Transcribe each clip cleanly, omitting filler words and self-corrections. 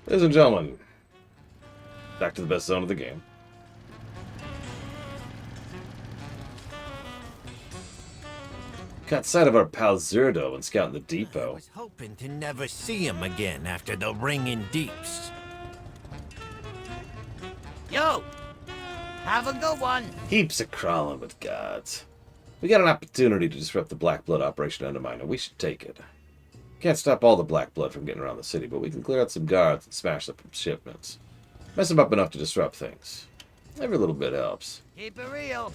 Ladies and gentlemen, back to the best zone of the game. Caught sight of our pal Zerdo when scouting the I depot. was hoping to never see him again after the ring in deeps. Yo! Have a good one! Heaps of crawling with gods. We got an opportunity to disrupt the Black Blood Operation Undermine, and we should take it. Can't stop all the Black Blood from getting around the city, but we can clear out some guards and smash up some shipments. Mess them up enough to disrupt things. Every little bit helps. Keep it real.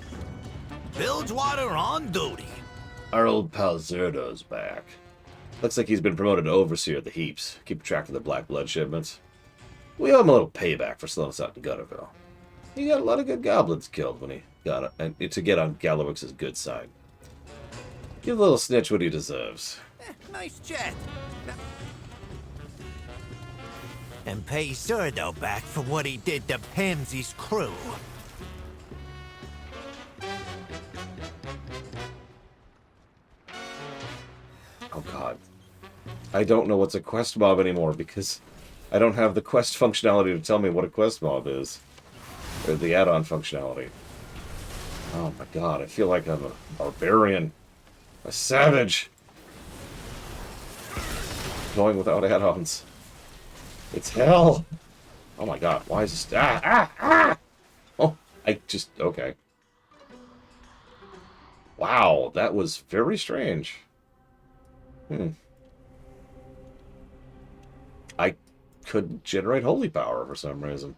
Bilgewater on duty. Our old pal Zerdo's back. Looks like he's been promoted to Overseer of the Heaps, keeping track of the Black Blood shipments. We owe him a little payback for slowing us out in Gutterville. He got a lot of good goblins killed when he got it, and to get on Gallowix's good side. Give the little snitch what he deserves. Nice chat. And pay Zerdo back for what he did to Pamsy's crew. Oh god. I don't know what's a quest mob anymore because I don't have the quest functionality to tell me what a quest mob is. Or the add-on functionality. Oh my god, I feel like I'm a barbarian. A savage. Going without add-ons. It's hell! Oh my god, why is this... Oh, okay. Wow, that was very strange. I couldn't generate holy power for some reason.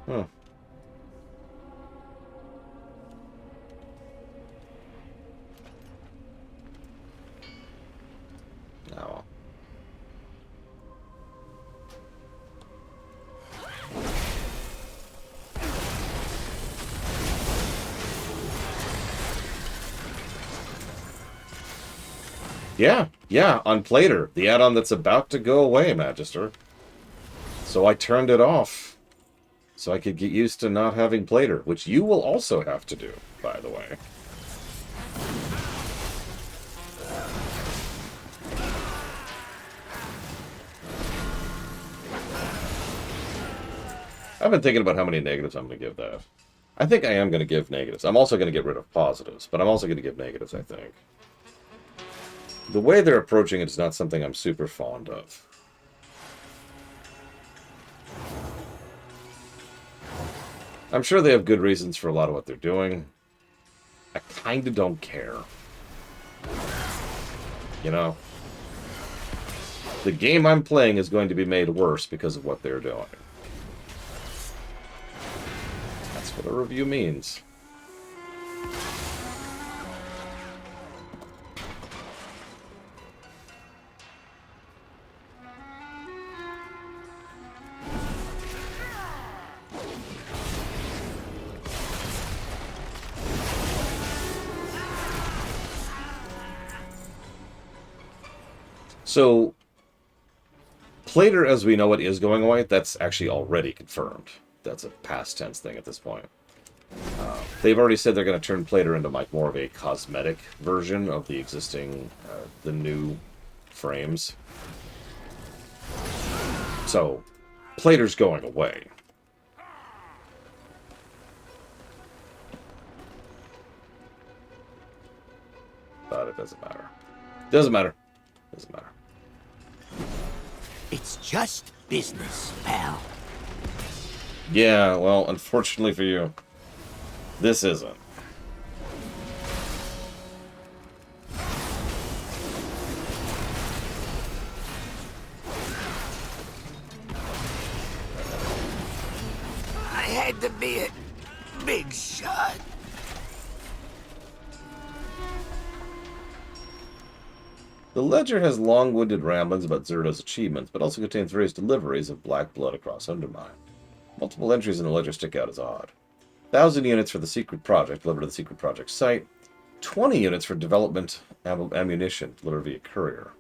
Huh. Oh. Yeah, on Plater, the add-on that's about to go away, Magister. So I turned it off. So I could get used to not having Plater, which you will also have to do, by the way. I've been thinking about how many negatives I'm going to give that. I think I am going to give negatives. I'm also going to get rid of positives, but I'm also going to give negatives, I think. The way they're approaching it is not something I'm super fond of. I'm sure they have good reasons for a lot of what they're doing. I kind of don't care. You know? The game I'm playing is going to be made worse because of what they're doing. That's what a review means. So, Plater, as we know it, is going away. That's actually already confirmed. That's a past tense thing at this point. They've already said they're going to turn Plater into like more of a cosmetic version of the existing, the new frames. So, Plater's going away. But it doesn't matter. Doesn't matter. Doesn't matter. It's just business, pal. Yeah, well, unfortunately for you, this isn't. I had to be a big shot. The ledger has long-winded ramblings about Zerdo's achievements, but also contains various deliveries of black blood across Undermine. Multiple entries in the ledger stick out as odd. 1,000 units for the secret project, delivered to the secret project site. 20 units for development ammunition, delivered via courier.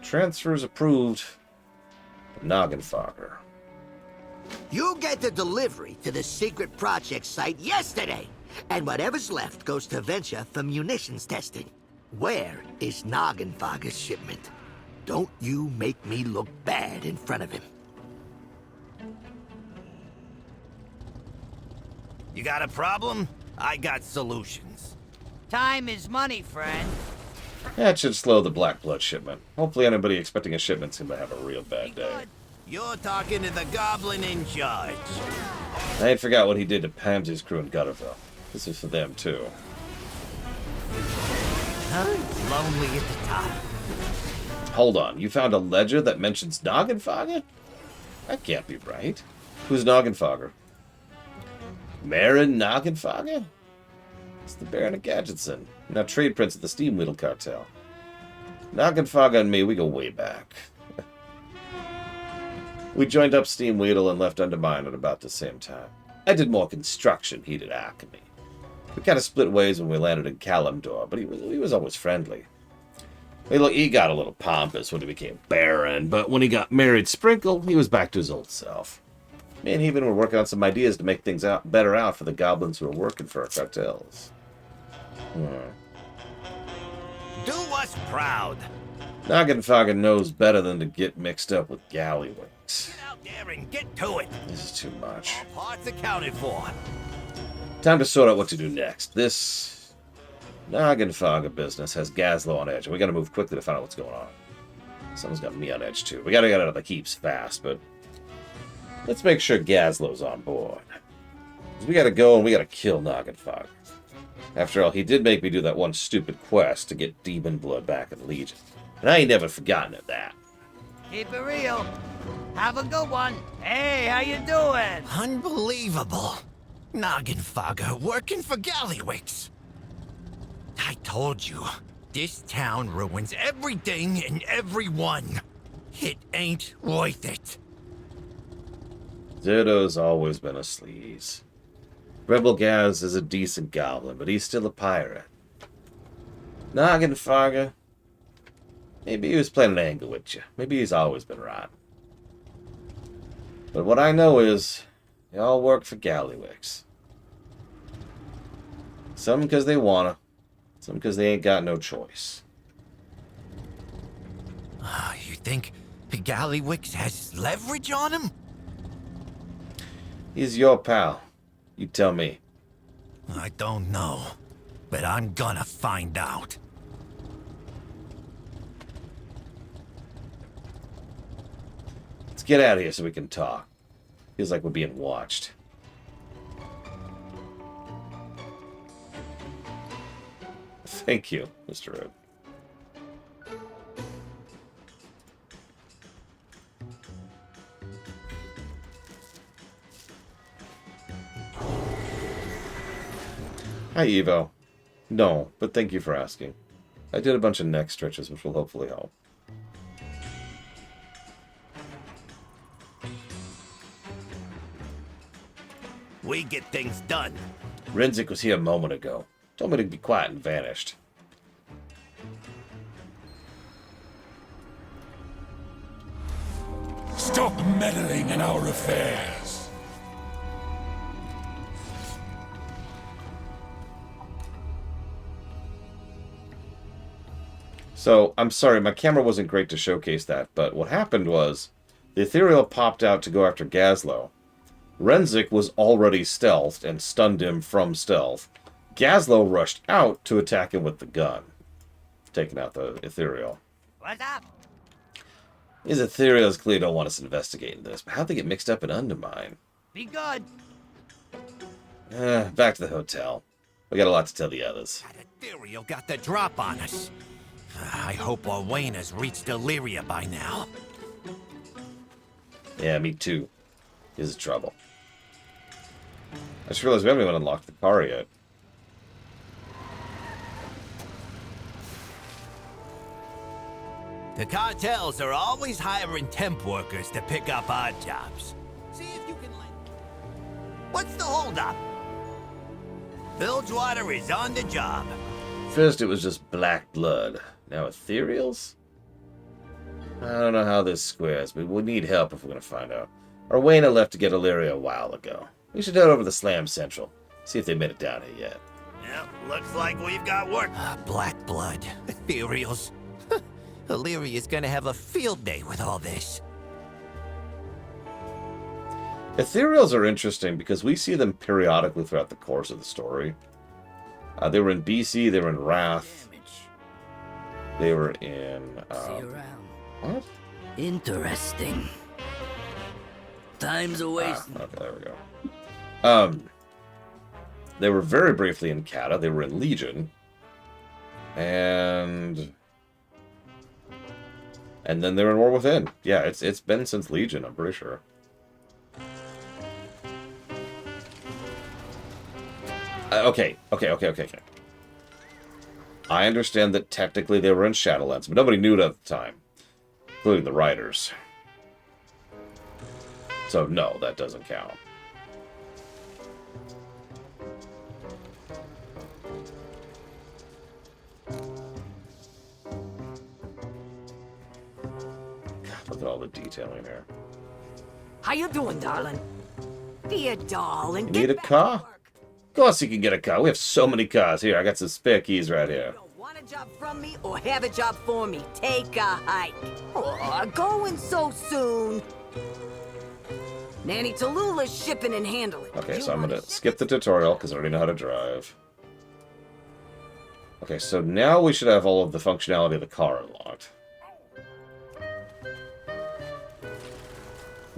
Transfers approved. Noggenfogger. You get the delivery to the secret project site yesterday, and whatever's left goes to Venture for munitions testing. Where is Noggenfogger's shipment? Don't you make me look bad in front of him. You got a problem? I got solutions. Time is money, friend. That should slow the black blood shipment. Hopefully anybody expecting a shipment's gonna have a real Be bad day. good. You're talking to the goblin in charge. I ain't forgot what he did to Pamsy's crew in Gutterville. This is for them, too. Huh? It's lonely at the top. Hold on, you found a ledger that mentions Noggenfogger? That can't be right. Who's Noggenfogger? Marin Noggenfogger? It's the Baron of Gadgetson, now trade prince of the Steam Wheedle Cartel. Noggenfogger and me, we go way back. We joined up Steam Wheedle and left Undermine at about the same time. I did more construction, he did alchemy. We kind of split ways when we landed in Kalimdor, but he was always friendly. Hey, look, he got a little pompous when he became Baron, but when he got married Sprinkle, he was back to his old self. Me and Heaven were working on some ideas to make things better out for the goblins who are working for our cartels. Do us proud. Noggenfogger knows better than to get mixed up with Gallywicks. Get out there and get to it. This is too much. All parts accounted for. Time to sort out what to do next. This Noggenfogger business has Gazlowe on edge, and we gotta move quickly to find out what's going on. Someone's got me on edge, too. We gotta get out of the keeps fast, but let's make sure Gazlowe's on board. 'Cause we gotta go and we gotta kill Noggenfogger. After all, he did make me do that one stupid quest to get demon blood back in Legion. And I ain't never forgotten of that. Keep it real. Have a good one. Hey, how you doing? Unbelievable. Noggenfogger working for Gallywicks. I told you, this town ruins everything and everyone. It ain't worth it. Zerdo's always been a sleaze. Rebel Gaz is a decent goblin, but he's still a pirate. Noggenfogger, maybe he was playing an angle with you. Maybe he's always been right. But what I know is, they all work for Gallywicks. Some because they wanna, some because they ain't got no choice. You think Gallywicks has leverage on him? He's your pal. You tell me. I don't know, but I'm gonna find out. Let's get out of here so we can talk. Feels like we're being watched. Thank you, Mr. Road. Hi, Evo. No, but thank you for asking. I did a bunch of neck stretches, which will hopefully help. We get things done. Renzik was here a moment ago. Told me to be quiet and vanished. Stop meddling in our affairs. So, I'm sorry, my camera wasn't great to showcase that, but what happened was, the Ethereal popped out to go after Gazlowe. Renzik was already stealthed and stunned him from stealth. Gazlowe rushed out to attack him with the gun, taking out the Ethereal. What's up? These Ethereals clearly don't want us investigating this, but how'd they get mixed up in Undermine? Be good. Back to the hotel. We got a lot to tell the others. That Ethereal got the drop on us. I hope Owain has reached Illyria by now. Yeah, me too. Here's the trouble. I just realized we haven't even unlocked the car yet. The cartels are always hiring temp workers to pick up odd jobs. See if you can What's the holdup? Bilgewater is on the job. First it was just black blood. Now Ethereals? I don't know how this squares, but we'll need help if we're going to find out. Arwena left to get Illyria a while ago. We should head over to the Slam Central. See if they made it down here yet. Yep, looks like we've got work. Black blood. Ethereals. Illyria's gonna have a field day with all this. Ethereals are interesting because we see them periodically throughout the course of the story. They were in BC, they were in Wrath, they were in... See you around. what? Interesting. Time's a waste. Okay, there we go. They were very briefly in Kata, they were in Legion. And then they were in War Within. Yeah, it's been since Legion, I'm pretty sure. Okay. I understand that technically they were in Shadowlands, but nobody knew it at the time, including the writers. So no, that doesn't count. God, look at all the detailing here. How you doing, darling? Dear darling, You need a car? Of course you can get a car. We have so many cars. Here, I got some spare keys right here. Want a job from me or have a job for me? Take a hike. Oh, going so soon. Nanny Tallulah's shipping and handling. Okay, so I'm going to skip the tutorial because I already know how to drive. Okay, so now we should have all of the functionality of the car unlocked.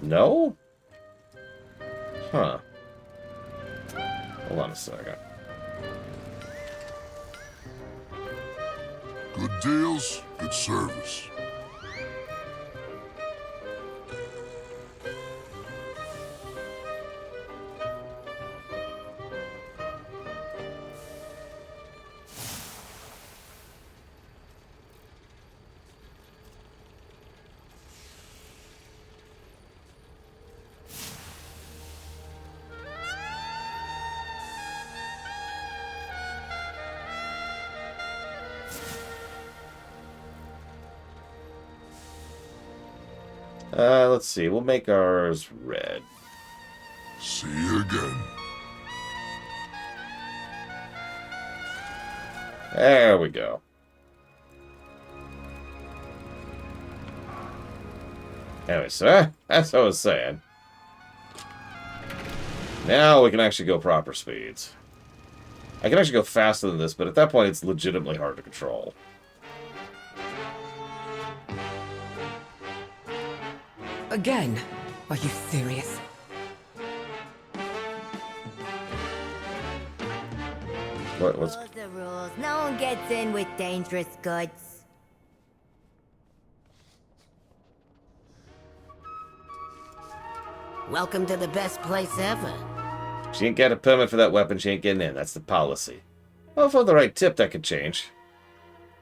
No? Huh. Hold on a second. Good deals, good service. Let's see. We'll make ours red. See you again. There we go. Anyway, so that's what I was saying. Now we can actually go proper speeds. I can actually go faster than this, but at that point it's legitimately hard to control. Again? Are you serious? What's... Rules are rules. No one gets in with dangerous goods. Welcome to the best place ever. She ain't got a permit for that weapon, she ain't getting in. That's the policy. Well, for the right tip, that could change.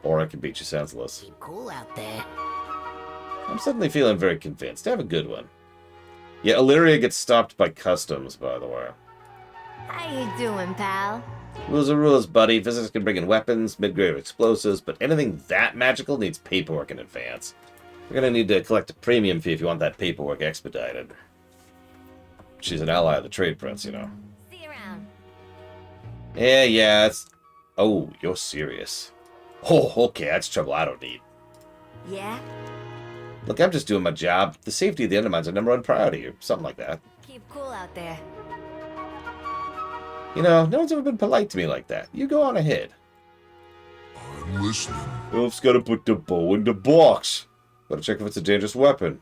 Or I could beat you senseless. Keep cool out there. I'm suddenly feeling very convinced. Have a good one. Yeah, Illyria gets stopped by customs, by the way. How you doing, pal? Rules are rules, buddy. Visitors can bring in weapons, mid-grade explosives, but anything that magical needs paperwork in advance. You're gonna need to collect a premium fee if you want that paperwork expedited. She's an ally of the Trade Prince, you know. See you around. Yeah, it's... Oh, you're serious. Oh, okay, that's trouble I don't need. Yeah? Look, I'm just doing my job. The safety of the Undermine's our number one priority, or something like that. Keep cool out there. You know, no one's ever been polite to me like that. You go on ahead. I'm listening. Wolf's gotta put the bow in the box. Gotta check if it's a dangerous weapon.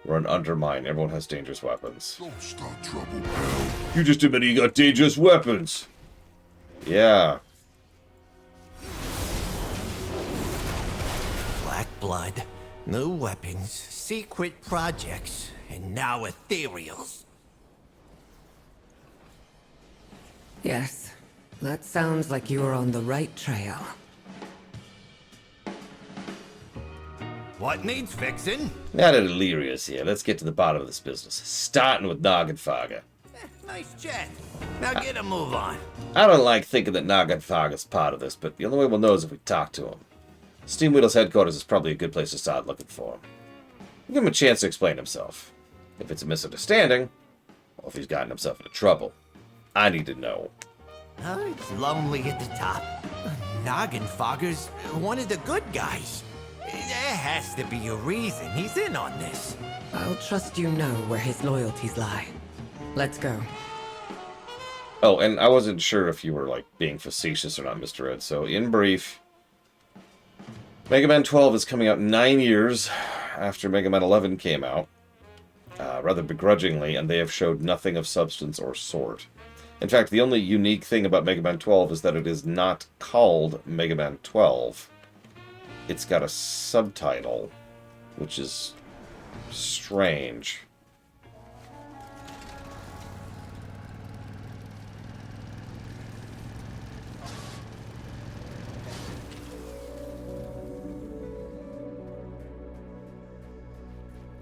We're an Undermine. Everyone has dangerous weapons. Don't start trouble, pal. You just admitted you got dangerous weapons. Yeah. Black blood, new weapons, secret projects, and now ethereals. Yes. That sounds like you're on the right trail. What needs fixing? Now that Illyria's here, let's get to the bottom of this business. Starting with Noggenfaga. Nice chat. Now get a move on. I don't like thinking that Noggenfaga's part of this, but the only way we'll know is if we talk to him. Steam Wheedle's headquarters is probably a good place to start looking for him. We'll give him a chance to explain himself. If it's a misunderstanding, or if he's gotten himself into trouble. I need to know. Oh, it's lonely at the top. Noggenfogger's one of the good guys. There has to be a reason he's in on this. I'll trust you know where his loyalties lie. Let's go. Oh, and I wasn't sure if you were, like, being facetious or not, Mr. Ed. So, in brief, Mega Man 12 is coming out 9 years after Mega Man 11 came out, rather begrudgingly, and they have showed nothing of substance or sort. In fact, the only unique thing about Mega Man 12 is that it is not called Mega Man 12. It's got a subtitle, which is strange.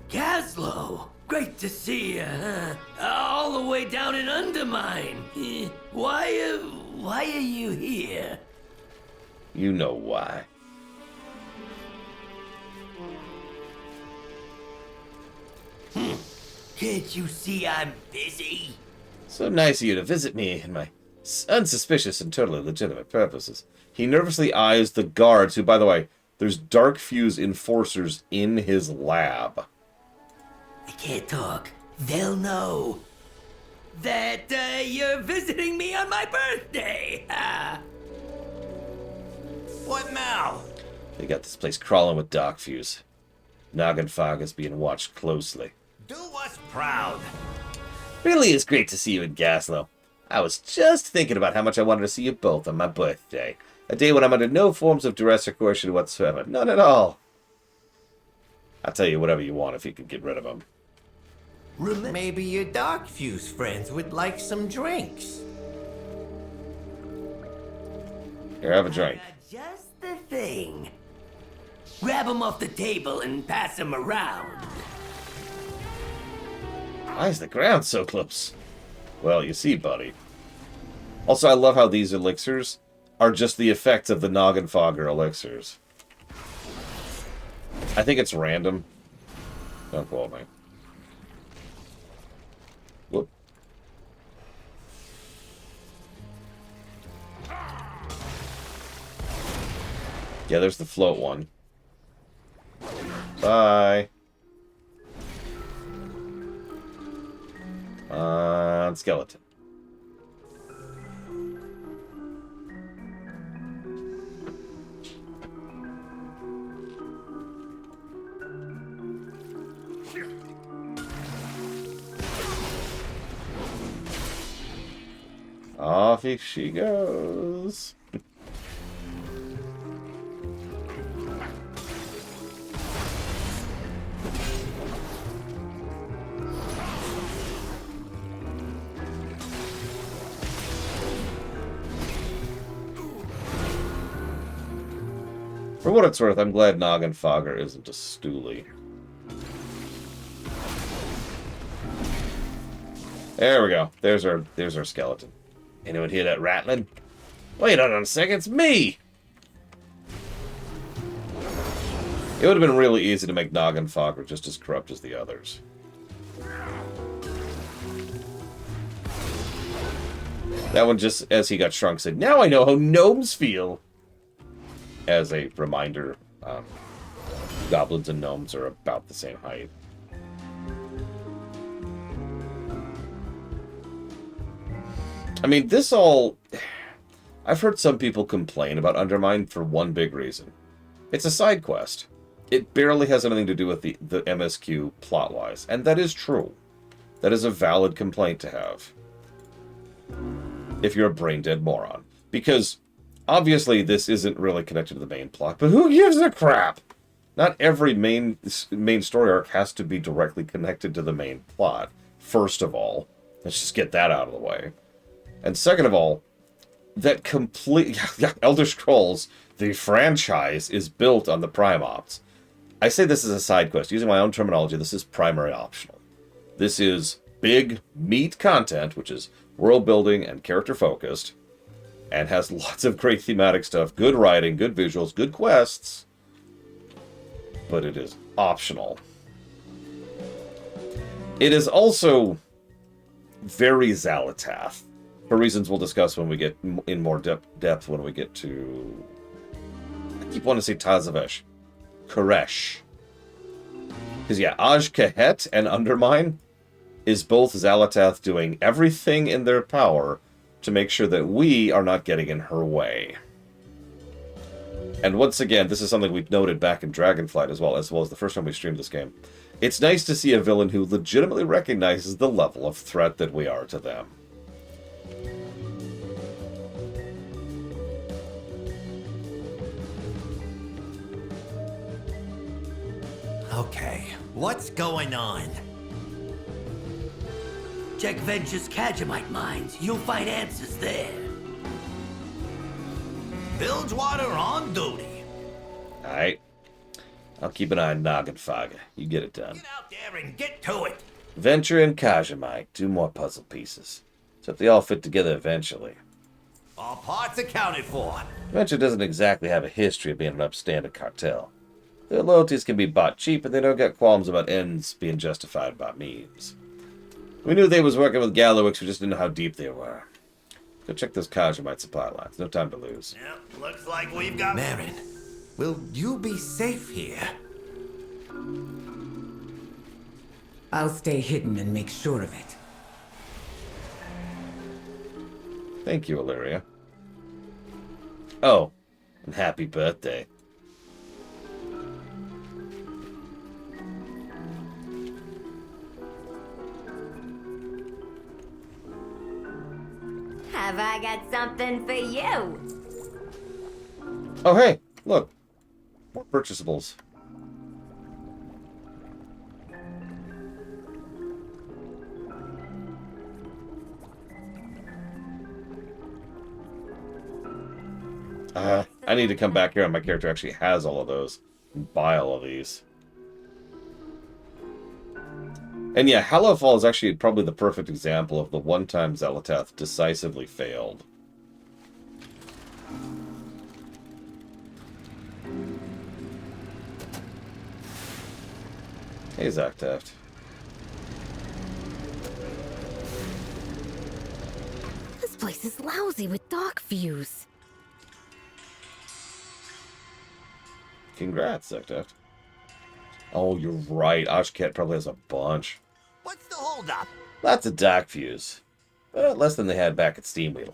Gaslow, great to see you, huh? All the way down in Undermine. Why are you here? You know why. Can't you see I'm busy? So nice of you to visit me in my unsuspicious and totally legitimate purposes. He nervously eyes the guards, who, by the way, there's Dark Fuse enforcers in his lab. I can't talk. They'll know that you're visiting me on my birthday. What now? They got this place crawling with Dark Fuse. Noggin Fog is being watched closely. Do us proud. Really is great to see you in Gaslow. I was just thinking about how much I wanted to see you both on my birthday. A day when I'm under no forms of duress or coercion whatsoever. None at all. I'll tell you whatever you want if you can get rid of him. Maybe your Dark Fuse friends would like some drinks. Here, have a drink. Just the thing. Grab them off the table and pass them around. Why is the ground so close? Well, you see, buddy. Also, I love how these elixirs are just the effects of the Noggin Fogger elixirs. I think it's random. Don't quote me. Whoop. Yeah, there's the float one. Bye. Skeleton. Off she goes. For what it's worth, I'm glad Noggin Fogger isn't a stoolie. There we go. There's our skeleton. Anyone hear that rattling? Wait on a second, it's me! It would have been really easy to make Noggin Fogger just as corrupt as the others. That one, just as he got shrunk, said, "Now I know how gnomes feel!" As a reminder, goblins and gnomes are about the same height. I mean, this all... I've heard some people complain about Undermine for one big reason. It's a side quest. It barely has anything to do with the MSQ plot-wise, and that is true. That is a valid complaint to have. If you're a brain-dead moron. Because, obviously, this isn't really connected to the main plot, but who gives a crap? Not every main story arc has to be directly connected to the main plot, first of all. Let's just get that out of the way. And second of all, that Elder Scrolls, the franchise, is built on the Prime Ops. I say this as a side quest. Using my own terminology, this is primary optional. This is big meat content, which is world building and character focused, and has lots of great thematic stuff, good writing, good visuals, good quests, but it is optional. It is also very Xalatath, for reasons we'll discuss when we get in more depth when we get to... I keep wanting to say Tazavesh. Koresh. Because yeah, Aj Kahet and Undermine is both Xalatath doing everything in their power to make sure that we are not getting in her way. And once again, this is something we noted back in Dragonflight as well as the first time we streamed this game. It's nice to see a villain who legitimately recognizes the level of threat that we are to them. Okay, what's going on? Check Venture's Kajamite mines. You'll find answers there. Bilgewater on duty. Alright. I'll keep an eye on Noggenfog. You get it done. Get out there and get to it. Venture and Kajamite. 2 more puzzle pieces. Except they all fit together eventually. All parts accounted for. Venture doesn't exactly have a history of being an upstanding cartel. Their loyalties can be bought cheap, and they don't get qualms about ends being justified by means. We knew they was working with Gallowix, we just didn't know how deep they were. Go check those Kajamite supply lines. No time to lose. Yep, looks like we've got... Marin, will you be safe here? I'll stay hidden and make sure of it. Thank you, Illyria. Oh, and happy birthday. Have I got something for you? Oh, hey, look. More purchasables. I need to come back here and my character actually has all of those. And buy all of these. And yeah, Hallowfall is actually probably the perfect example of the one time Xalatath decisively failed. Hey, Zach Taft. This place is lousy with dock views. Congrats, Zach Taft. Oh, you're right. Oshket probably has a bunch. What's the holdup? Lots of dock views. But less than they had back at Steamwheel.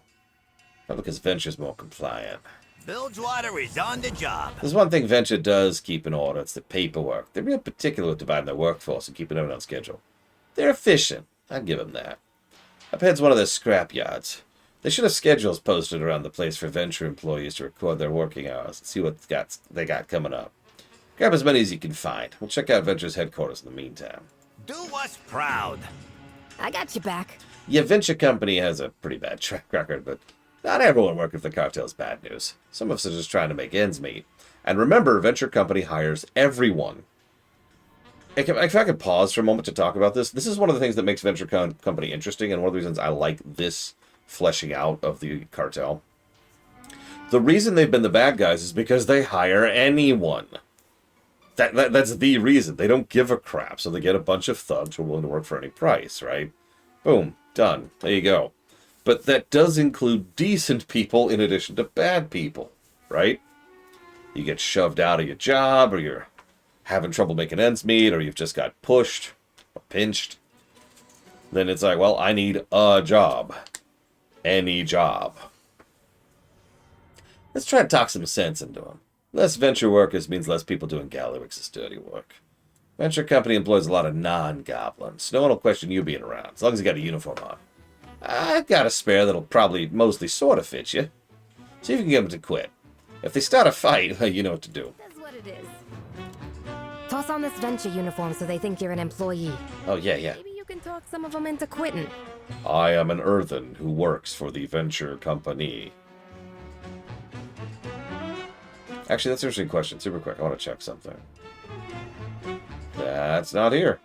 Probably because Venture's more compliant. Bilgewater is on the job. There's one thing Venture does keep in order. It's the paperwork. They're real particular with dividing their workforce and keeping everyone on schedule. They're efficient. I'd give them that. Uphead's one of their scrap yards. They should have schedules posted around the place for Venture employees to record their working hours and see what they got coming up. Grab as many as you can find. We'll check out Venture's headquarters in the meantime. Do us proud. I got you back. Yeah, Venture Company has a pretty bad track record, but not everyone working for the cartel's bad news. Some of us are just trying to make ends meet. And remember, Venture Company hires everyone. If I could pause for a moment to talk about this, this is one of the things that makes Venture Company interesting, and one of the reasons I like this fleshing out of the cartel. The reason they've been the bad guys is because they hire anyone. That's the reason. They don't give a crap, so they get a bunch of thugs who are willing to work for any price, right? Boom. Done. There you go. But that does include decent people in addition to bad people, right? You get shoved out of your job, or you're having trouble making ends meet, or you've just got pushed or pinched. Then it's like, well, I need a job. Any job. Let's try to talk some sense into them. Less venture workers means less people doing Gallowix's dirty work. Venture Company employs a lot of non-goblins. No one will question you being around, as long as you got a uniform on. I've got a spare that'll probably mostly sort of fit you. See if you can get them to quit. If they start a fight, you know what to do. That's what it is. Toss on this Venture uniform so they think you're an employee. Oh, yeah. Maybe you can talk some of them into quitting. I am an earthen who works for the Venture Company. Actually, that's an interesting question. Super quick. I want to check something. That's not here.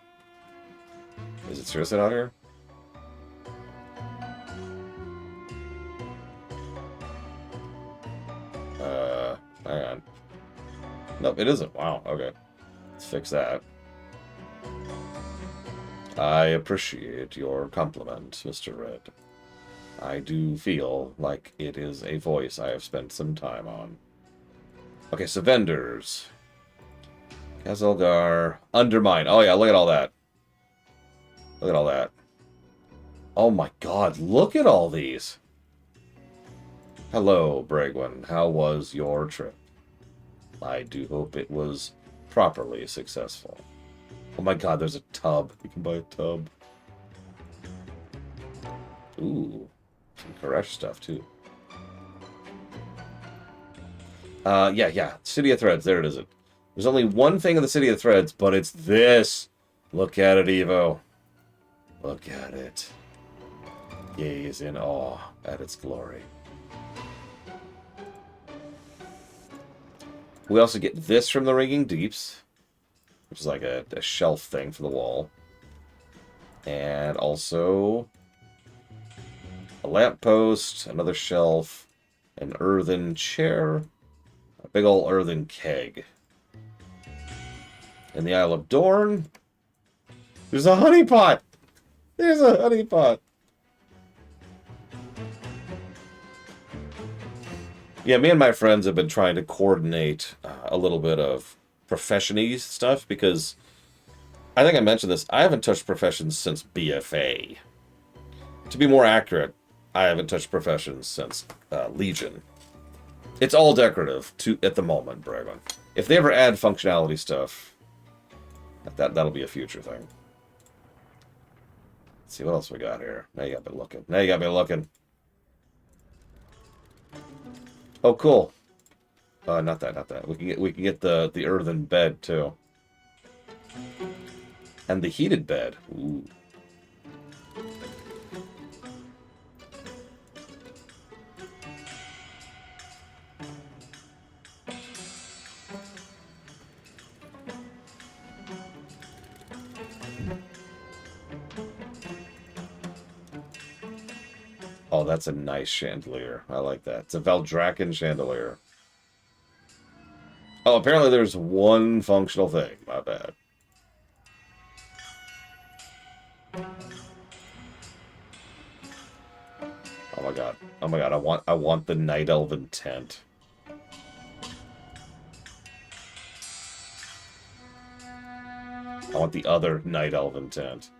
Is it seriously not here? Hang on. Nope, it isn't. Wow, okay. Let's fix that. I appreciate your compliment, Mr. Red. I do feel like it is a voice I have spent some time on. Okay, so vendors. Kazalgar. Undermine. Oh yeah, look at all that. Look at all that. Oh my god, look at all these. Hello, Bragwin. How was your trip? I do hope it was properly successful. Oh my god, there's a tub. We can buy a tub. Ooh, some Koresh stuff, too. Yeah. City of Threads. There it is. There's only one thing in the City of Threads, but it's this. Look at it, Evo. Look at it. Gaze in awe at its glory. We also get this from the Ringing Deeps, which is like a shelf thing for the wall. And also a lamppost, another shelf, an earthen chair, a big old earthen keg. In the Isle of Dorn, there's a honey pot! There's a honey pot! Yeah, me and my friends have been trying to coordinate a little bit of profession-y stuff, because I think I mentioned this, I haven't touched professions since BFA. To be more accurate, I haven't touched professions since Legion. It's all decorative at the moment, Bragon. If they ever add functionality stuff, that'll be a future thing. Let's see what else we got here. Now you got me looking. Oh, cool. Not that. We can get the earthen bed too, and the heated bed. Ooh. Oh, that's a nice chandelier. I like that. It's a Valdraken chandelier. Oh, apparently there's one functional thing. My bad. Oh my god. Oh my god, I want the Night Elven tent. I want the other Night Elven tent.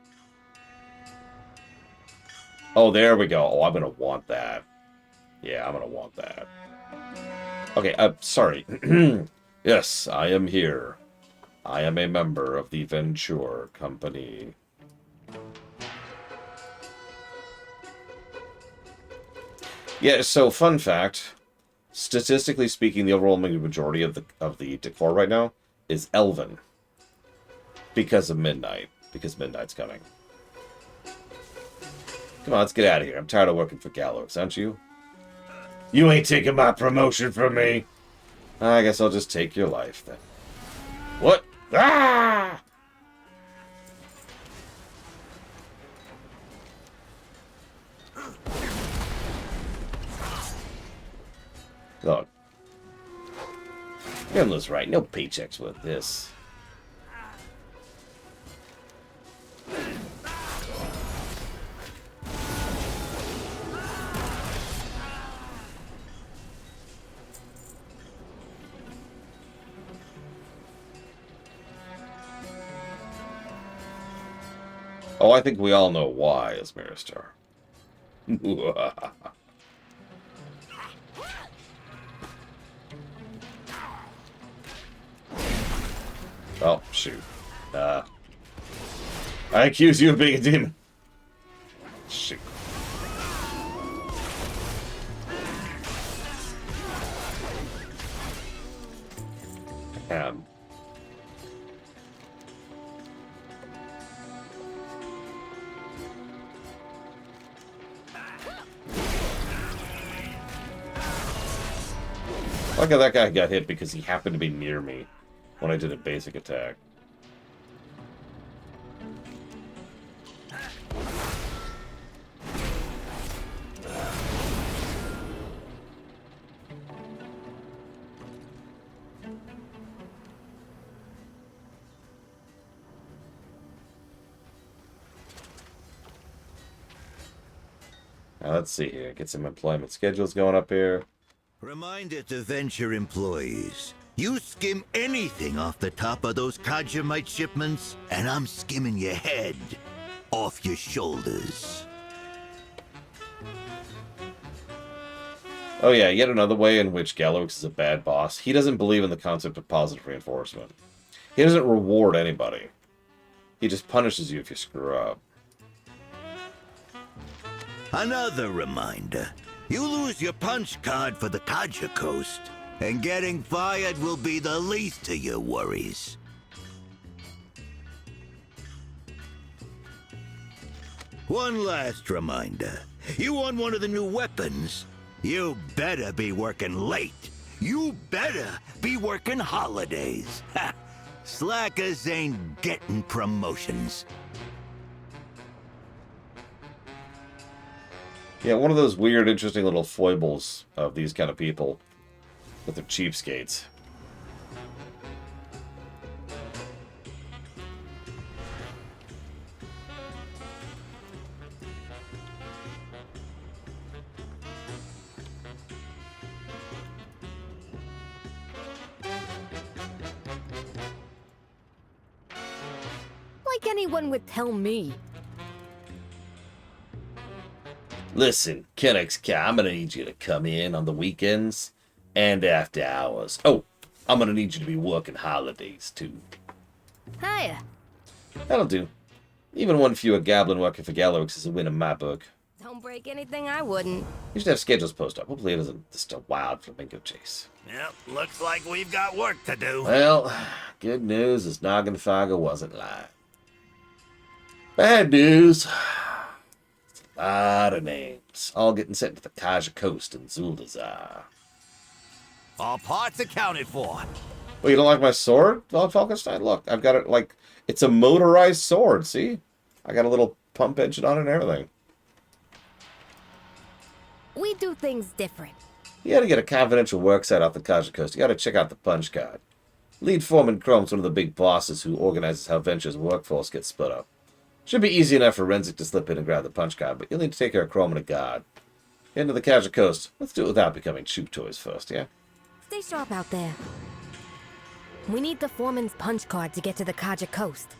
Oh, there we go. Oh, I'm gonna want that. Yeah, I'm gonna want that. Okay, sorry. Yes, I am here. I am a member of the Venture Company. Yeah, so fun fact. Statistically speaking, the overwhelming majority of the decor right now is Elven. Because of Midnight. Because Midnight's coming. Come on, let's get out of here. I'm tired of working for Gallows, aren't you? You ain't taking my promotion from me. I guess I'll just take your life, then. What? Ah! Look. Grimla's right. No paychecks with this. Oh, I think we all know why, as Miristar. Oh, shoot. I accuse you of being a demon. Shoot. Look how that guy got hit because he happened to be near me when I did a basic attack. Now let's see here. Get some employment schedules going up here. Reminder to Venture employees. You skim anything off the top of those Kajamite shipments, and I'm skimming your head off your shoulders. Oh yeah, yet another way in which Gallowix is a bad boss. He doesn't believe in the concept of positive reinforcement. He doesn't reward anybody. He just punishes you if you screw up. Another reminder. You lose your punch card for the Kaja Coast, and getting fired will be the least of your worries. One last reminder. You want one of the new weapons? You better be working late. You better be working holidays. Ha! Slackers ain't getting promotions. Yeah, one of those weird, interesting little foibles of these kind of people with their cheapskates. Like anyone would tell me. Listen, Kennex Cat, I'm gonna need you to come in on the weekends and after hours. Oh, I'm gonna need you to be working holidays, too. Hiya. That'll do. Even one fewer goblin working for Gallowix is a win in my book. Don't break anything I wouldn't. You should have schedules posted up. Hopefully it isn't just a wild flamingo chase. Yep, looks like we've got work to do. Well, good news is Noggenfaga wasn't lying. Bad news. It's a lot of names, all getting sent to the Kaja Coast in Zuldazar. All parts accounted for. Well, you don't like my sword, Falkenstein? Look, I've got it like, it's a motorized sword, see? I got a little pump engine on it and everything. We do things different. You gotta get a confidential work site off the Kaja Coast. You gotta check out the punch card. Lead Foreman Chrome's one of the big bosses who organizes how Venture's workforce gets split up. Should be easy enough for Renzik to slip in and grab the punch card, but you'll need to take care of Chrome and a guard. Get into the Kaja Coast. Let's do it without becoming cheap toys first, yeah? Stay sharp out there. We need the foreman's punch card to get to the Kaja Coast.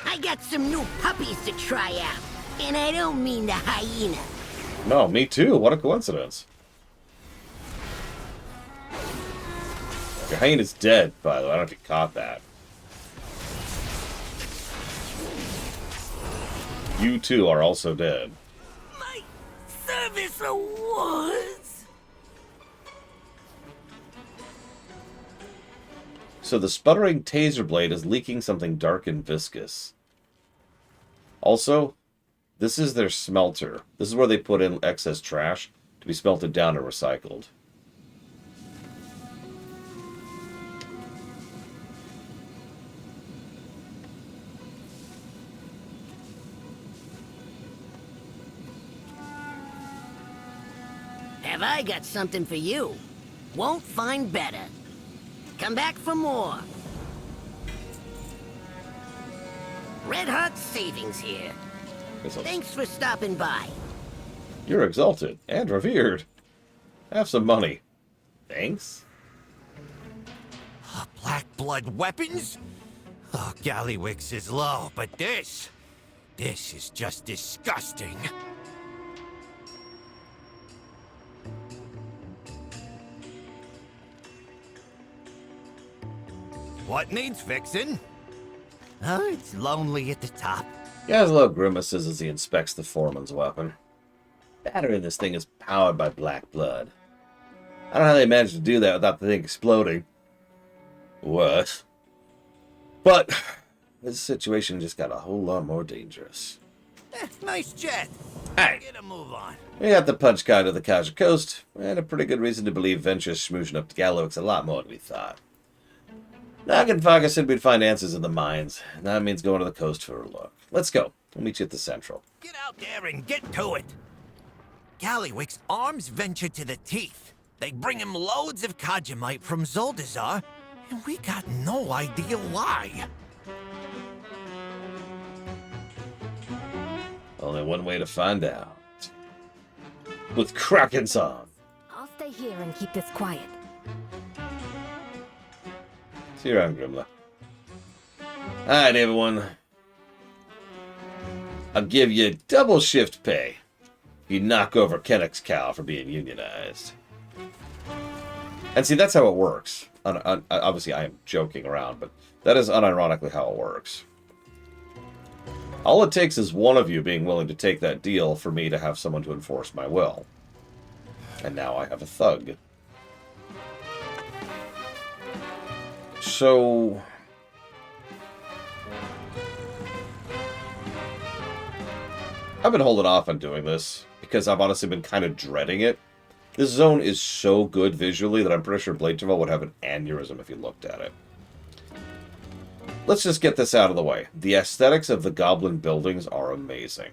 I got some new puppies to try out. And I don't mean the hyena. No, me too. What a coincidence. Your hyena's dead, by the way. I don't know if you caught that. You too are also dead. My service awards! So the sputtering taser blade is leaking something dark and viscous. Also, this is their smelter. This is where they put in excess trash to be smelted down and recycled. Have I got something for you? Won't find better. Come back for more. Red Hot Savings here. Thanks for stopping by. You're exalted and revered. Have some money. Thanks. Black blood weapons? Oh, Gallywix is low, but this is just disgusting. What needs fixing? Oh, it's lonely at the top. Gazlo grimaces as he inspects the foreman's weapon. Battery in this thing is powered by black blood. I don't know how they managed to do that without the thing exploding. What? But this situation just got a whole lot more dangerous. Nice jet. Hey, Get a move on. we got the punch guy to the Kaja Coast, and a pretty good reason to believe Venture's schmoozing up to Gallowix a lot more than we thought. Noggenfaga said we'd find answers in the mines, and that means going to the coast for a look. Let's go. We'll meet you at the Central. Get out there and get to it. Gallywix arms Venture to the teeth. They bring him loads of Kajamite from Zuldazar, and we got no idea why. Only one way to find out. With Kraken's on. I'll stay here and keep this quiet. See you around, Grimla. Alright, everyone. I'll give you double shift pay if you knock over Kenneck's cow for being unionized. And see, that's how it works. Obviously, I am joking around, but that is unironically how it works. All it takes is one of you being willing to take that deal for me to have someone to enforce my will. And now I have a thug. So... I've been holding off on doing this, because I've honestly been kind of dreading it. This zone is so good visually that I'm pretty sure Blade Travel would have an aneurysm if you looked at it. Let's just get this out of the way. The aesthetics of the Goblin buildings are amazing.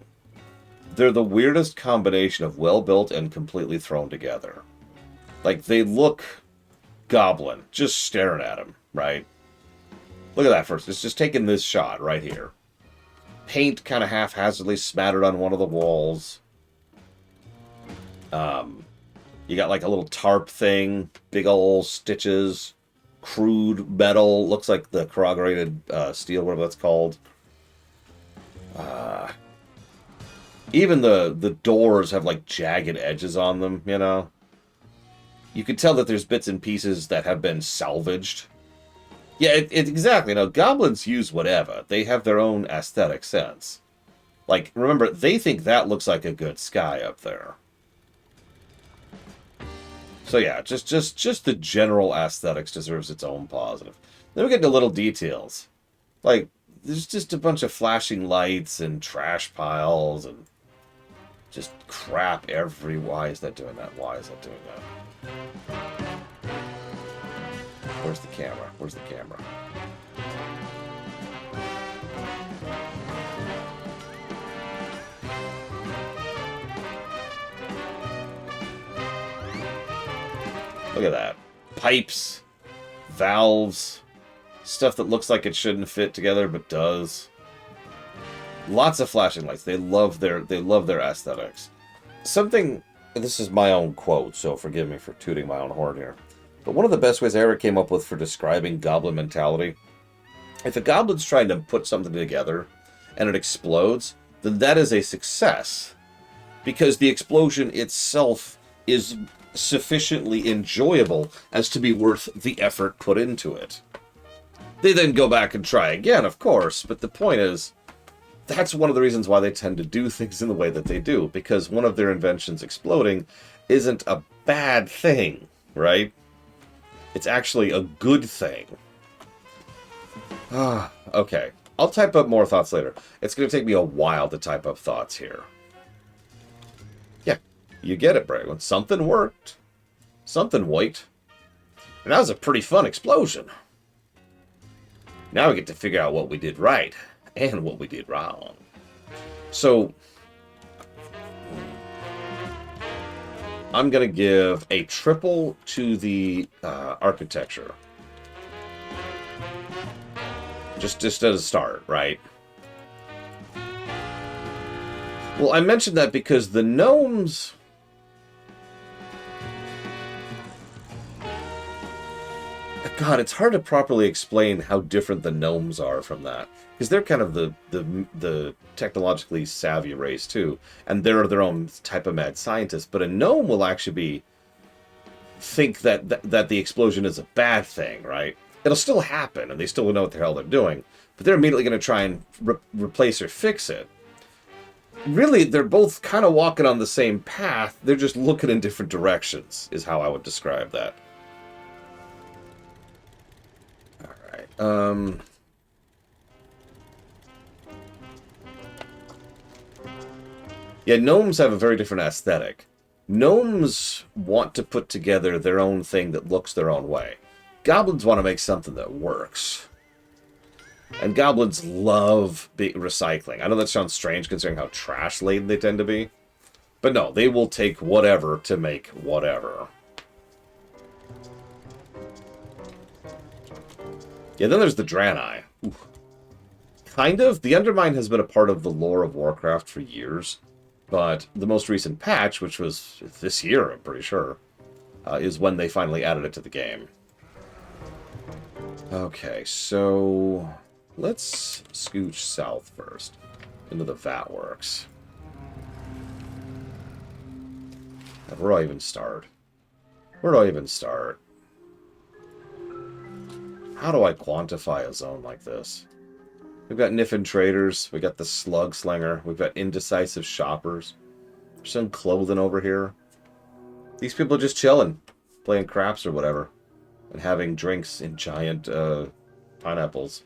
They're the weirdest combination of well-built and completely thrown together. Like, they look Goblin, just staring at him, right? Look at that first. It's just taking this shot right here. Paint kind of haphazardly smattered on one of the walls. You got like a little tarp thing, big old stitches, crude metal, looks like the corrugated steel, whatever that's called. Even the doors have like jagged edges on them, you know? You can tell that there's bits and pieces that have been salvaged. Yeah, exactly. Now, goblins use whatever. They have their own aesthetic sense. Like, remember, they think that looks like a good sky up there. So yeah, just the general aesthetics deserves its own positive. Then we get into little details. Like, there's just a bunch of flashing lights and trash piles and just crap every... Why is that doing that? Why is that doing that? Where's the camera? Where's the camera? Look at that. Pipes, valves, stuff that looks like it shouldn't fit together but does. Lots of flashing lights. They love their aesthetics. Something, this is my own quote, so forgive me for tooting my own horn here. But one of the best ways I ever came up with for describing goblin mentality, if a goblin's trying to put something together and it explodes, then that is a success. Because the explosion itself is sufficiently enjoyable as to be worth the effort put into it. They then go back and try again, of course, but the point is, that's one of the reasons why they tend to do things in the way that they do, because one of their inventions exploding isn't a bad thing, right? It's actually a good thing. Okay. I'll type up more thoughts later. It's going to take me a while to type up thoughts here. Yeah, you get it, Braylon. Something worked. Something worked. And that was a pretty fun explosion. Now we get to figure out what we did right and what we did wrong. So, I'm going to give a triple to the architecture. Just as a start, right? Well, I mentioned that because the gnomes... God, it's hard to properly explain how different the gnomes are from that. Because they're kind of the technologically savvy race, too. And they're their own type of mad scientist. But a gnome will actually think that the explosion is a bad thing, right? It'll still happen, and they still know what the hell they're doing. But they're immediately going to try and replace or fix it. Really, they're both kind of walking on the same path. They're just looking in different directions, is how I would describe that. Alright, yeah, gnomes have a very different aesthetic. Gnomes want to put together their own thing that looks their own way. Goblins want to make something that works. And goblins love recycling. I know that sounds strange considering how trash-laden they tend to be. But no, they will take whatever to make whatever. Yeah, then there's the Draenei. Ooh. Kind of. The Undermine has been a part of the lore of Warcraft for years. But the most recent patch, which was this year, I'm pretty sure, is when they finally added it to the game. Okay, so... let's scooch south first. Into the vat works. And where do I even start? Where do I even start? How do I quantify a zone like this? We've got Niffin traders. We got the slug slinger. We've got indecisive shoppers. There's some clothing over here. These people are just chilling, playing craps or whatever, and having drinks in giant pineapples.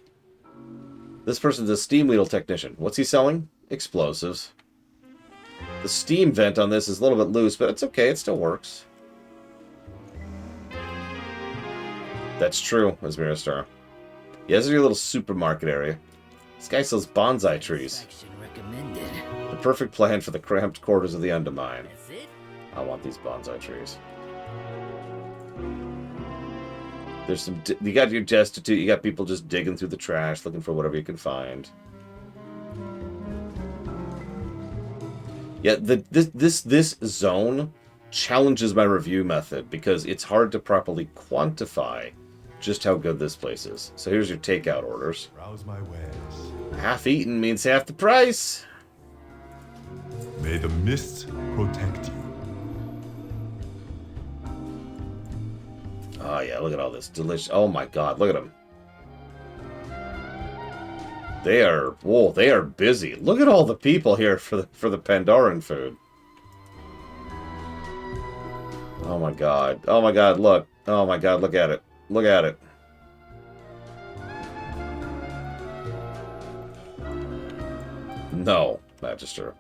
This person's a steam wheel technician. What's he selling? Explosives. The steam vent on this is a little bit loose, but it's okay. It still works. That's true, Asmira Star. Yeah, this is your little supermarket area. This guy sells bonsai trees. Recommended. The perfect plan for the cramped quarters of the Undermine. That's it? I want these bonsai trees. There's some... You got your destitute, you got people just digging through the trash, looking for whatever you can find. Yeah, this zone challenges my review method because it's hard to properly quantify just how good this place is. So here's your takeout orders. Browse my wares. Half eaten means half the price. May the mist protect you. Oh yeah, look at all this delicious. Oh my god, look at them. They are busy. Look at all the people here for the Pandoran food. Oh my god. Oh my god, look. Oh my god, look at it. Look at it. No, Magister.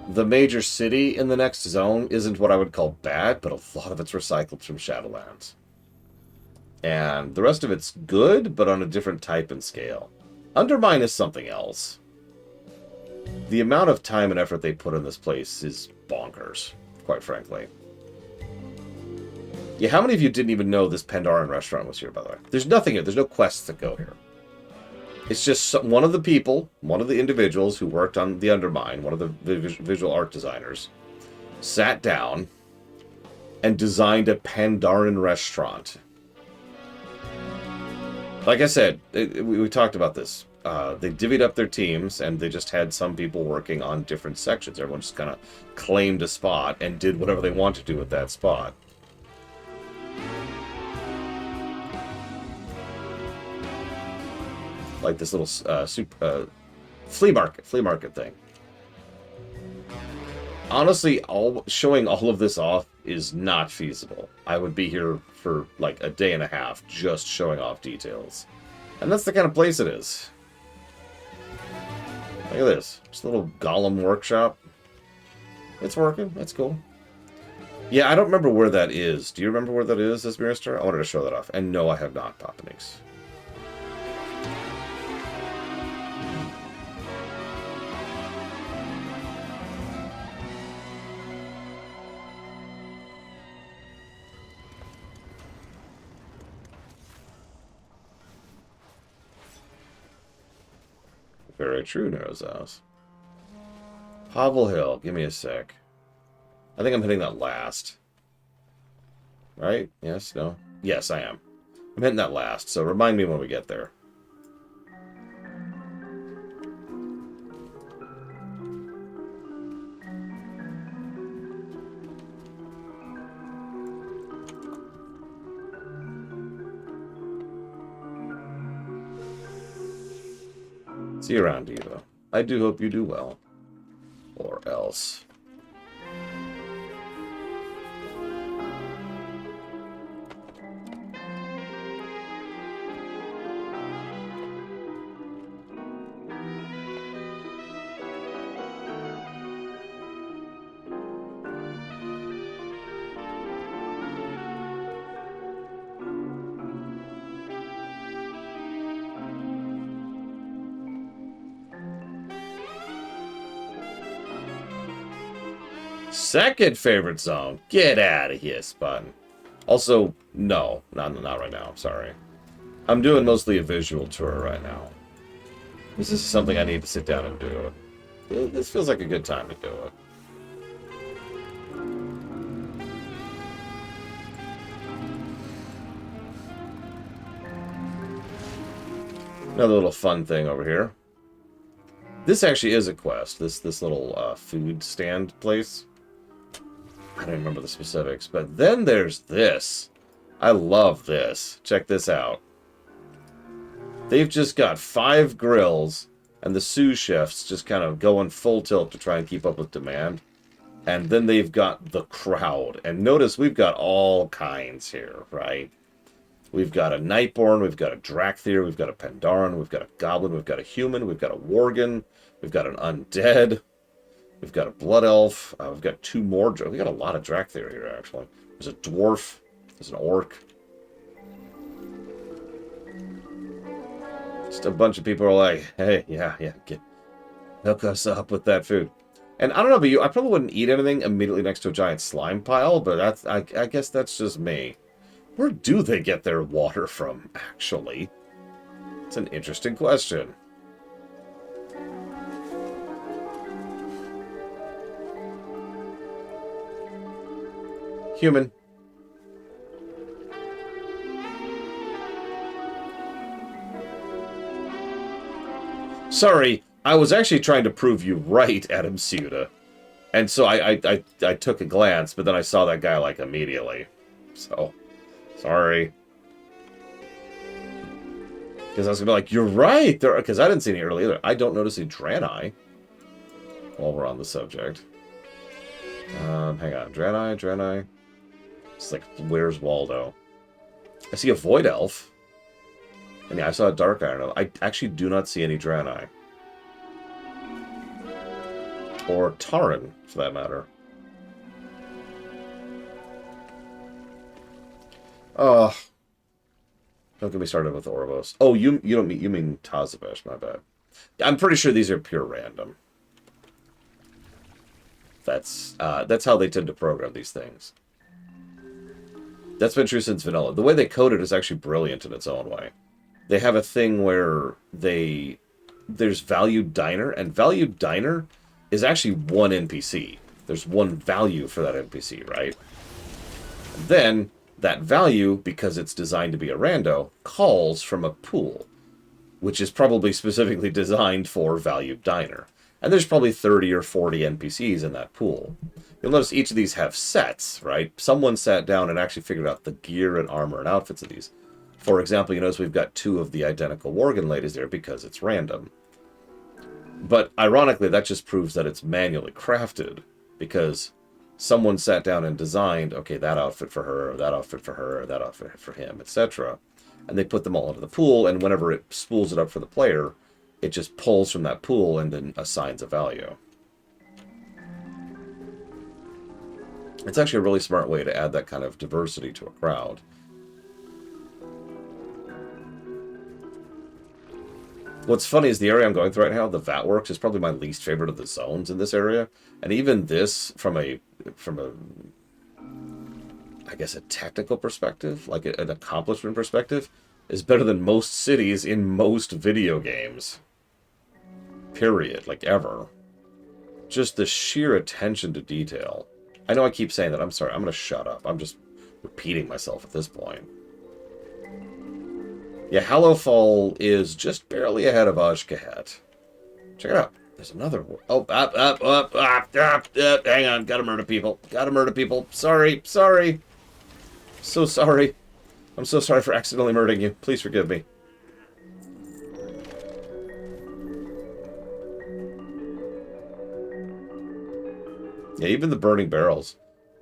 The major city in the next zone isn't what I would call bad, but a lot of it's recycled from Shadowlands. And the rest of it's good, but on a different type and scale. Undermine is something else. The amount of time and effort they put in this place is bonkers, quite frankly. Yeah, how many of you didn't even know this Pandoran restaurant was here, by the way? There's nothing here. There's no quests that go here. It's just one of the people, one of the individuals who worked on the Undermine, one of the visual art designers, sat down and designed a Pandoran restaurant. Like I said, we talked about this. They divvied up their teams, and they just had some people working on different sections. Everyone just kind of claimed a spot and did whatever they wanted to do with that spot. Like this little flea market thing. Honestly, showing all of this off is not feasible. I would be here for like a day and a half just showing off details. And that's the kind of place it is. Look at this. Just a little Golem workshop. It's working. That's cool. Yeah, I don't remember where that is. Do you remember where that is, this Mirror? I wanted to show that off. And no, I have not, Poppinix. Very true, Neurozaus. Hovel Hill, give me a sec. I think I'm hitting that last. Right? Yes? No? Yes, I am. I'm hitting that last, so remind me when we get there. See you around, Diva. I do hope you do well. Or else. Second favorite zone. Get out of here, Spun. Also, no. Not right now. I'm sorry. I'm doing mostly a visual tour right now. This is something I need to sit down and do. This feels like a good time to do it. Another little fun thing over here. This actually is a quest. This little food stand place. I don't remember the specifics, but then there's this. I love this. Check this out. They've just got 5 grills, and the sous chefs just kind of going full tilt to try and keep up with demand. And then they've got the crowd. And notice we've got all kinds here, right? We've got a Nightborn, we've got a Drakthir, we've got a Pandaren, we've got a Goblin, we've got a Human, we've got a Worgen, we've got an Undead, we've got a Blood Elf, we've got 2 more. We've got a lot of Drakthir here, actually. There's a Dwarf, there's an Orc. Just a bunch of people are like, hey, yeah, hook us up with that food. And I don't know about you, I probably wouldn't eat anything immediately next to a giant slime pile, but I guess that's just me. Where do they get their water from, actually? It's an interesting question. Human. Sorry, I was actually trying to prove you right, Adam Ciuta. And so I took a glance, but then I saw that guy, like, immediately. So, sorry. Because I was going to be like, you're right! Because I didn't see any earlier either. I don't notice any Draenei while we're on the subject. Hang on. Draenei. It's like, where's Waldo? I see a Void Elf. And yeah, I saw a Dark Iron Elf. I actually do not see any Draenei. Or Tauren, for that matter. Oh. Don't get me started with Orvos. Oh, you mean Tazavesh, my bad. I'm pretty sure these are pure random. That's how they tend to program these things. That's been true since vanilla. The way they code it is actually brilliant in its own way. They have a thing where there's Valued Diner, and Valued Diner is actually one NPC. There's one value for that NPC, right? And then that value, because it's designed to be a rando, calls from a pool, which is probably specifically designed for Valued Diner. And there's probably 30 or 40 NPCs in that pool. You'll notice each of these have sets, right? Someone sat down and actually figured out the gear and armor and outfits of these. For example, you notice we've got 2 of the identical Worgen ladies there because it's random. But ironically, that just proves that it's manually crafted, because someone sat down and designed, okay, that outfit for her, or that outfit for her, or that outfit for him, etc. And they put them all into the pool, and whenever it spools it up for the player, it just pulls from that pool and then assigns a value. It's actually a really smart way to add that kind of diversity to a crowd. What's funny is the area I'm going through right now, the Vatworks, is probably my least favorite of the zones in this area. And even this, from a I guess, a technical perspective, like an accomplishment perspective, is better than most cities in most video games. Period. Like, ever. Just the sheer attention to detail. I know I keep saying that. I'm sorry. I'm going to shut up. I'm just repeating myself at this point. Yeah, Hallowfall is just barely ahead of Ashkahet. Check it out. There's another one. Oh, up. Hang on. Gotta murder people. Sorry. So sorry. I'm so sorry for accidentally murdering you. Please forgive me. Yeah, even the burning barrels.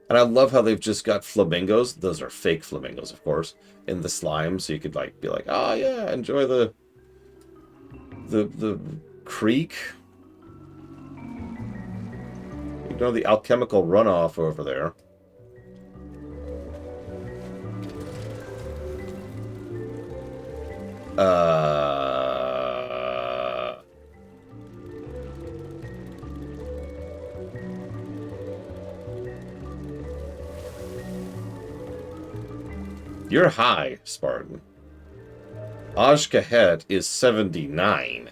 And I love how they've just got flamingos. Those are fake flamingos, of course, in the slime, so you could like be like, oh yeah, enjoy the creek. You know, the alchemical runoff over there. You're high, Spartan. Ashkahet is 79.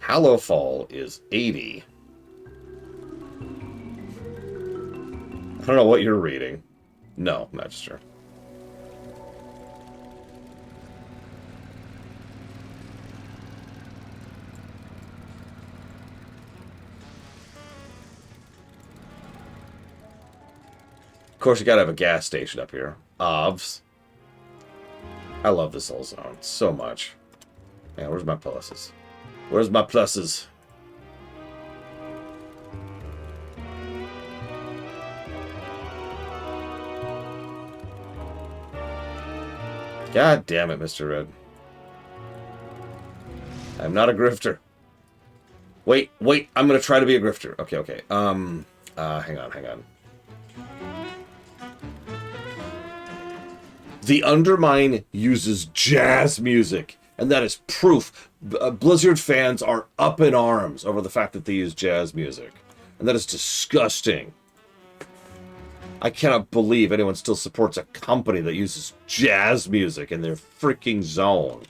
Hallowfall is 80. I don't know what you're reading. No, Magister. Of course, you gotta have a gas station up here. Obvs. I love this whole zone so much. Yeah, where's my pluses? Where's my pluses? God damn it, Mr. Red. I'm not a grifter. Wait, I'm gonna try to be a grifter. Okay. Hang on. The Undermine uses jazz music, and that is proof. Blizzard fans are up in arms over the fact that they use jazz music. And that is disgusting. I cannot believe anyone still supports a company that uses jazz music in their freaking zone.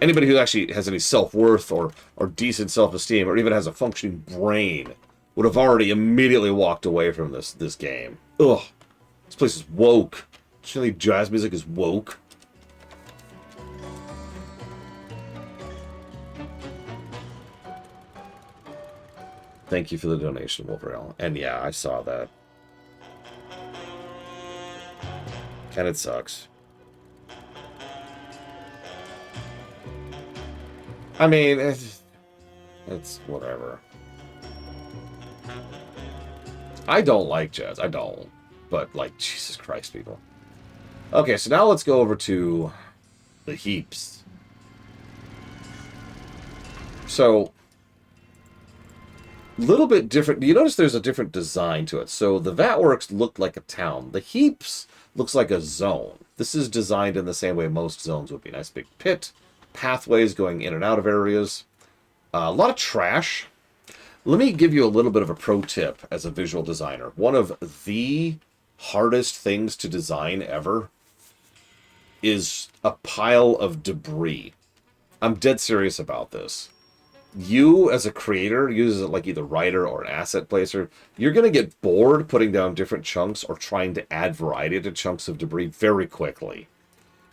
Anybody who actually has any self-worth or decent self-esteem or even has a functioning brain would have already immediately walked away from this game. Ugh. This place is woke. Surely jazz music is woke. Thank you for the donation, Wolverine. And yeah, I saw that. And it sucks. I mean, it's whatever. I don't like jazz. I don't. But, like, Jesus Christ, people. Okay, so now let's go over to the heaps. So, a little bit different. You notice there's a different design to it. So, the Vatworks looked like a town. The heaps looks like a zone. This is designed in the same way most zones would be. Nice big pit, pathways going in and out of areas. A lot of trash. Let me give you a little bit of a pro tip as a visual designer. One of the hardest things to design ever is a pile of debris. I'm dead serious about this. You, as a creator, use it like either writer or an asset placer, you're going to get bored putting down different chunks or trying to add variety to chunks of debris very quickly.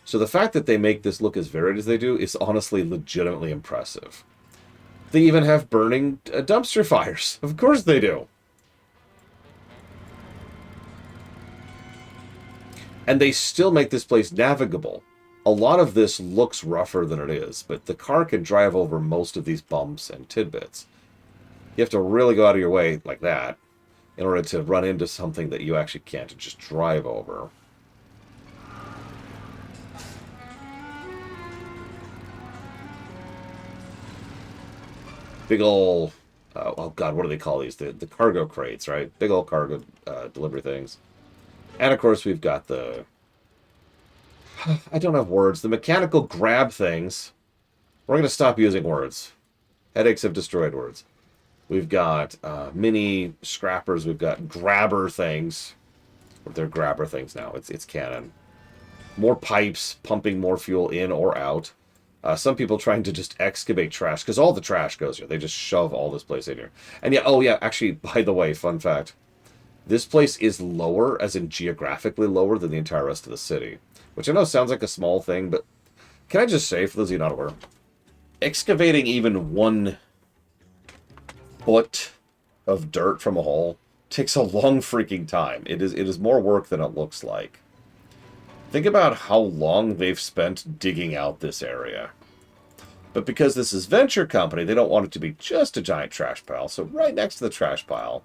So the fact that they make this look as varied as they do is honestly legitimately impressive. They even have burning dumpster fires. Of course they do. And they still make this place navigable. A lot of this looks rougher than it is, but the car can drive over most of these bumps and tidbits. You have to really go out of your way like that in order to run into something that you actually can't just drive over. Big ol', oh god, what do they call these? The cargo crates, right? Big ol' cargo delivery things. And of course we've got the, I don't have words, the mechanical grab things. We're going to stop using words. Headaches have destroyed words. We've got mini scrappers, we've got grabber things. They're grabber things now, it's canon. More pipes, pumping more fuel in or out. Some people trying to just excavate trash, because all the trash goes here. They just shove all this place in here. And yeah, oh yeah, actually, by the way, fun fact. This place is lower, as in geographically lower, than the entire rest of the city. Which I know sounds like a small thing, but can I just say, for those of you not aware, excavating even 1 foot of dirt from a hole takes a long freaking time. It is more work than it looks like. Think about how long they've spent digging out this area. But because this is Venture Company, they don't want it to be just a giant trash pile. So right next to the trash pile,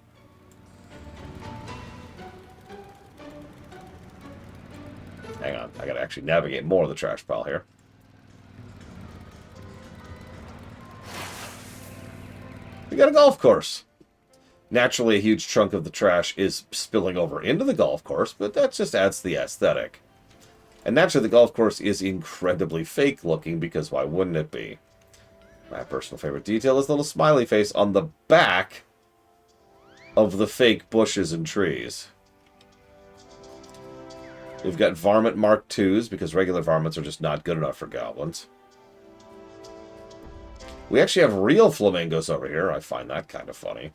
hang on, I gotta actually navigate more of the trash pile here. We got a golf course. Naturally, a huge chunk of the trash is spilling over into the golf course, but that just adds to the aesthetic. And naturally, the golf course is incredibly fake looking, because why wouldn't it be? My personal favorite detail is the little smiley face on the back of the fake bushes and trees. We've got Varmint Mark IIs, because regular varmints are just not good enough for goblins. We actually have real flamingos over here. I find that kind of funny.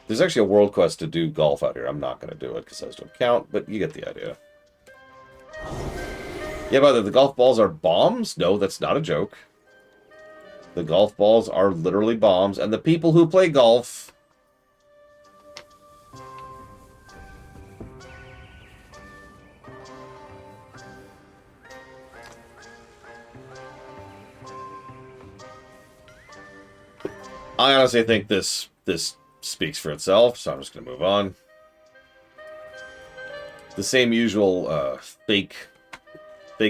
There's actually a world quest to do golf out here. I'm not going to do it because those don't count, but you get the idea. Yeah, by the way, the golf balls are bombs? No, that's not a joke. The golf balls are literally bombs, and the people who play golf I honestly think this speaks for itself, so I'm just going to move on. The same usual fake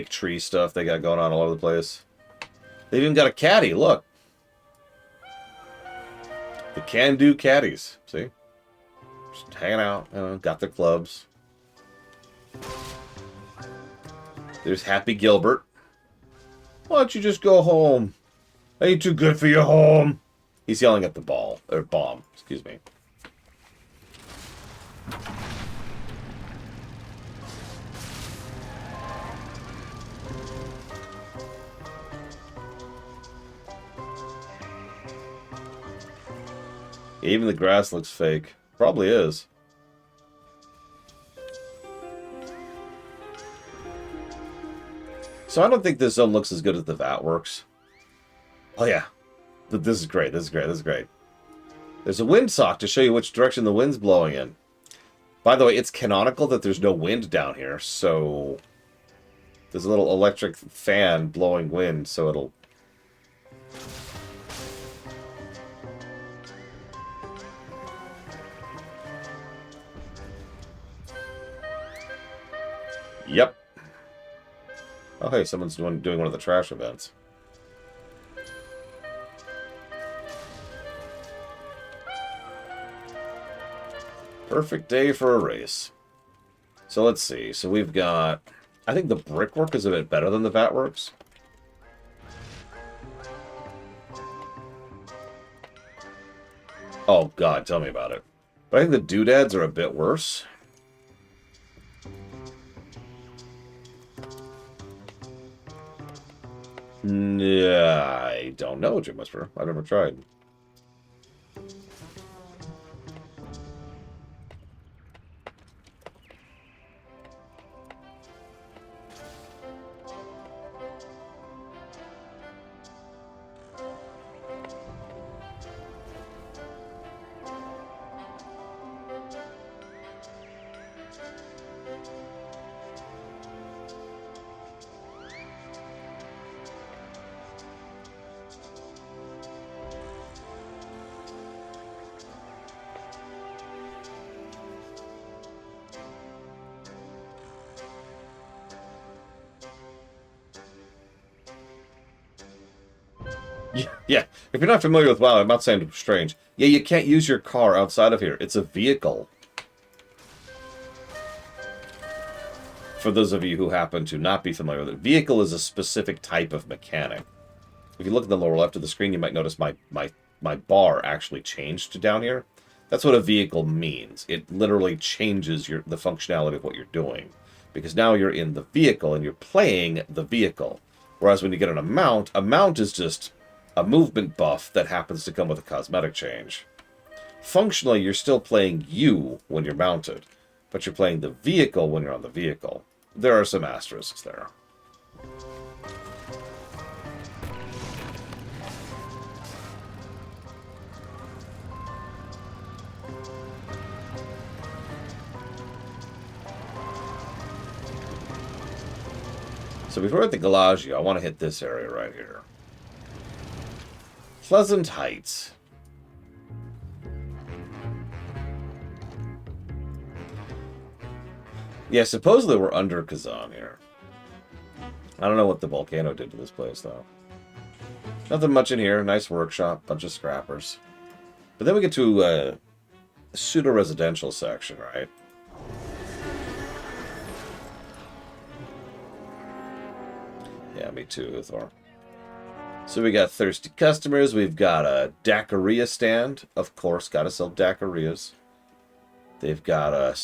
tree stuff they got going on all over the place. They even got a caddy, look. The can-do caddies, see? Just hanging out, you know, got their clubs. There's Happy Gilbert. Why don't you just go home? Ain't too good for your home. He's yelling at the bomb, excuse me. Even the grass looks fake. Probably is. So I don't think this zone looks as good as the VAT works. Oh yeah. This is great, this is great, this is great. There's a windsock to show you which direction the wind's blowing in. By the way, it's canonical that there's no wind down here, so... There's a little electric fan blowing wind, so it'll... Yep. Oh hey, someone's doing one of the trash events. Perfect day for a race. So let's see. So we've got... I think the brickwork is a bit better than the VAT works. Oh god, tell me about it. But I think the doodads are a bit worse. I don't know, Jim Whisperer. I've never tried. Yeah, if you're not familiar with WoW, I'm not saying it's strange. Yeah, you can't use your car outside of here. It's a vehicle. For those of you who happen to not be familiar with it, vehicle is a specific type of mechanic. If you look at the lower left of the screen, you might notice my bar actually changed to down here. That's what a vehicle means. It literally changes the functionality of what you're doing. Because now you're in the vehicle and you're playing the vehicle. Whereas when you get a mount is just a movement buff that happens to come with a cosmetic change. Functionally, you're still playing you when you're mounted, but you're playing the vehicle when you're on the vehicle. There are some asterisks there. So before I hit the Galagio, I want to hit this area right here. Pleasant Heights. Yeah, supposedly we're under Kazan here. I don't know what the volcano did to this place, though. Nothing much in here. Nice workshop. Bunch of scrappers. But then we get to a pseudo-residential section, right? Yeah, me too, Thor. So we got thirsty customers. We've got a daiquiri stand. Of course, gotta sell daiquiris. They've got a...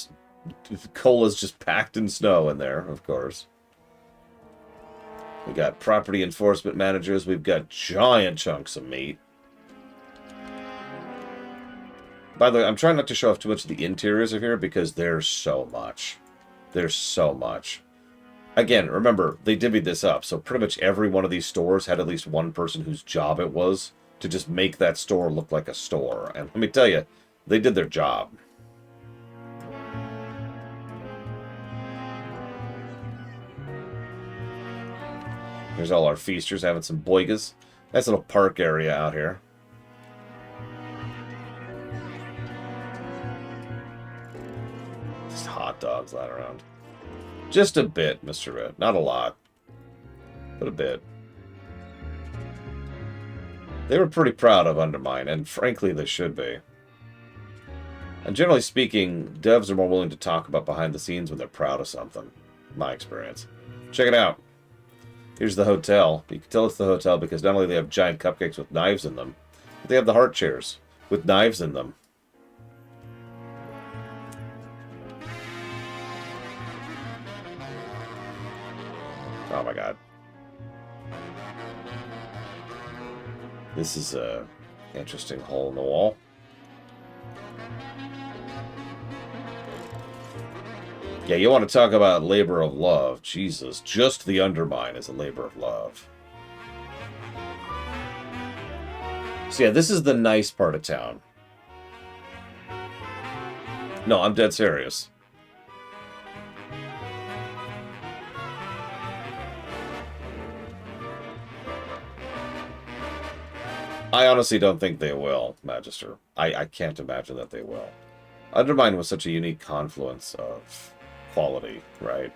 Cola's just packed in snow in there, of course. We got property enforcement managers. We've got giant chunks of meat. By the way, I'm trying not to show off too much of the interiors of here because there's so much. There's so much. Again, remember, they divvied this up, so pretty much every one of these stores had at least one person whose job it was to just make that store look like a store. And let me tell you, they did their job. Here's all our feasters having some boigas. Nice little park area out here. dogs lying around. Just a bit, Mr. Red. Not a lot. But a bit. They were pretty proud of Undermine, and frankly, they should be. And generally speaking, devs are more willing to talk about behind the scenes when they're proud of something. My experience. Check it out. Here's the hotel. You can tell it's the hotel because not only do they have giant cupcakes with knives in them, but they have the heart chairs with knives in them. Oh my god. This is a interesting hole in the wall. Yeah, you want to talk about labor of love. Jesus, just the Undermine is a labor of love. So yeah, this is the nice part of town. No, I'm dead serious. I honestly don't think they will, Magister. I can't imagine that they will. Undermine was such a unique confluence of quality, right?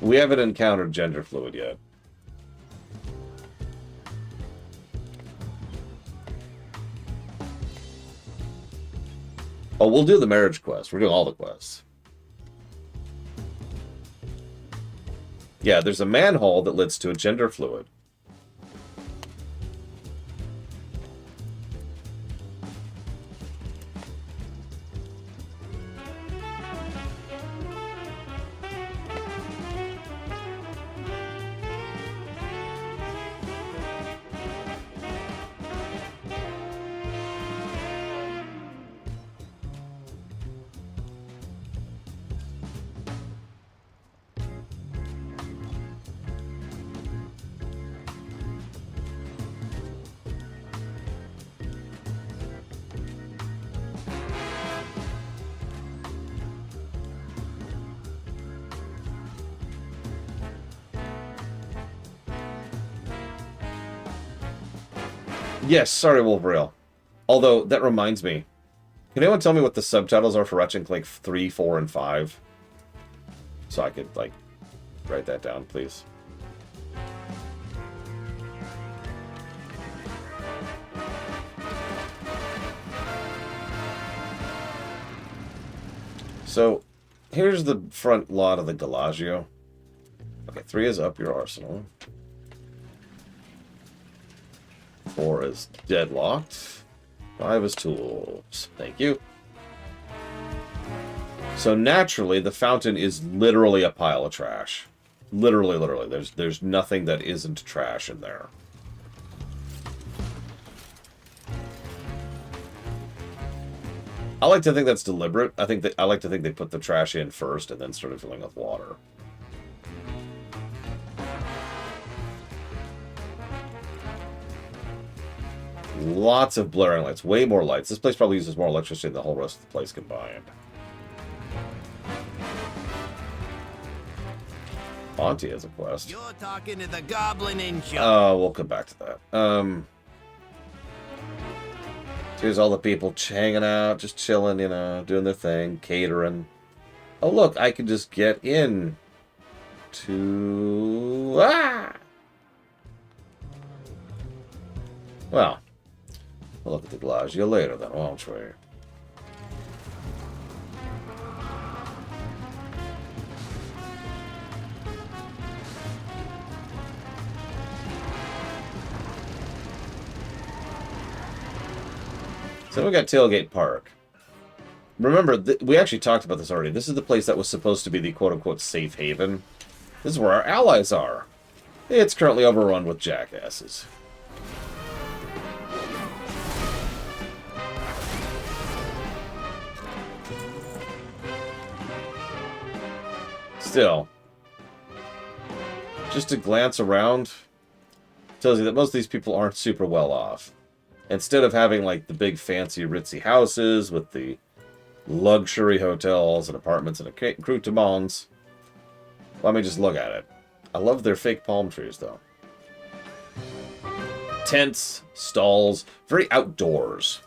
We haven't encountered gender fluid yet. Oh, we'll do the marriage quest. We're doing all the quests. Yeah, there's a manhole that leads to a gender fluid. Yes, sorry, Wolverine. Although, that reminds me. Can anyone tell me what the subtitles are for Ratchet and Clank 3, 4, and 5? So I could, like, write that down, please. So, here's the front lot of the Galagio. Okay, 3 is up your arsenal. 4 is deadlocked. 5 is tools. Thank you. So naturally, the fountain is literally a pile of trash. Literally, literally. There's nothing that isn't trash in there. I like to think that's deliberate. I like to think they put the trash in first and then started filling with water. Lots of blaring lights. Way more lights. This place probably uses more electricity than the whole rest of the place combined. Monty has a quest. You're talking to the goblin in charge. Oh, we'll come back to that. Here's all the people hanging out, just chilling, you know, doing their thing, catering. Oh, look, I can just get in to... Ah! Well, we'll look at the Galagio later then, won't we? So we got Tailgate Park. Remember, we actually talked about this already. This is the place that was supposed to be the quote-unquote safe haven. This is where our allies are. It's currently overrun with jackasses. Still, just to glance around tells you that most of these people aren't super well off. Instead of having like the big fancy ritzy houses with the luxury hotels and apartments and accoutrements, Let me just look at it. I love their fake palm trees, though. Tents, stalls, very outdoors.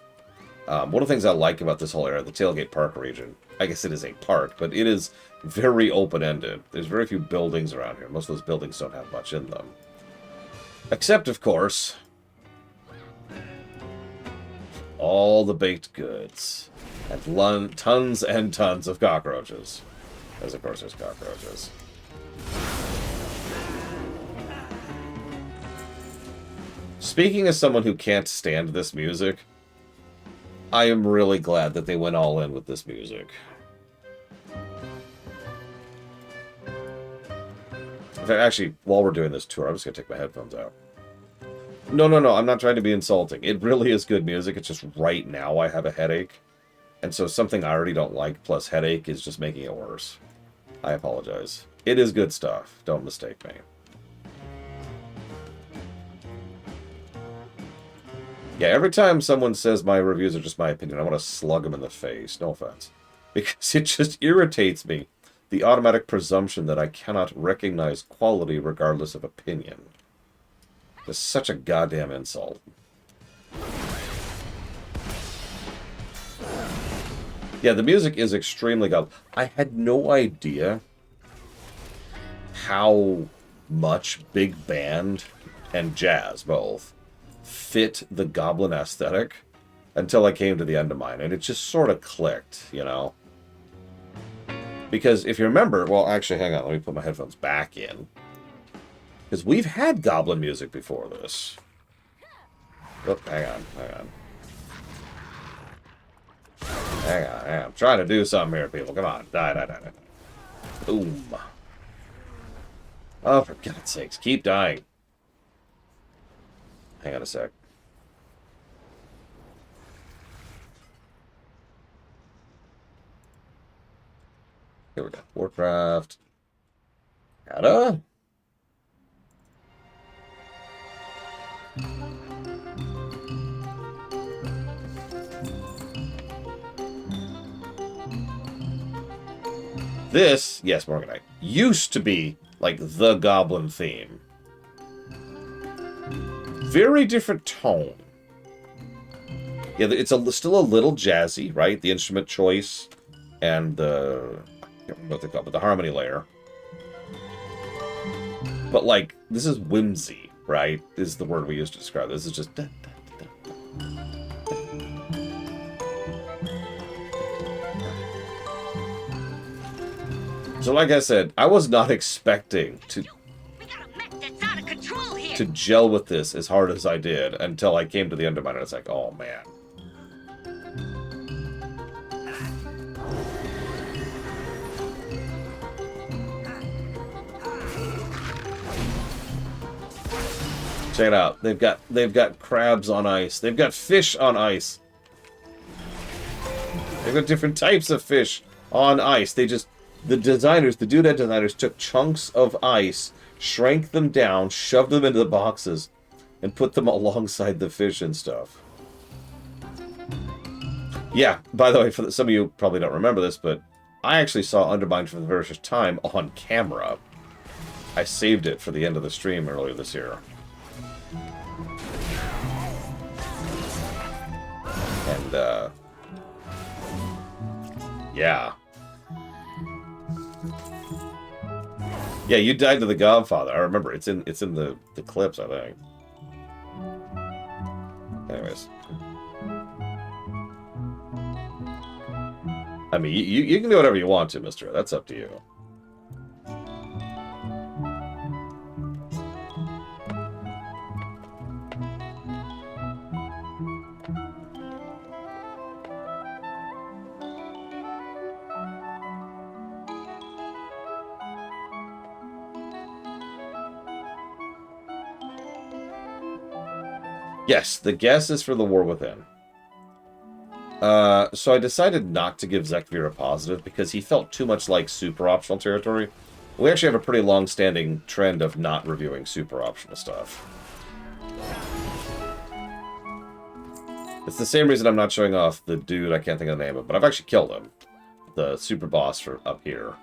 One of the things I like about this whole area, the Tailgate Park region, I guess it is a park, but it is very open-ended. There's very few buildings around here. Most of those buildings don't have much in them. Except, of course, all the baked goods. And tons and tons of cockroaches. As, of course, there's cockroaches. Speaking as someone who can't stand this music, I am really glad that they went all in with this music. In fact, actually, while we're doing this tour, I'm just going to take my headphones out. No, I'm not trying to be insulting. It really is good music. It's just right now I have a headache. And so something I already don't like plus headache is just making it worse. I apologize. It is good stuff. Don't mistake me. Yeah, every time someone says my reviews are just my opinion, I want to slug them in the face. No offense. Because it just irritates me. The automatic presumption that I cannot recognize quality regardless of opinion. It's such a goddamn insult. Yeah, the music is extremely good. I had no idea how much big band and jazz both fit the Goblin aesthetic until I came to the Undermine, and it just sort of clicked, you know? Because if you remember, well, actually, hang on, let me put my headphones back in. Because we've had Goblin music before this. Oh, hang on. Hang on, I'm trying to do something here, people. Come on. Die. Boom. Oh, for God's sakes, keep dying. Hang on a sec. Here we go. Warcraft. Gotta. This, yes, Morganite, used to be like the Goblin theme. Very different tone. Yeah, it's still a little jazzy, right? The instrument choice and the, I can't remember what they call it, but the harmony layer. But like, this is whimsy, right? Is the word we use to describe this. This is just. So like I said, I was not expecting to gel with this as hard as I did until I came to the Undermine, and it's like, oh man. Check it out. They've got crabs on ice. They've got fish on ice. They've got different types of fish on ice. The doodad designers took chunks of ice, shrank them down, shoved them into the boxes, and put them alongside the fish and stuff. Yeah, by the way, for some of you probably don't remember this, but I actually saw Undermine for the very first time on camera. I saved it for the end of the stream earlier this year. And, yeah. Yeah, you died to the Godfather. I remember. It's in the clips, I think. Anyways. I mean, you can do whatever you want to, mister. That's up to you. Yes, the guess is for the War Within. So I decided not to give Zekvir a positive because he felt too much like super optional territory. We actually have a pretty long-standing trend of not reviewing super optional stuff. It's the same reason I'm not showing off the dude, I can't think of the name of, but I've actually killed him. The super boss for up here.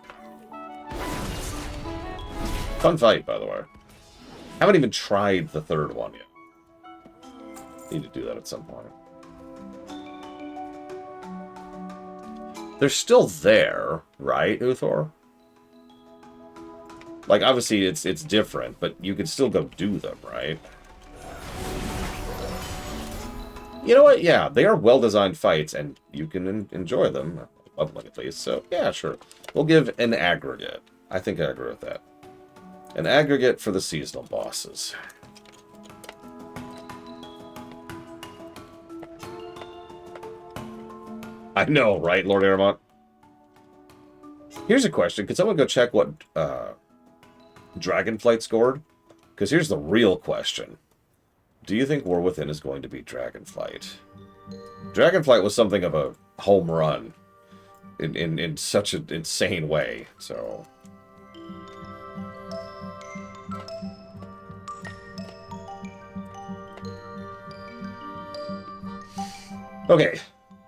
Fun fight, by the way. Haven't even tried the third one yet. Need to do that at some point. They're still there, right, Uthor? Like, obviously, it's different, but you can still go do them, right? You know what? Yeah, they are well-designed fights, and you can enjoy them, leveling at least. So, yeah, sure. We'll give an aggregate. I think I agree with that. An aggregate for the seasonal bosses. I know, right, Lord Aramont? Here's a question. Could someone go check what Dragonflight scored? Because here's the real question. Do you think War Within is going to beat Dragonflight? Dragonflight was something of a home run in such an insane way, so... Okay,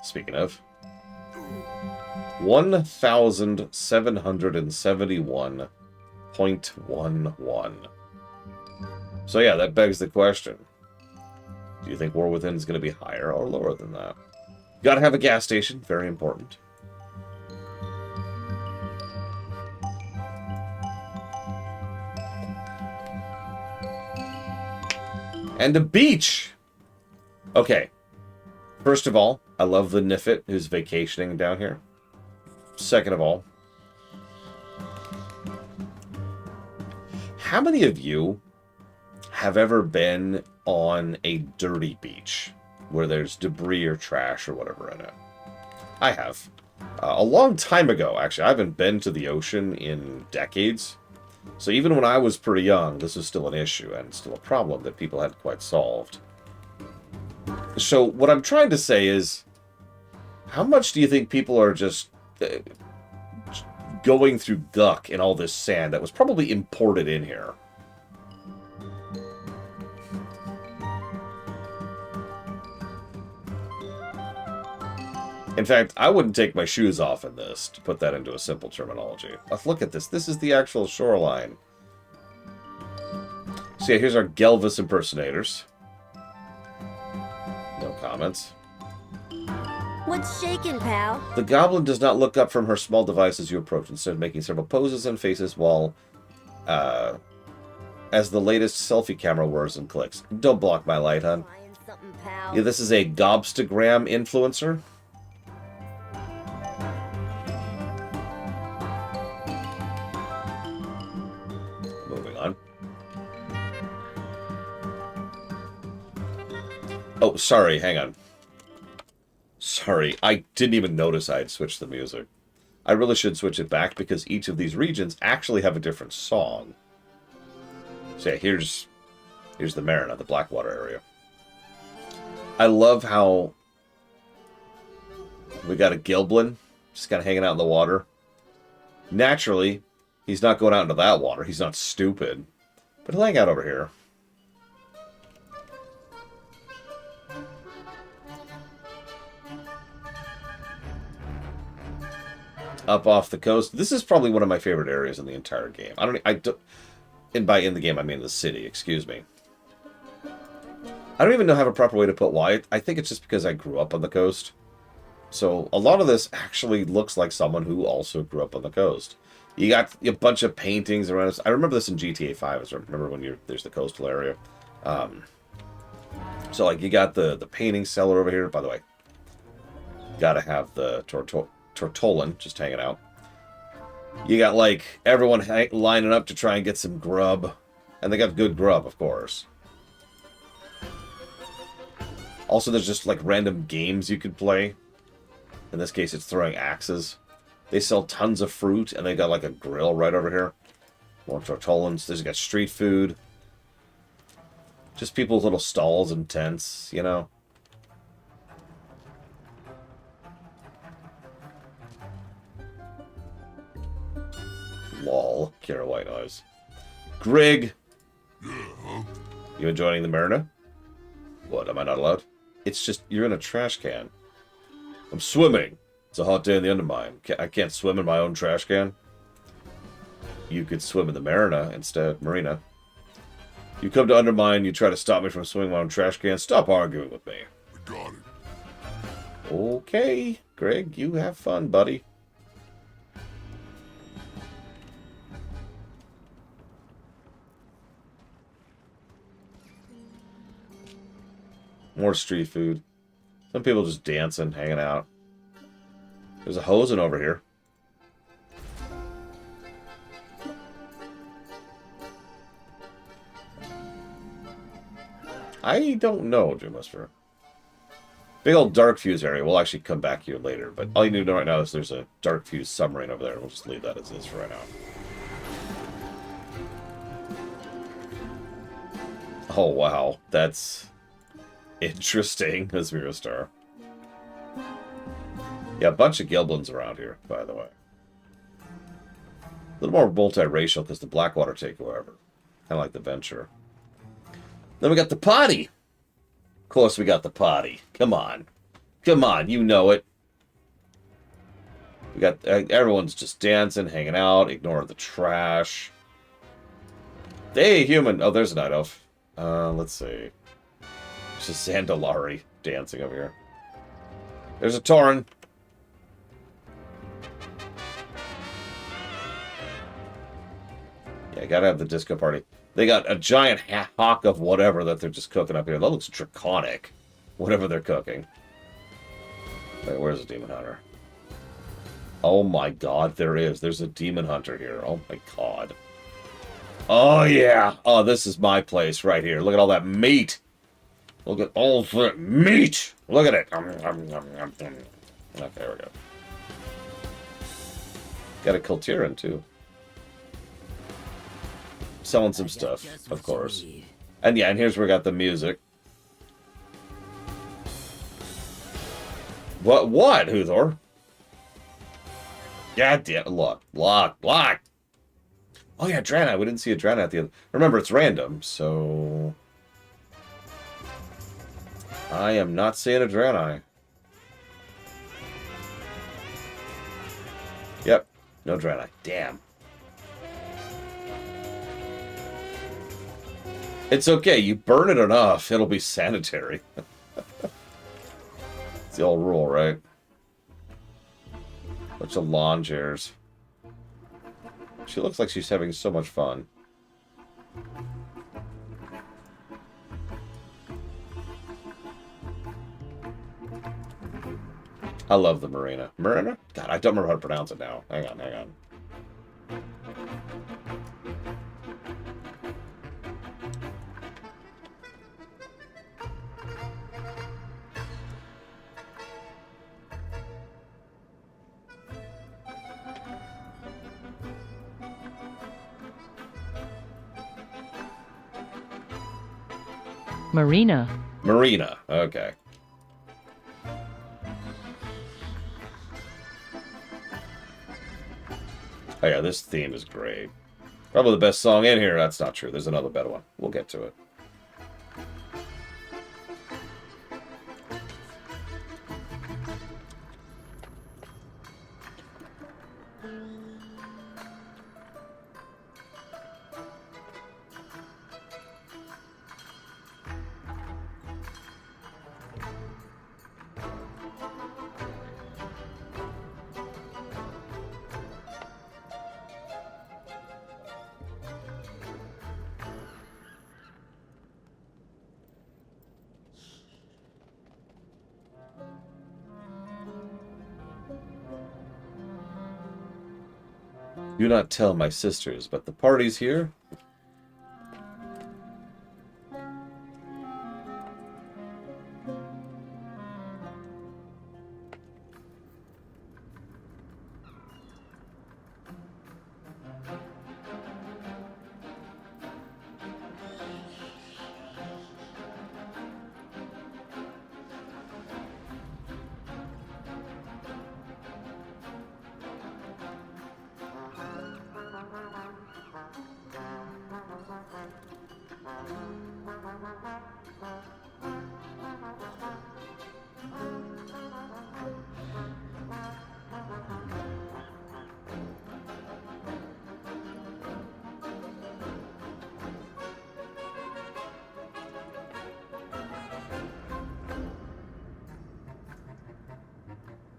speaking of... 1,771.11. So yeah, that begs the question. Do you think War Within is going to be higher or lower than that? Gotta have a gas station, very important. And a beach! Okay. First of all, I love the Nifit who's vacationing down here. Second of all, how many of you have ever been on a dirty beach where there's debris or trash or whatever in it? I have. A long time ago, actually. I haven't been to the ocean in decades. So even when I was pretty young, this was still an issue and still a problem that people hadn't quite solved. So what I'm trying to say is, how much do you think people are just going through guck in all this sand that was probably imported in here? In fact, I wouldn't take my shoes off in this, to put that into a simple terminology. Let's look at this. This is the actual shoreline. So yeah, here's our Gelvis impersonators. No comments. What's shaking, pal? The goblin does not look up from her small device as you approach, instead making several poses and faces while, as the latest selfie camera whirs and clicks. Don't block my light, hon. Yeah, this is a Gobstagram influencer. Moving on. Oh, sorry, hang on. Sorry, I didn't even notice I had switched the music. I really should switch it back because each of these regions actually have a different song. So yeah, here's the Marina, the Blackwater area. I love how we got a Gilblin just kind of hanging out in the water. Naturally, he's not going out into that water. He's not stupid. But he'll hang out over here. Up off the coast. This is probably one of my favorite areas in the entire game. And by in the game, I mean the city, excuse me. I don't even know how a proper way to put why. I think it's just because I grew up on the coast. So a lot of this actually looks like someone who also grew up on the coast. You got a bunch of paintings around us. I remember this in GTA 5. I remember when there's the coastal area. So like you got the painting cellar over here. By the way, gotta have the Tortolan just hanging out. You got like everyone lining up to try and get some grub, and they got good grub, of course. Also, there's just like random games you could play. In this case, it's throwing axes. They sell tons of fruit, and they got like a grill right over here. More Tortolans. There's got street food. Just people with little stalls and tents, you know. Lol. Kira White Noise. Grig! You enjoying the Marina? What, am I not allowed? It's just, you're in a trash can. I'm swimming. It's a hot day in the Undermine. I can't swim in my own trash can. you could swim in the marina. You come to Undermine, you try to stop me from swimming while I'm trash can. Stop arguing with me. We got it. Okay, Greg, you have fun, buddy. More street food. Some people just dancing, hanging out. There's a hosing over here. I don't know, Jim Whisperer. Big old dark fuse area. We'll actually come back here later, but all you need to know right now is there's a dark fuse submarine over there. We'll just leave that as is for right now. Oh, wow. That's interesting, as Mira Star. Yeah, a bunch of Gilblins around here, by the way. A little more multiracial because the Blackwater take whoever. Kind of like the Venture. Then we got the potty. Of course we got the potty. Come on. Come on, you know it. We got everyone's just dancing, hanging out, ignoring the trash. Hey, human. Oh, there's a night elf. Let's see. There's a Zandalari dancing over here. There's a Tauren. Yeah, gotta have the disco party. They got a giant hawk of whatever that they're just cooking up here. That looks draconic. Whatever they're cooking. Wait, where's the Demon Hunter? Oh my god, there is. There's a Demon Hunter here. Oh my god. Oh yeah. Oh, this is my place right here. Look at all that meat. Look at all the meat. Look at it. Okay, there we go. Got a Kultiran too. Selling some stuff, of course. And yeah, and here's where we got the music. What, Huthor? God damn, look. Oh yeah, Draenei. We didn't see a Draenei at the end. Remember, it's random, so... I am not seeing a Draenei. Yep, no Draenei. Damn. It's okay, you burn it enough, it'll be sanitary. It's the old rule, right? Bunch of lawn chairs. She looks like she's having so much fun. I love the marina. Marina? God, I don't remember how to pronounce it now. Hang on. Marina. Marina, okay. Oh yeah, this theme is great. Probably the best song in here. That's not true. There's another better one. We'll get to it. Do not tell my sisters, but the party's here.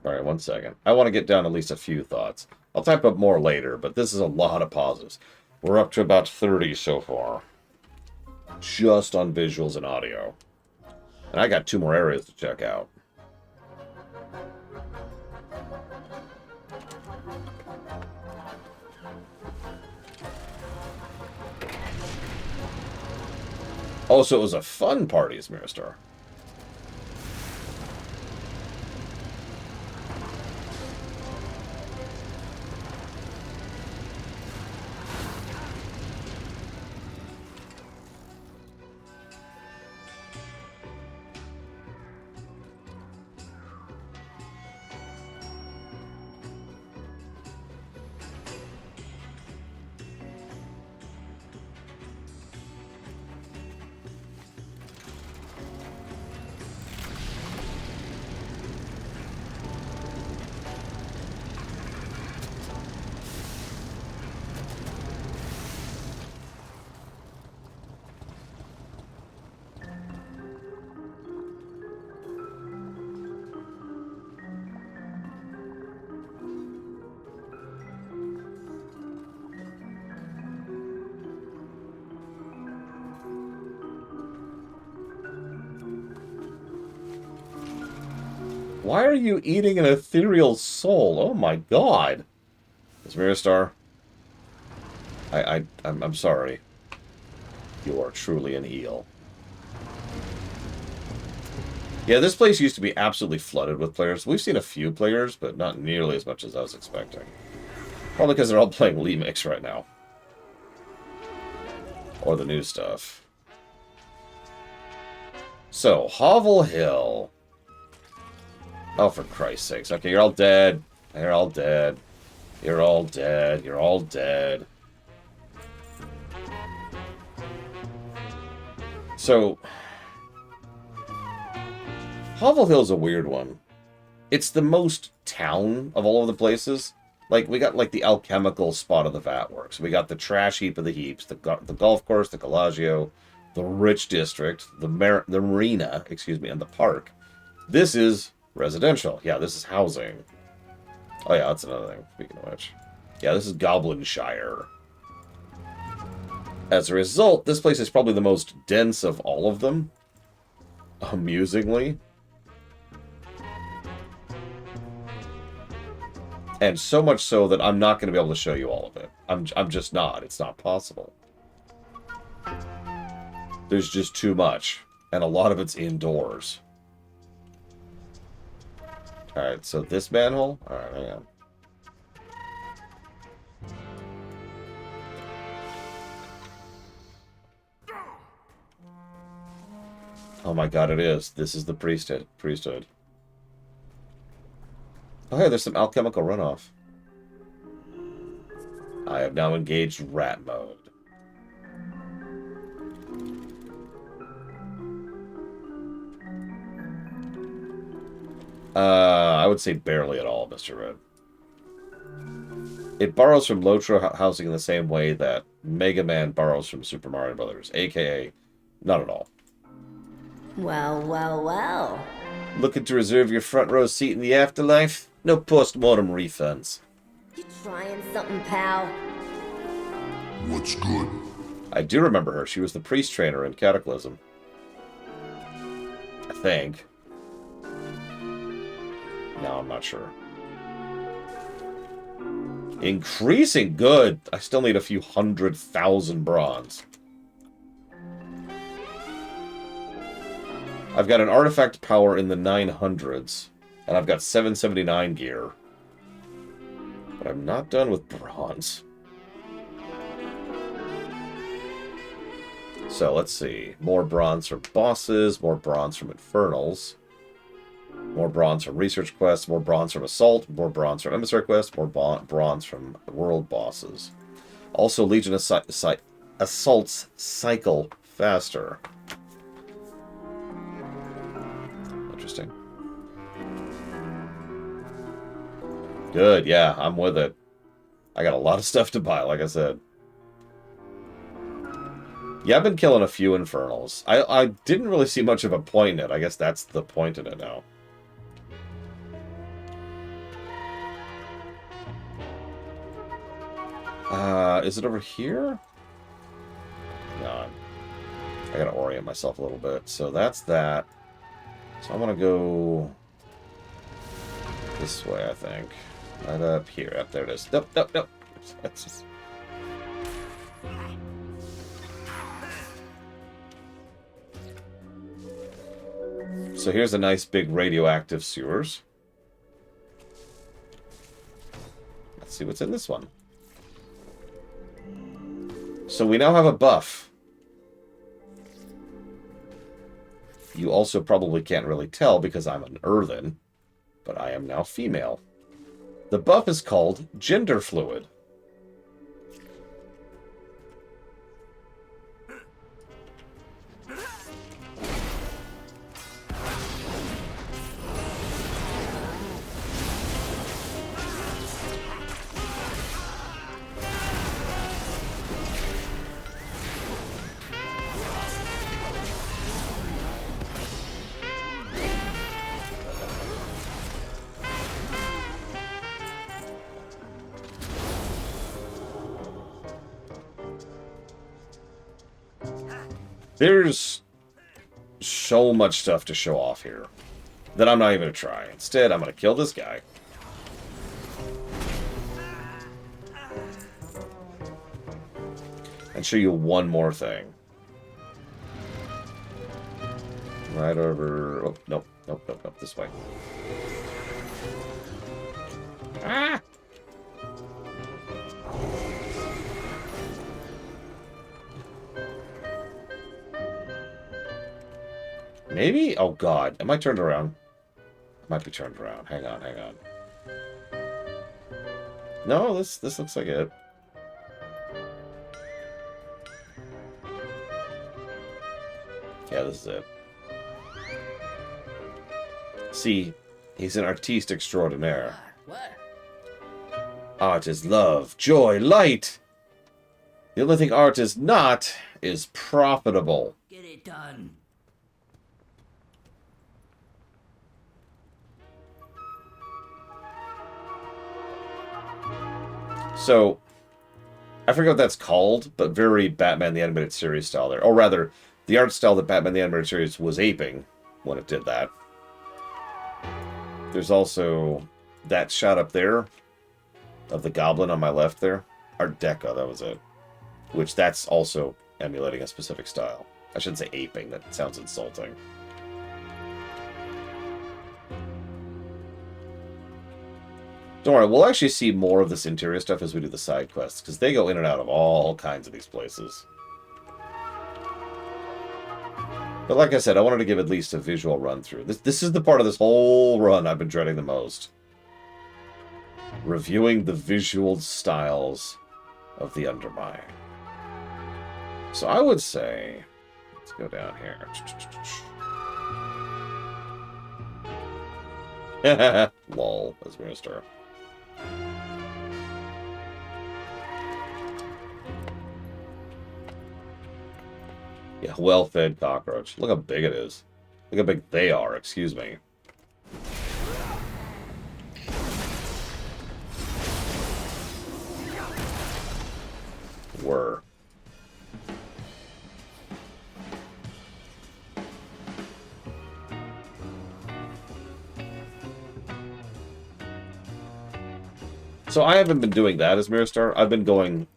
Alright, one second. I want to get down at least a few thoughts. I'll type up more later, but this is a lot of pauses. We're up to about 30 so far. Just on visuals and audio. And I got 2 more areas to check out. Oh, so it was a fun party, as Miristar. Why are you eating an ethereal soul? Oh my god. Miss Miristar, I'm sorry. You are truly an eel. Yeah, this place used to be absolutely flooded with players. We've seen a few players, but not nearly as much as I was expecting. Probably because they're all playing Remix right now. Or the new stuff. So, Hovel Hill. Oh, for Christ's sakes. Okay, you're all dead. You're all dead. You're all dead. You're all dead. So, Hovel Hill's a weird one. It's the most town of all of the places. Like, we got, like, the alchemical spot of the vat works. We got the trash heap of the heaps, the golf course, the Collagio, the rich district, the marina, excuse me, and the park. This is residential. Yeah, this is housing. Oh yeah, that's another thing, speaking of which. Yeah, this is Goblinshire. As a result, this place is probably the most dense of all of them. Amusingly. And so much so that I'm not going to be able to show you all of it. I'm just not. It's not possible. There's just too much. And a lot of it's indoors. Alright, so this manhole? Alright, hang on. Oh my god, it is. This is the priesthood. Oh hey, there's some alchemical runoff. I have now engaged rat mode. I would say barely at all, Mr. Red. It borrows from Lotro housing in the same way that Mega Man borrows from Super Mario Brothers, aka not at all. Well, well, well. Looking to reserve your front row seat in the afterlife? No post-mortem refunds. You trying something, pal? What's good? I do remember her. She was the priest trainer in Cataclysm. I think. No, I'm not sure. Increasing good. I still need a few 100,000 bronze. I've got an artifact power in the 900s. And I've got 779 gear. But I'm not done with bronze. So, let's see. More bronze from bosses. More bronze from infernals. More bronze from research quests. More bronze from assault. More bronze from emissary quests. More bronze from world bosses. Also, Legion assaults cycle faster. Interesting. Good, yeah, I'm with it. I got a lot of stuff to buy, like I said. Yeah, I've been killing a few infernals. I didn't really see much of a point in it. I guess that's the point in it now. Is it over here? Hang on. I gotta orient myself a little bit. So that's that. So I want to go this way, I think. Right up here. Up there it is. Nope, nope, nope. That's just... So here's a nice big radioactive sewers. Let's see what's in this one. So we now have a buff. You also probably can't really tell because I'm an earthen, but I am now female. The buff is called gender fluid. There's so much stuff to show off here that I'm not even going to try. Instead, I'm going to kill this guy. And show you one more thing. Right over... Oh, nope, nope, nope, nope, this way. Ah! Maybe? Oh, God. Am I turned around? I might be turned around. Hang on, hang on. No, this looks like it. Yeah, this is it. See, he's an artiste extraordinaire. What? Art is love, joy, light. The only thing art is not is profitable. Get it done. So, I forget what that's called, but very Batman the Animated Series style there. Or rather, the art style that Batman the Animated Series was aping when it did that. There's also that shot up there of the goblin on my left there. Art Deco, that was it. Which that's also emulating a specific style. I shouldn't say aping, that sounds insulting. Don't worry, we'll actually see more of this interior stuff as we do the side quests, because they go in and out of all kinds of these places. But like I said, I wanted to give at least a visual run-through. This is the part of this whole run I've been dreading the most. Reviewing the visual styles of the Undermine. So I would say... Let's go down here. Lol, as we're gonna start. Yeah, well-fed cockroach. Look how big it is. Look how big they are, excuse me. Were. So I haven't been doing that as Mirror Star. I've been going...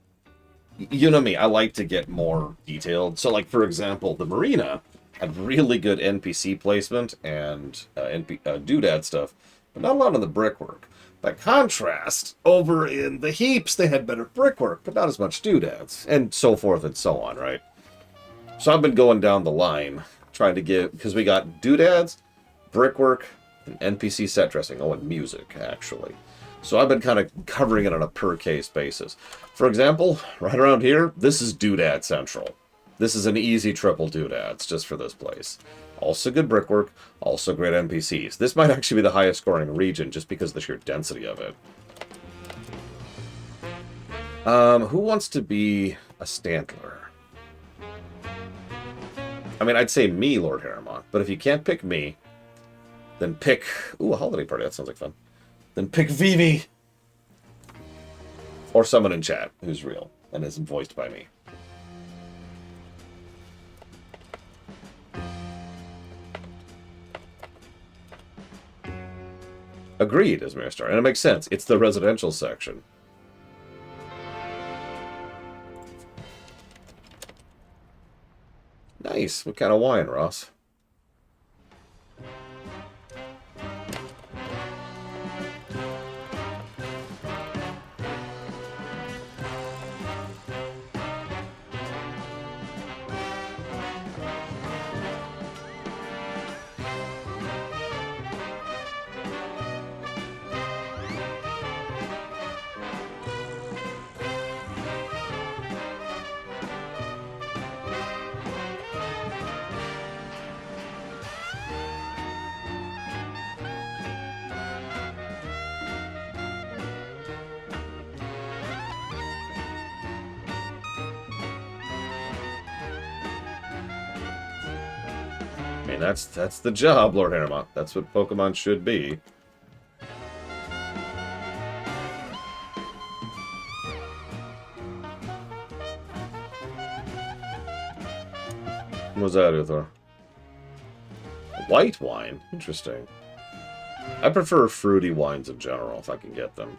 You know me, I like to get more detailed. So, like, for example, the Marina had really good NPC placement and doodad stuff, but not a lot on the brickwork. By contrast, over in the heaps, they had better brickwork, but not as much doodads, and so forth and so on, right? So I've been going down the line, trying to get... Because we got doodads, brickwork, and NPC set dressing. Oh, and music, actually. So I've been kind of covering it on a per-case basis. For example, right around here, this is Doodad Central. This is an easy triple Doodads just for this place. Also good brickwork, also great NPCs. This might actually be the highest scoring region just because of the sheer density of it. Who wants to be a Stantler? I mean, I'd say me, Lord Harriman, but if you can't pick me, then pick... Ooh, a holiday party, that sounds like fun. Then pick Vivi. Or someone in chat who's real and isn't voiced by me. Agreed, Asmirstar. And it makes sense. It's the residential section. Nice. What kind of wine, Ross? I mean, that's the job, Lord Haramont. That's what Pokemon should be. What was that, Uthor? White wine? Interesting. I prefer fruity wines in general, if I can get them.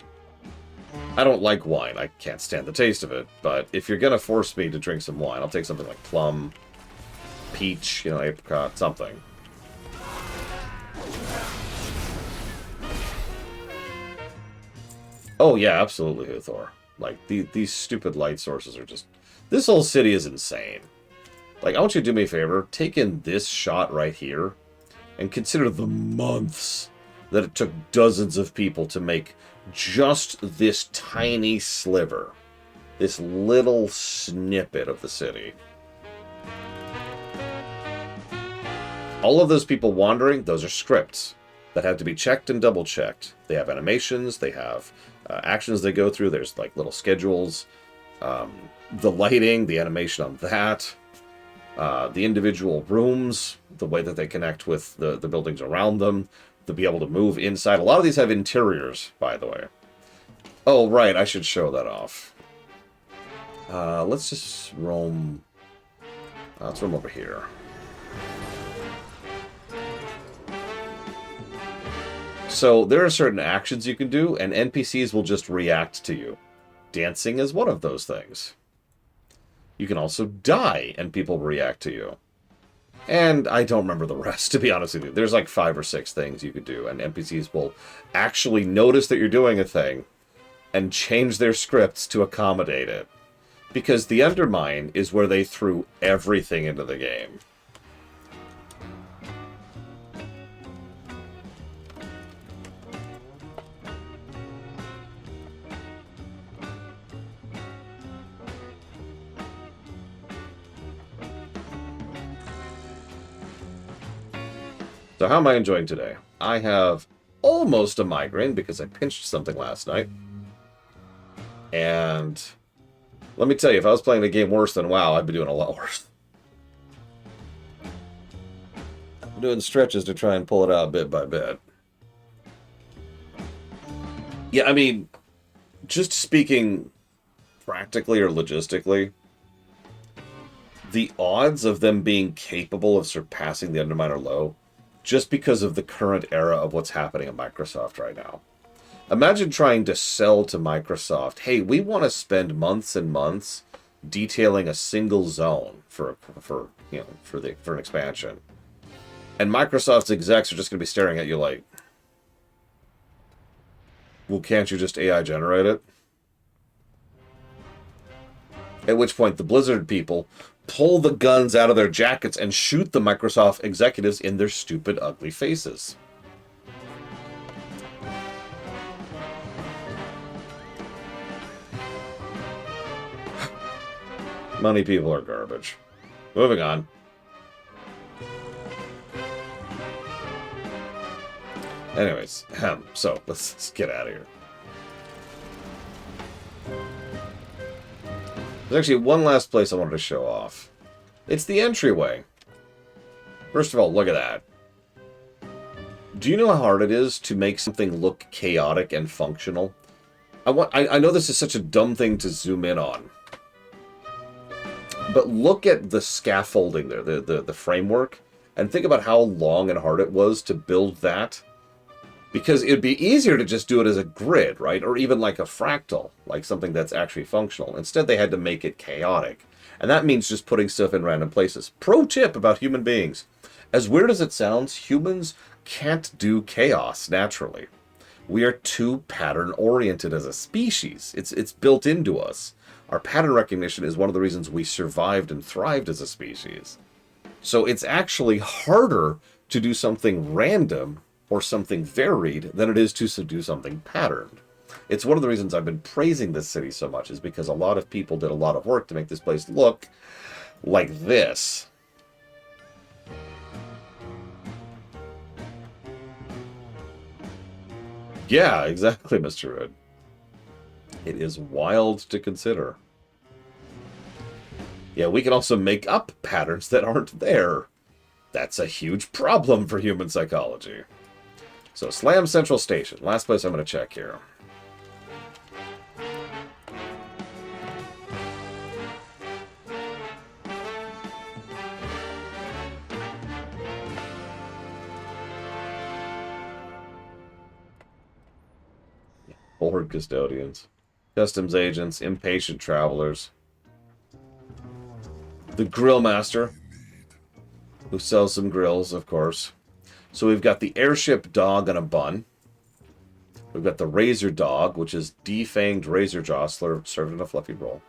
I don't like wine. I can't stand the taste of it. But if you're going to force me to drink some wine, I'll take something like plum, peach, you know, apricot, something. Oh, yeah, absolutely, Uthor. Like, these stupid light sources are just... This whole city is insane. Like, I want you to do me a favor. Take in this shot right here and consider the months that it took dozens of people to make just this tiny sliver. This little snippet of the city. All of those people wandering, those are scripts that have to be checked and double-checked. They have animations, they have actions they go through, there's like little schedules, the lighting, the animation on that, the individual rooms, the way that they connect with the buildings around them, to be able to move inside. A lot of these have interiors, by the way. Oh, right, I should show that off. Let's just roam... let's roam over here. So there are certain actions you can do, and NPCs will just react to you. Dancing is one of those things. You can also die, and people react to you. And I don't remember the rest, to be honest with you. There's like 5 or 6 things you could do, and NPCs will actually notice that you're doing a thing and change their scripts to accommodate it. Because the Undermine is where they threw everything into the game. So how am I enjoying today? I have almost a migraine because I pinched something last night. And let me tell you, if I was playing a game worse than WoW, I'd be doing a lot worse. I'm doing stretches to try and pull it out bit by bit. Yeah, I mean, just speaking practically or logistically, the odds of them being capable of surpassing the Undermine are low. Just because of the current era of what's happening at Microsoft right now. Imagine trying to sell to Microsoft, hey, we want to spend months and months detailing a single zone for an expansion. And Microsoft's execs are just going to be staring at you like, well, can't you just AI generate it? At which point the Blizzard people pull the guns out of their jackets and shoot the Microsoft executives in their stupid, ugly faces. Money people are garbage. Moving on. Anyways, so let's get out of here. There's actually one last place I wanted to show off. It's the entryway. First of all, look at that. Do you know how hard it is to make something look chaotic and functional? I know this is such a dumb thing to zoom in on, but look at the scaffolding there, the framework, and think about how long and hard it was to build that. Because it'd be easier to just do it as a grid, right? Or even like a fractal, like something that's actually functional. Instead, they had to make it chaotic. And that means just putting stuff in random places. Pro tip about human beings. As weird as it sounds, humans can't do chaos naturally. We are too pattern-oriented as a species. It's built into us. Our pattern recognition is one of the reasons we survived and thrived as a species. So it's actually harder to do something random or something varied than it is to do something patterned. It's one of the reasons I've been praising this city so much, is because a lot of people did a lot of work to make this place look like this. Yeah, exactly, Mr. Red. It is wild to consider. Yeah, we can also make up patterns that aren't there. That's a huge problem for human psychology. So, Slam Central Station. Last place I'm going to check here. Bored custodians. Customs agents. Impatient travelers. The grill master, who sells some grills, of course. So we've got the airship dog on a bun. We've got the razor dog, which is defanged razor jaw served in a fluffy roll.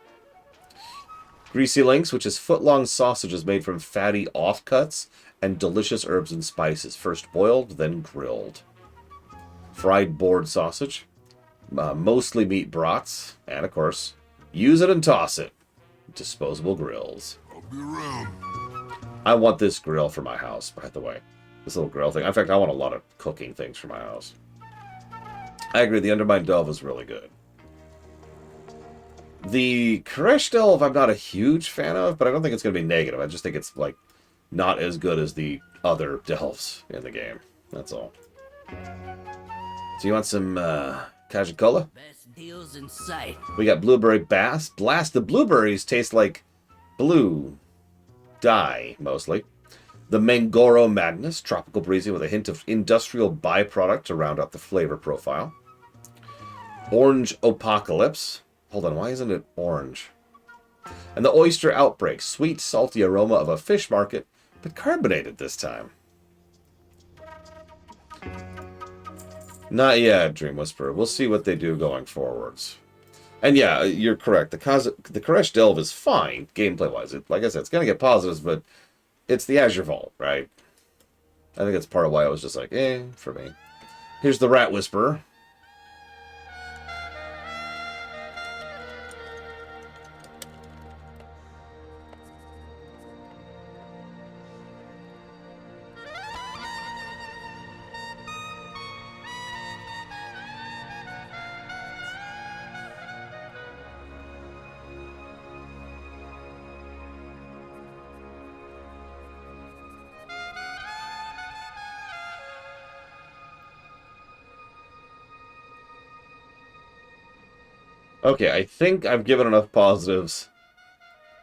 Greasy links, which is foot-long sausages made from fatty offcuts and delicious herbs and spices, first boiled, then grilled. Fried board sausage, mostly meat brats, and of course, use it and toss it. Disposable grills. I'll be around. I want this grill for my house, by the way. This little grill thing. In fact, I want a lot of cooking things for my house. I agree, the Undermine Delve is really good. The Koresh Delve I'm not a huge fan of, but I don't think it's going to be negative. I just think it's, like, not as good as the other Delves in the game. That's all. So you want some, Cajicola? Best deals in sight. We got Blueberry Bass. Blast. The blueberries taste like blue dye, mostly. The Mangoro Madness. Tropical breezy with a hint of industrial byproduct to round out the flavor profile. Orange Apocalypse. Hold on, why isn't it orange? And the Oyster Outbreak. Sweet, salty aroma of a fish market, but carbonated this time. Not yet, Dream Whisperer. We'll see what they do going forwards. And yeah, you're correct. The Koresh Delve is fine, gameplay-wise. Like I said, it's going to get positives, but it's the Azure Vault, right? I think that's part of why I was just like, for me. Here's the Rat Whisperer. Okay, I think I've given enough positives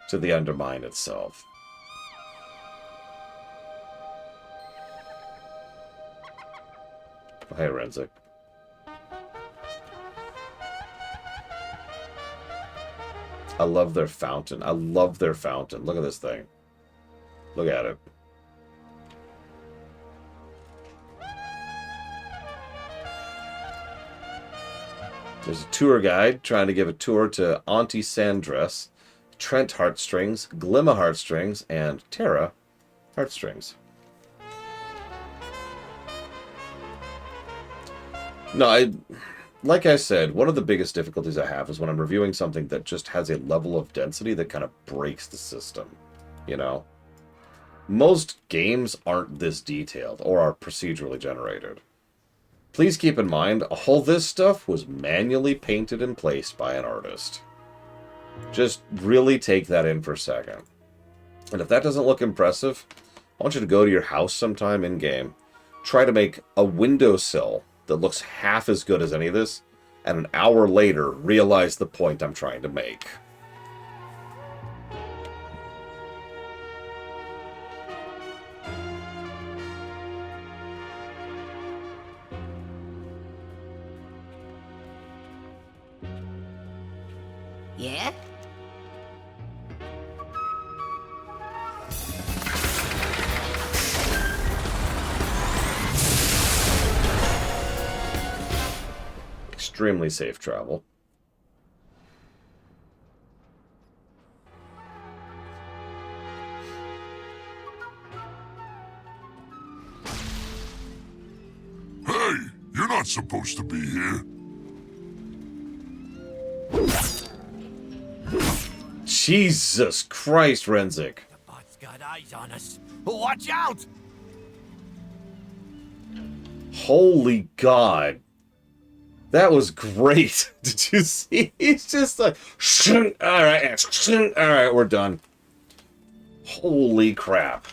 to the Undermine itself. Oh, hey, Renzik. I love their fountain. I love their fountain. Look at this thing. Look at it. There's a tour guide trying to give a tour to Auntie Sandress, Trent Heartstrings, Glimma Heartstrings, and Terra Heartstrings. No, like I said, one of the biggest difficulties I have is when I'm reviewing something that just has a level of density that kind of breaks the system, you know? Most games aren't this detailed or are procedurally generated. Please keep in mind, all this stuff was manually painted and placed by an artist. Just really take that in for a second. And if that doesn't look impressive, I want you to go to your house sometime in-game, try to make a windowsill that looks half as good as any of this, and an hour later realize the point I'm trying to make. Yeah? Extremely safe travel. Hey, you're not supposed to be here. Jesus Christ, Renzik. The bot's got eyes on us. Watch out! Holy God. That was great. Did you see? He's just like, alright, we're done. Holy crap.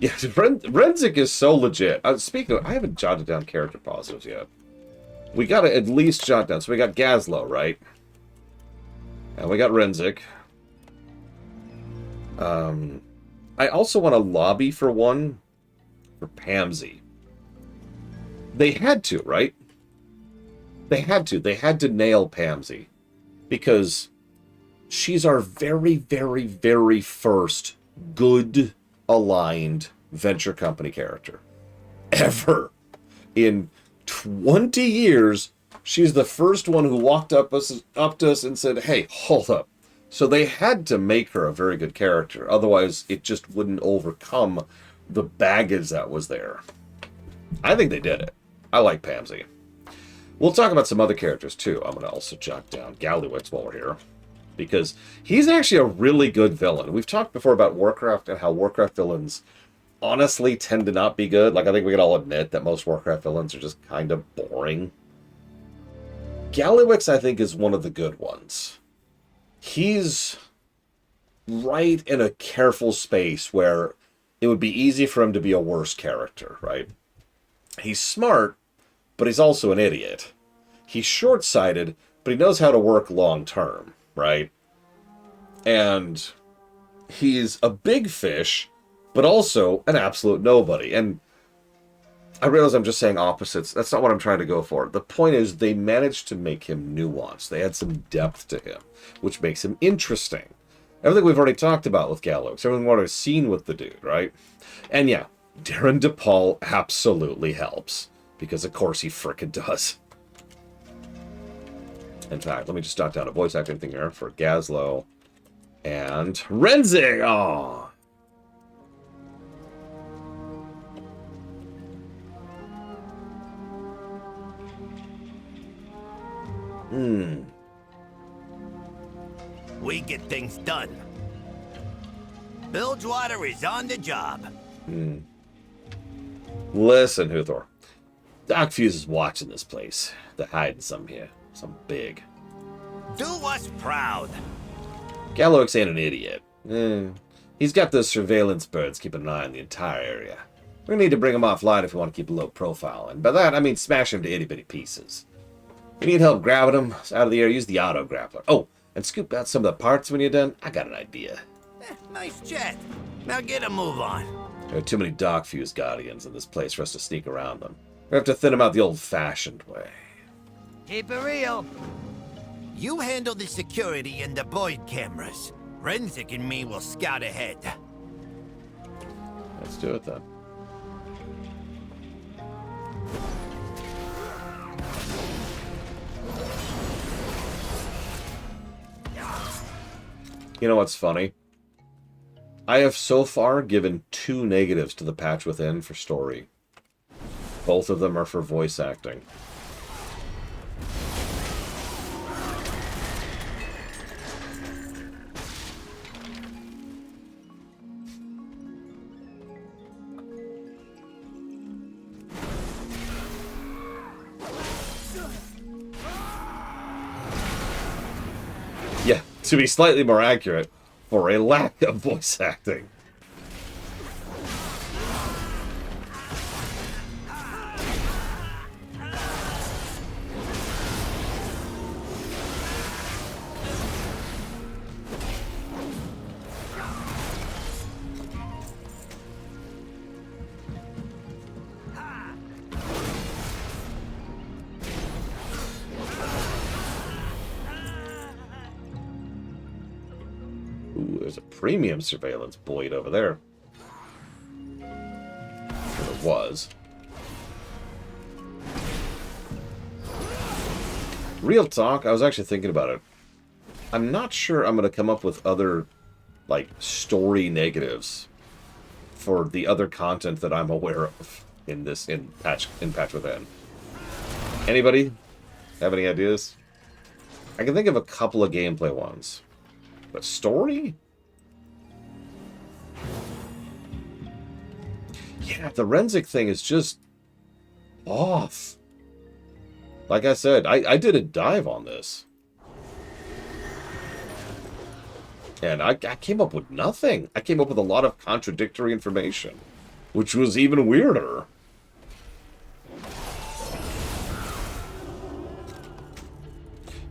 Yeah, Renzik is so legit. Speaking of, I haven't jotted down character positives yet. We gotta at least jot down. So we got Gazlowe, right? And we got Renzik. I also want to lobby for one for Pamsy. They had to, right? They had to. They had to nail Pamsy. Because she's our very, very, very first good aligned venture company character. Ever. In 20 years, she's the first one who walked up to us and said, hey, hold up. So they had to make her a very good character. Otherwise, it just wouldn't overcome the baggage that was there. I think they did it. I like Pamsy. We'll talk about some other characters, too. I'm going to also jot down Gallywix while we're here. Because he's actually a really good villain. We've talked before about Warcraft and how Warcraft villains honestly tend to not be good. Like, I think we can all admit that most Warcraft villains are just kind of boring. Gallywix, I think, is one of the good ones. He's right in a careful space where it would be easy for him to be a worse character, right? He's smart, but he's also an idiot. He's short-sighted, but he knows how to work long-term, right? And he's a big fish, but also an absolute nobody. And I realize I'm just saying opposites. That's not what I'm trying to go for. The point is they managed to make him nuanced. They had some depth to him, which makes him interesting. Everything we've already talked about with Gallywix, everything we've already seen with the dude, right? And yeah, Darren DePaul absolutely helps. Because of course he frickin' does. In fact, let me just jot down a voice acting thing here for Gazlowe and Renzik. Oh. We get things done. Bilgewater is on the job. Listen, Huthor. Doc Fuse is watching this place. They're hiding some here. Some big. Do us proud. Gallywix ain't an idiot. He's got those surveillance birds keeping an eye on the entire area. We need to bring him offline if we want to keep a low profile. And by that, I mean smash him to itty-bitty pieces. If you need help grabbing him out of the air, use the auto grappler. Oh, and scoop out some of the parts when you're done. I got an idea. Nice jet. Now get a move on. There are too many Doc Fuse Guardians in this place for us to sneak around them. We have to thin them out the old-fashioned way. Keep it real. You handle the security and the Boyd cameras. Renzik and me will scout ahead. Let's do it then. You know what's funny? I have so far given 2 negatives to the patch within for story. Both of them are for voice acting. Yeah, to be slightly more accurate, for a lack of voice acting. Ooh, there's a premium surveillance Boyd over there. Or there was. Real talk, I was actually thinking about it. I'm not sure I'm going to come up with other, like, story negatives for the other content that I'm aware of in Patch Within. Anybody have any ideas? I can think of a couple of gameplay ones. But story? Yeah, the Renzik thing is just off. Like I said, I did a dive on this. And I came up with nothing. I came up with a lot of contradictory information, which was even weirder.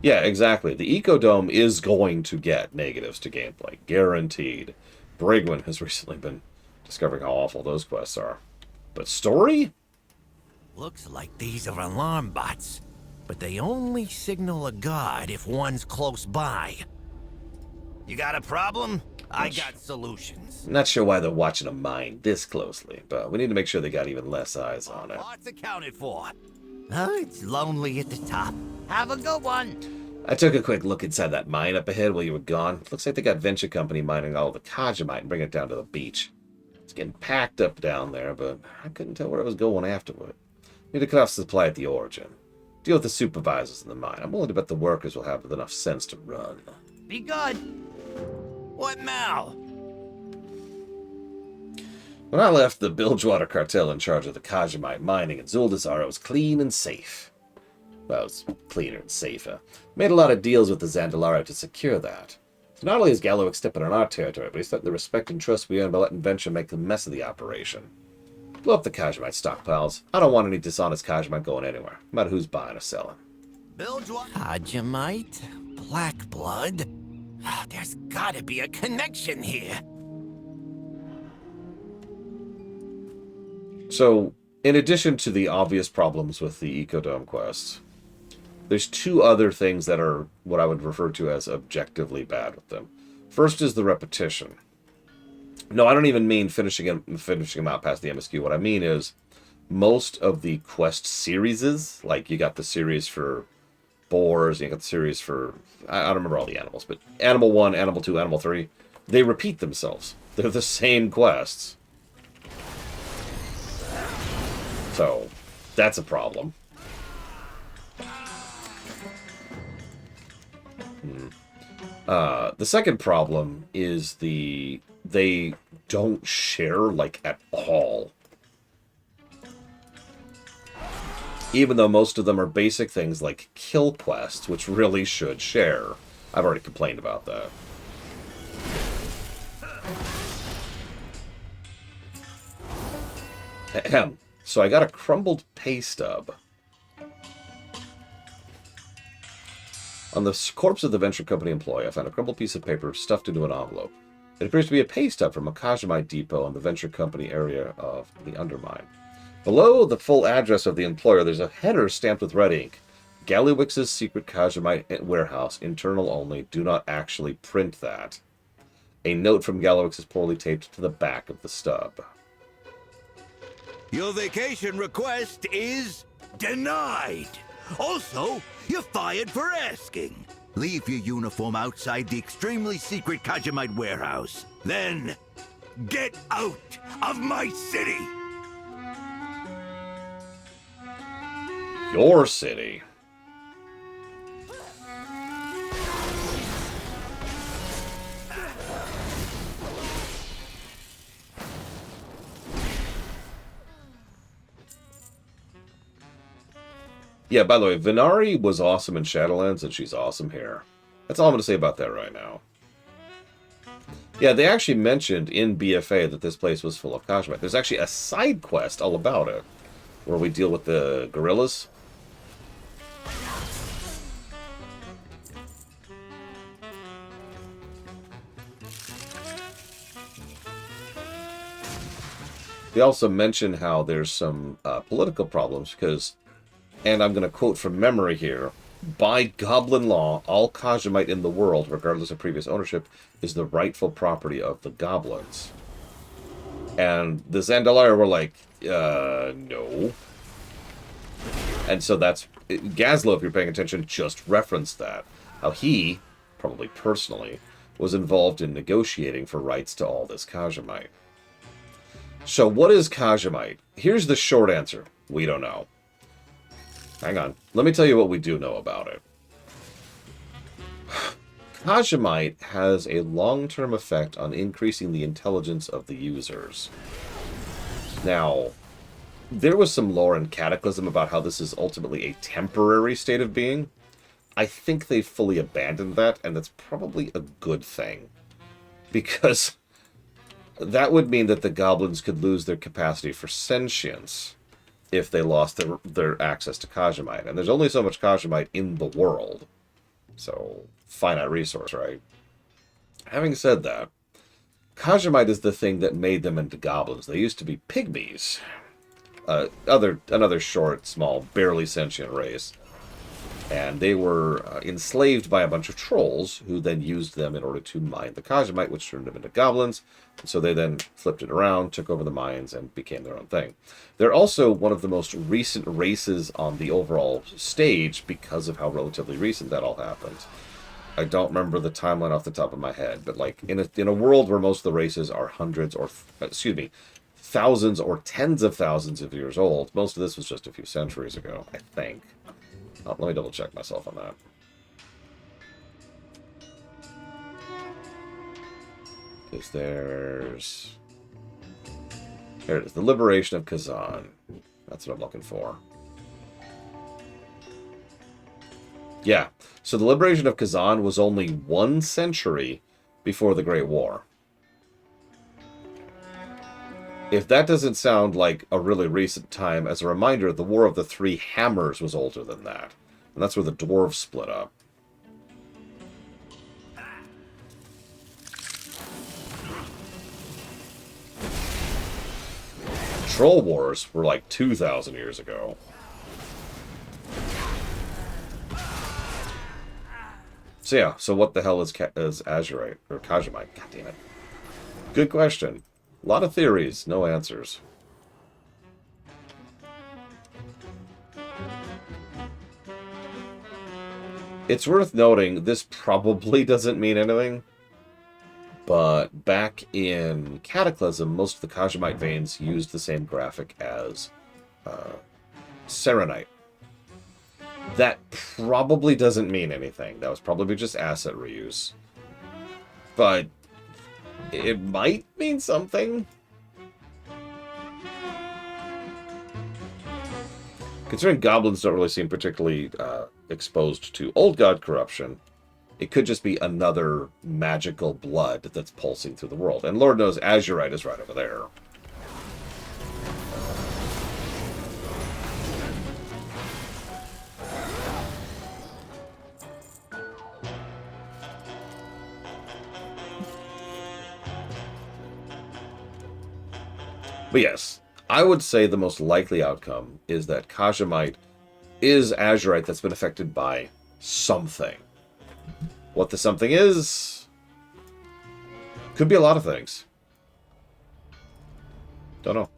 Yeah, exactly. The Ecodome is going to get negatives to gameplay. Guaranteed. Brigwin has recently been discovering how awful those quests are. But story? Looks like these are alarm bots, but they only signal a guard if one's close by. You got a problem? I got solutions. Not sure why they're watching a mine this closely, but we need to make sure they got even less eyes on it. Bots accounted for. It's lonely at the top. Have a good one. I took a quick look inside that mine up ahead while you were gone. Looks like they got Venture Company mining all the Kajamite and bringing it down to the beach. It's getting packed up down there, but I couldn't tell where it was going afterward. Need to cut off supply at the origin. Deal with the supervisors in the mine. I'm willing to bet the workers will have enough sense to run. Be good. What now? When I left the Bilgewater cartel in charge of the Kajamite mining in Zuldazar, it was clean and safe. Well, it was cleaner and safer. Made a lot of deals with the Zandalari to secure that. So not only is Gallowix stepping on our territory, but he's starting the respect and trust we earn by letting Venture make the mess of the operation. Blow up the Kajamite stockpiles. I don't want any dishonest Kajamite going anywhere, no matter who's buying or selling. Kajamite? Black blood? There's gotta be a connection here. So, in addition to the obvious problems with the Ecodome quests, there's two other things that are what I would refer to as objectively bad with them. First is the repetition. No, I don't even mean finishing them out past the MSQ. What I mean is most of the quest series, like you got the series for boars, you got the series for, I don't remember all the animals, but Animal 1, Animal 2, Animal 3, they repeat themselves. They're the same quests. So, that's a problem. The second problem is they don't share, like, at all. Even though most of them are basic things like kill quests, which really should share. I've already complained about that. Ahem. So I got a crumbled pay stub. On the corpse of the Venture Company employee, I found a crumpled piece of paper stuffed into an envelope. It appears to be a pay stub from a Kajamite depot in the Venture Company area of the Undermine. Below the full address of the employer, there's a header stamped with red ink. Gallywix's secret Kajamite warehouse, internal only. Do not actually print that. A note from Gallywix is poorly taped to the back of the stub. Your vacation request is denied. Also, you're fired for asking. Leave your uniform outside the extremely secret Kajamite warehouse. Then, get out of my city! Your city. Yeah, by the way, Venari was awesome in Shadowlands, and she's awesome here. That's all I'm going to say about that right now. Yeah, they actually mentioned in BFA that this place was full of Kajamite. There's actually a side quest all about it, where we deal with the gorillas. They also mention how there's some political problems because, and I'm going to quote from memory here, By goblin law, all Kajamite in the world, regardless of previous ownership, is the rightful property of the goblins. And the Zandalar were like, no. And so that's... Gazlo, if you're paying attention, just referenced that. How he, probably personally, was involved in negotiating for rights to all this Kajamite. So what is Kajamite? Here's the short answer. We don't know. Hang on. Let me tell you what we do know about it. Kajamite has a long-term effect on increasing the intelligence of the users. Now, there was some lore in Cataclysm about how this is ultimately a temporary state of being. I think they fully abandoned that, and that's probably a good thing. Because that would mean that the goblins could lose their capacity for sentience if they lost their access to Kajamite. And there's only so much Kajamite in the world. So, finite resource, right? Having said that, Kajamite is the thing that made them into goblins. They used to be pygmies. Another short, small, barely sentient race. And they were enslaved by a bunch of trolls, who then used them in order to mine the Kajamite, which turned them into goblins. So they then flipped it around, took over the mines, and became their own thing. They're also one of the most recent races on the overall stage because of how relatively recent that all happened. I don't remember the timeline off the top of my head, but like in a world where most of the races are hundreds or, thousands or tens of thousands of years old, most of this was just a few centuries ago, I think. Oh, let me double check myself on that. Because there's... There it is. The Liberation of Kazan. That's what I'm looking for. Yeah. So the Liberation of Kazan was only 1 century before the Great War. If that doesn't sound like a really recent time, as a reminder, the War of the Three Hammers was older than that. And that's where the dwarves split up. Troll Wars were like 2,000 years ago. So yeah, so what the hell is Azurite, or Kajamite? God damn it. Good question. A lot of theories, no answers. It's worth noting, this probably doesn't mean anything, but back in Cataclysm, most of the Kajamite veins used the same graphic as Serenite. That probably doesn't mean anything. That was probably just asset reuse. But it might mean something. Considering goblins don't really seem particularly exposed to old god corruption, it could just be another magical blood that's pulsing through the world. And Lord knows Azurite is right over there. But yes, I would say the most likely outcome is that Kajamite is Azurite that's been affected by something. What the something is could be a lot of things. Don't know.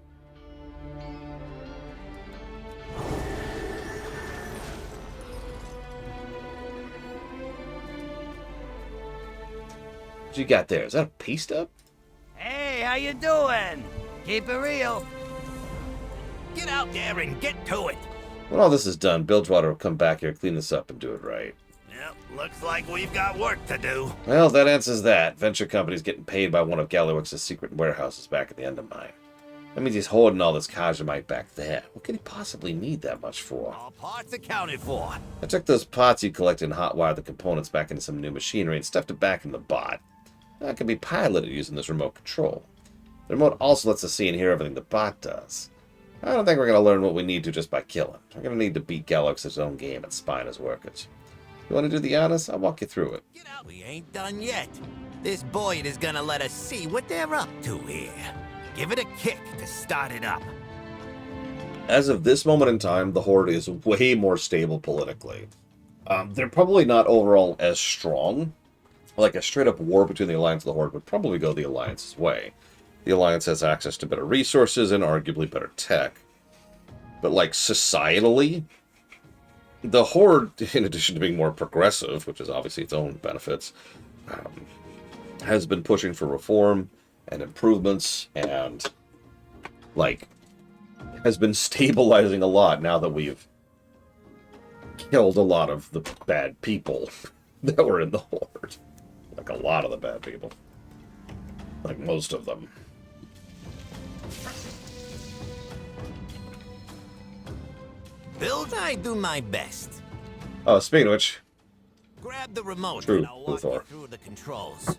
What you got there? Is that a pea stub? Hey, how you doing? Keep it real. Get out there and get to it. When all this is done, Bilgewater will come back here, clean this up, and do it right. Yep, looks like we've got work to do. Well, that answers that. Venture company's getting paid by one of Gallywix's secret warehouses back at the Undermine. That means he's hoarding all this Kajamite back there. What could he possibly need that much for? All parts accounted for. I took those parts you collected and hotwired the components back into some new machinery and stuffed it back in the bot. That can be piloted using this remote control. The remote also lets us see and hear everything the bot does. I don't think we're going to learn what we need to just by killing. We're going to need to beat Gallywix's own game at spying his workers. You want to do the honors? I'll walk you through it. Get out. We ain't done yet. This Boyd is gonna let us see what they're up to here. Give it a kick to start it up. As of this moment in time, the Horde is way more stable politically. They're probably not overall as strong. Like a straight-up war between the Alliance and the Horde would probably go the Alliance's way. The Alliance has access to better resources and arguably better tech. But, like, societally, the Horde, in addition to being more progressive, which is obviously its own benefits, has been pushing for reform and improvements and, like, has been stabilizing a lot now that we've killed a lot of the bad people that were in the Horde. Like, a lot of the bad people. Like, most of them. Build, I do my best. Oh, speaking of which... Grab the remote True, and I'll walk you Luthor. through the controls.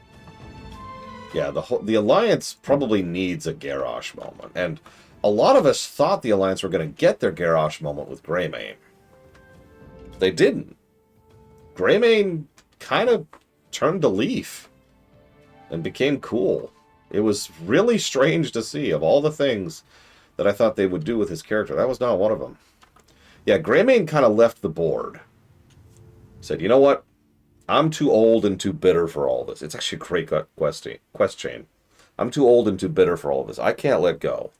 Yeah, the Alliance probably needs a Garrosh moment. And a lot of us thought the Alliance were going to get their Garrosh moment with Greymane. They didn't. Greymane kind of turned a leaf and became cool. It was really strange to see. Of all the things that I thought they would do with his character, that was not one of them. Yeah, Greymane kind of left the board. Said, you know what? I'm too old and too bitter for all this. It's actually a great quest chain. I'm too old and too bitter for all of this. I can't let go.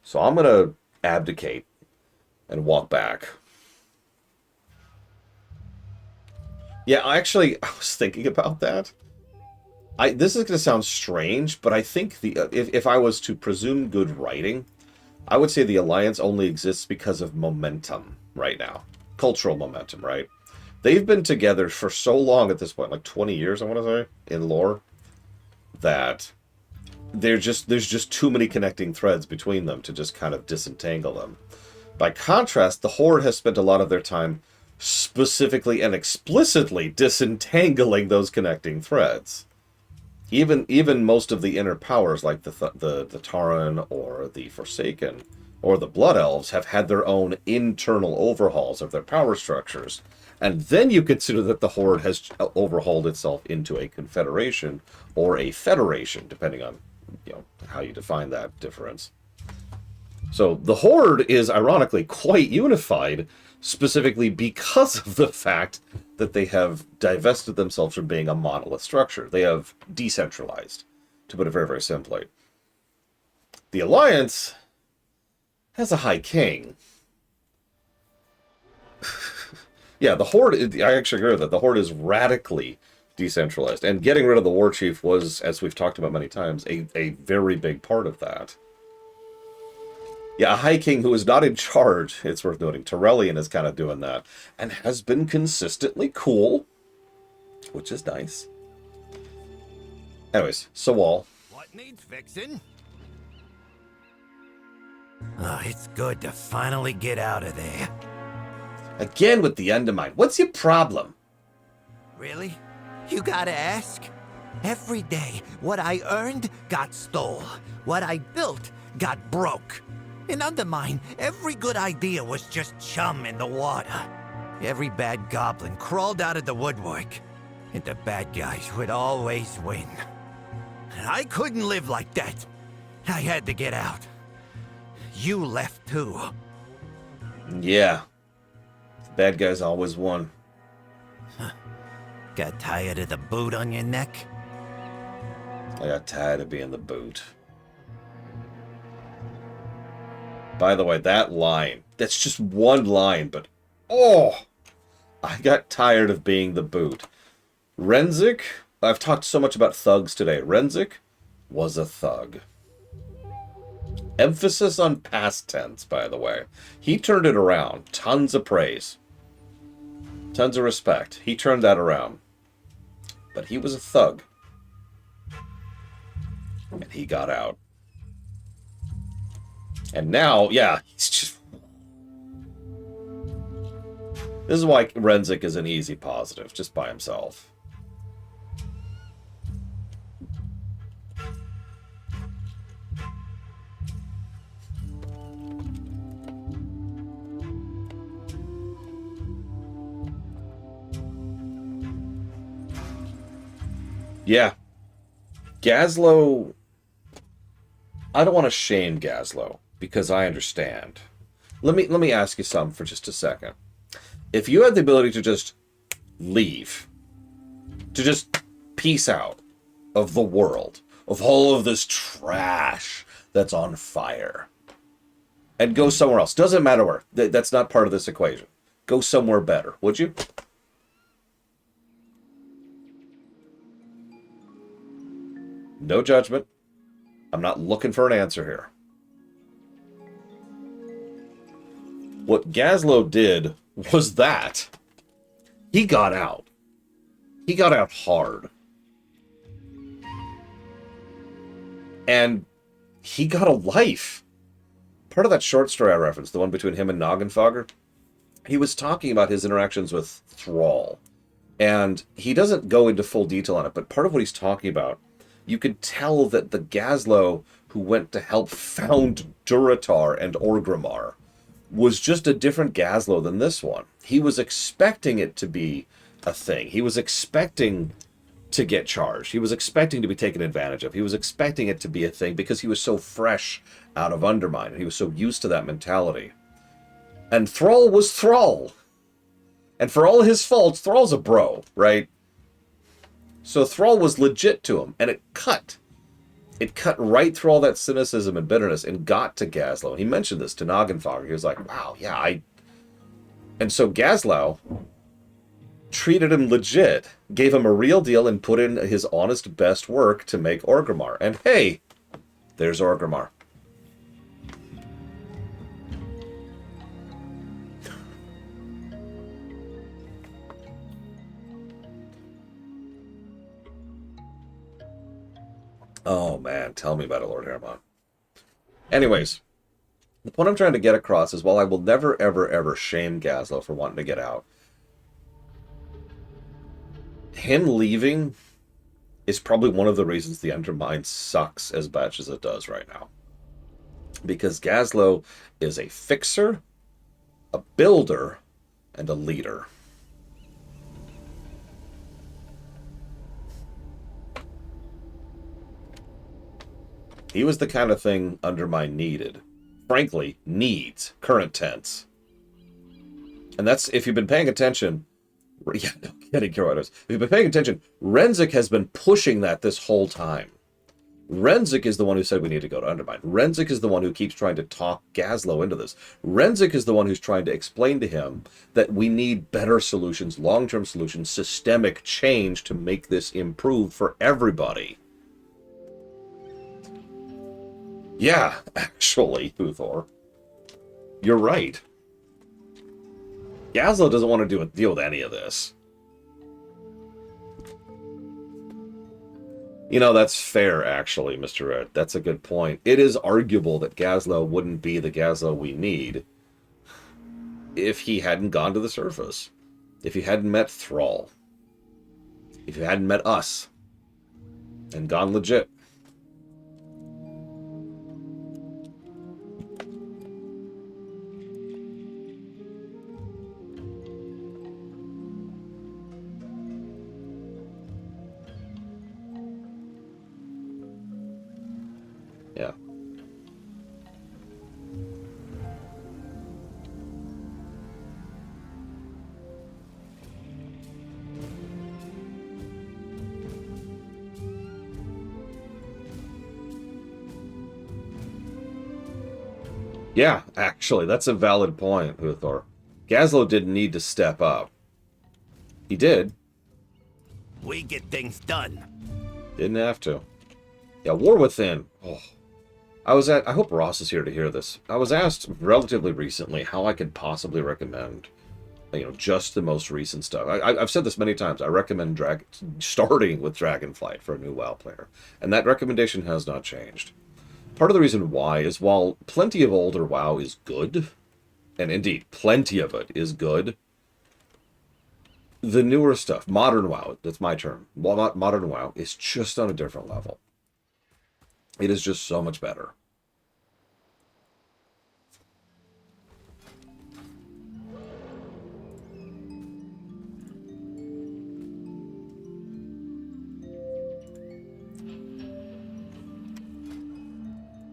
So I'm going to abdicate and walk back. Yeah, I was thinking about that. This is going to sound strange, but I think if I was to presume good writing, I would say the Alliance only exists because of momentum right now. Cultural momentum, right? They've been together for so long at this point, like 20 years, I want to say, in lore, that there's just too many connecting threads between them to just kind of disentangle them. By contrast, the Horde has spent a lot of their time specifically and explicitly disentangling those connecting threads. Even most of the inner powers, like the Tauren or the Forsaken or the Blood Elves, have had their own internal overhauls of their power structures. And then you consider that the Horde has overhauled itself into a confederation or a federation, depending on how you define that difference. So the Horde is ironically quite unified, specifically because of the fact that they have divested themselves from being a monolith structure. They have decentralized, to put it very, very simply. The Alliance has a High King. Yeah, the Horde, I actually agree with that. The Horde is radically decentralized. And getting rid of the War Chief was, as we've talked about many times, a very big part of that. Yeah, a High King who is not in charge, it's worth noting. Torellian is kind of doing that. And has been consistently cool. Which is nice. Anyways, Sawal. What needs fixing? Oh, it's good to finally get out of there. Again with the Undermine. What's your problem? Really? You gotta ask? Every day, what I earned got stole. What I built got broke. In Undermine, every good idea was just chum in the water. Every bad goblin crawled out of the woodwork, and the bad guys would always win. And I couldn't live like that. I had to get out. You left too. Yeah. Bad guys always won. Got tired of the boot on your neck? I got tired of being the boot. By the way, that line, that's just one line, but oh! I got tired of being the boot. Renzik, I've talked so much about thugs today. Renzik was a thug. Emphasis on past tense, by the way. He turned it around. Tons of praise. Tons of respect. He turned that around. But he was a thug. And he got out. And now, yeah, he's just... This is why Renzik is an easy positive, just by himself. Yeah. Gazlowe... I don't want to shame Gazlowe, because I understand. Let me ask you something for just a second. If you had the ability to just leave. To just peace out of the world, of all of this trash that's on fire. And go somewhere else. Doesn't matter where. That's not part of this equation. Go somewhere better, would you? No judgment. I'm not looking for an answer here. What Gazlo did was that. He got out. He got out hard. And he got a life. Part of that short story I referenced, the one between him and Noggenfogger, he was talking about his interactions with Thrall. And he doesn't go into full detail on it, but part of what he's talking about, you could tell that the Gazlo who went to help found Durotar and Orgrimmar was just a different Gazlo than this one. He was expecting it to be a thing. He was expecting to get charged. He was expecting to be taken advantage of. He was expecting it to be a thing because he was so fresh out of Undermine, and he was so used to that mentality. And Thrall was Thrall. And for all his faults, Thrall's a bro, right? So Thrall was legit to him, and it cut. It cut right through all that cynicism and bitterness and got to Gazlo. And he mentioned this to Noggenfogger. He was like, wow, yeah, And so Gazlo treated him legit, gave him a real deal, and put in his honest best work to make Orgrimmar. And hey, there's Orgrimmar. Oh man, tell me about it, Lord Hermon. Anyways, the point I'm trying to get across is while I will never, ever, ever shame Gazlo for wanting to get out, him leaving is probably one of the reasons the Undermine sucks as much as it does right now. Because Gazlo is a fixer, a builder, and a leader. He was the kind of thing Undermine needed. Frankly, needs. Current tense. And that's, if you've been paying attention... Yeah, no kidding, Karados. If you've been paying attention, Renzik has been pushing that this whole time. Renzik is the one who said we need to go to Undermine. Renzik is the one who keeps trying to talk Gazlo into this. Renzik is the one who's trying to explain to him that we need better solutions, long-term solutions, systemic change to make this improve for everybody. Yeah, actually, Uthor. You're right. Gazlo doesn't want to deal with any of this. You know, that's fair, actually, Mr. Red. That's a good point. It is arguable that Gazlo wouldn't be the Gazlo we need if he hadn't gone to the surface. If he hadn't met Thrall. If he hadn't met us. And gone legit. Yeah. Yeah, actually, that's a valid point, Uthor. Gazlo didn't need to step up. He did. We get things done. Didn't have to. Yeah, War Within. Oh. I hope Ross is here to hear this. I was asked relatively recently how I could possibly recommend, just the most recent stuff. I've said this many times. I recommend starting with Dragonflight for a new WoW player. And that recommendation has not changed. Part of the reason why is while plenty of older WoW is good, and indeed, plenty of it is good, the newer stuff, modern WoW, that's my term, modern WoW, is just on a different level. It is just so much better.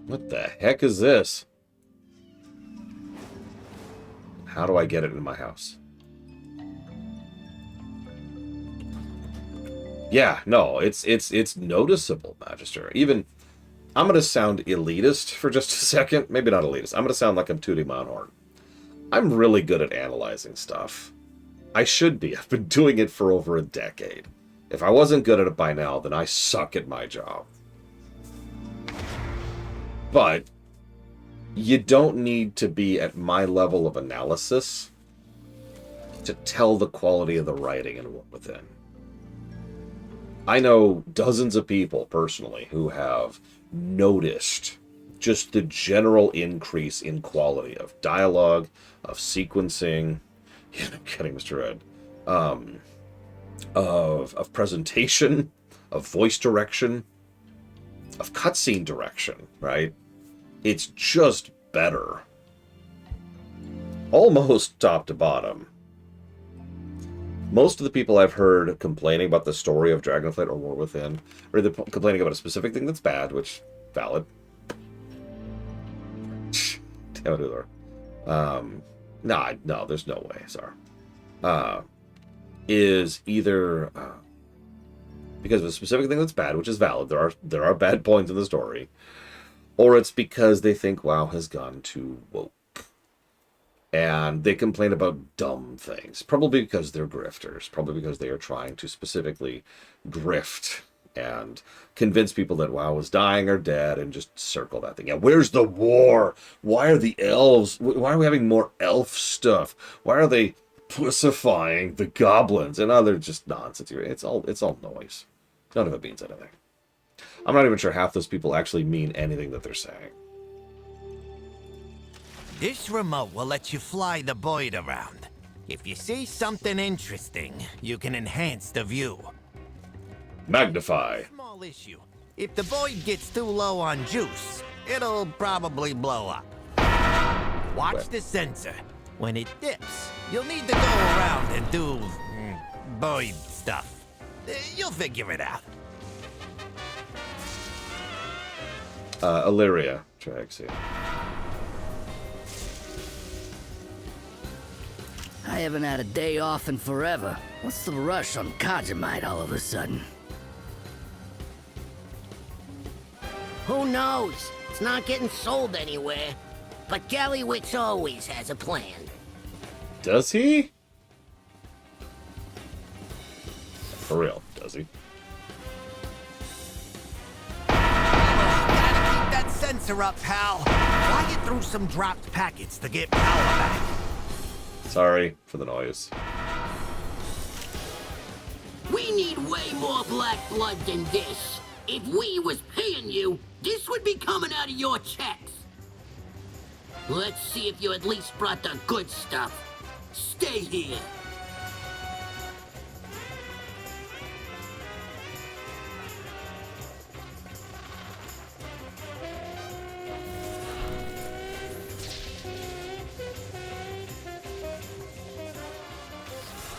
What the heck is this? How do I get it in my house? Yeah, no, it's noticeable, Magister. Even, I'm going to sound elitist for just a second. Maybe not elitist. I'm going to sound like I'm tooting my own horn. I'm really good at analyzing stuff. I should be. I've been doing it for over a decade. If I wasn't good at it by now, then I suck at my job. But you don't need to be at my level of analysis to tell the quality of the writing in War Within. I know dozens of people personally who have noticed just the general increase in quality of dialogue, of sequencing, yeah, I'm kidding, Mr. Red, of presentation, of voice direction, of cutscene direction, right? It's just better. Almost top to bottom. Most of the people I've heard complaining about the story of Dragonflight or War Within are either complaining about a specific thing that's bad, which, valid. Damn it, Uthor. No, there's no way, sorry. Is either because of a specific thing that's bad, which is valid, there are bad points in the story, or it's because they think WoW has gone too woke. And they complain about dumb things. Probably because they're grifters. Probably because they are trying to specifically grift and convince people that WoW is dying or dead and just circle that thing. Yeah, where's the war? Why are the elves? Why are we having more elf stuff? Why are they pussifying the goblins? And other just nonsense. It's all noise. None of it means anything. I'm not even sure half those people actually mean anything that they're saying. This remote will let you fly the Void around. If you see something interesting, you can enhance the view. Magnify. Small issue. If the Void gets too low on juice, it'll probably blow up. Watch the sensor. When it dips, you'll need to go around and do Void stuff. You'll figure it out. Illyria. Traxia. I haven't had a day off in forever. What's the rush on Kajamite all of a sudden? Who knows? It's not getting sold anywhere. But Gallywix always has a plan. Does he? For real, does he? Gotta keep that sensor up, pal. Fly it through some dropped packets to get power back. Sorry for the noise. We need way more black blood than this. If we was paying you, this would be coming out of your checks. Let's see if you at least brought the good stuff. Stay here.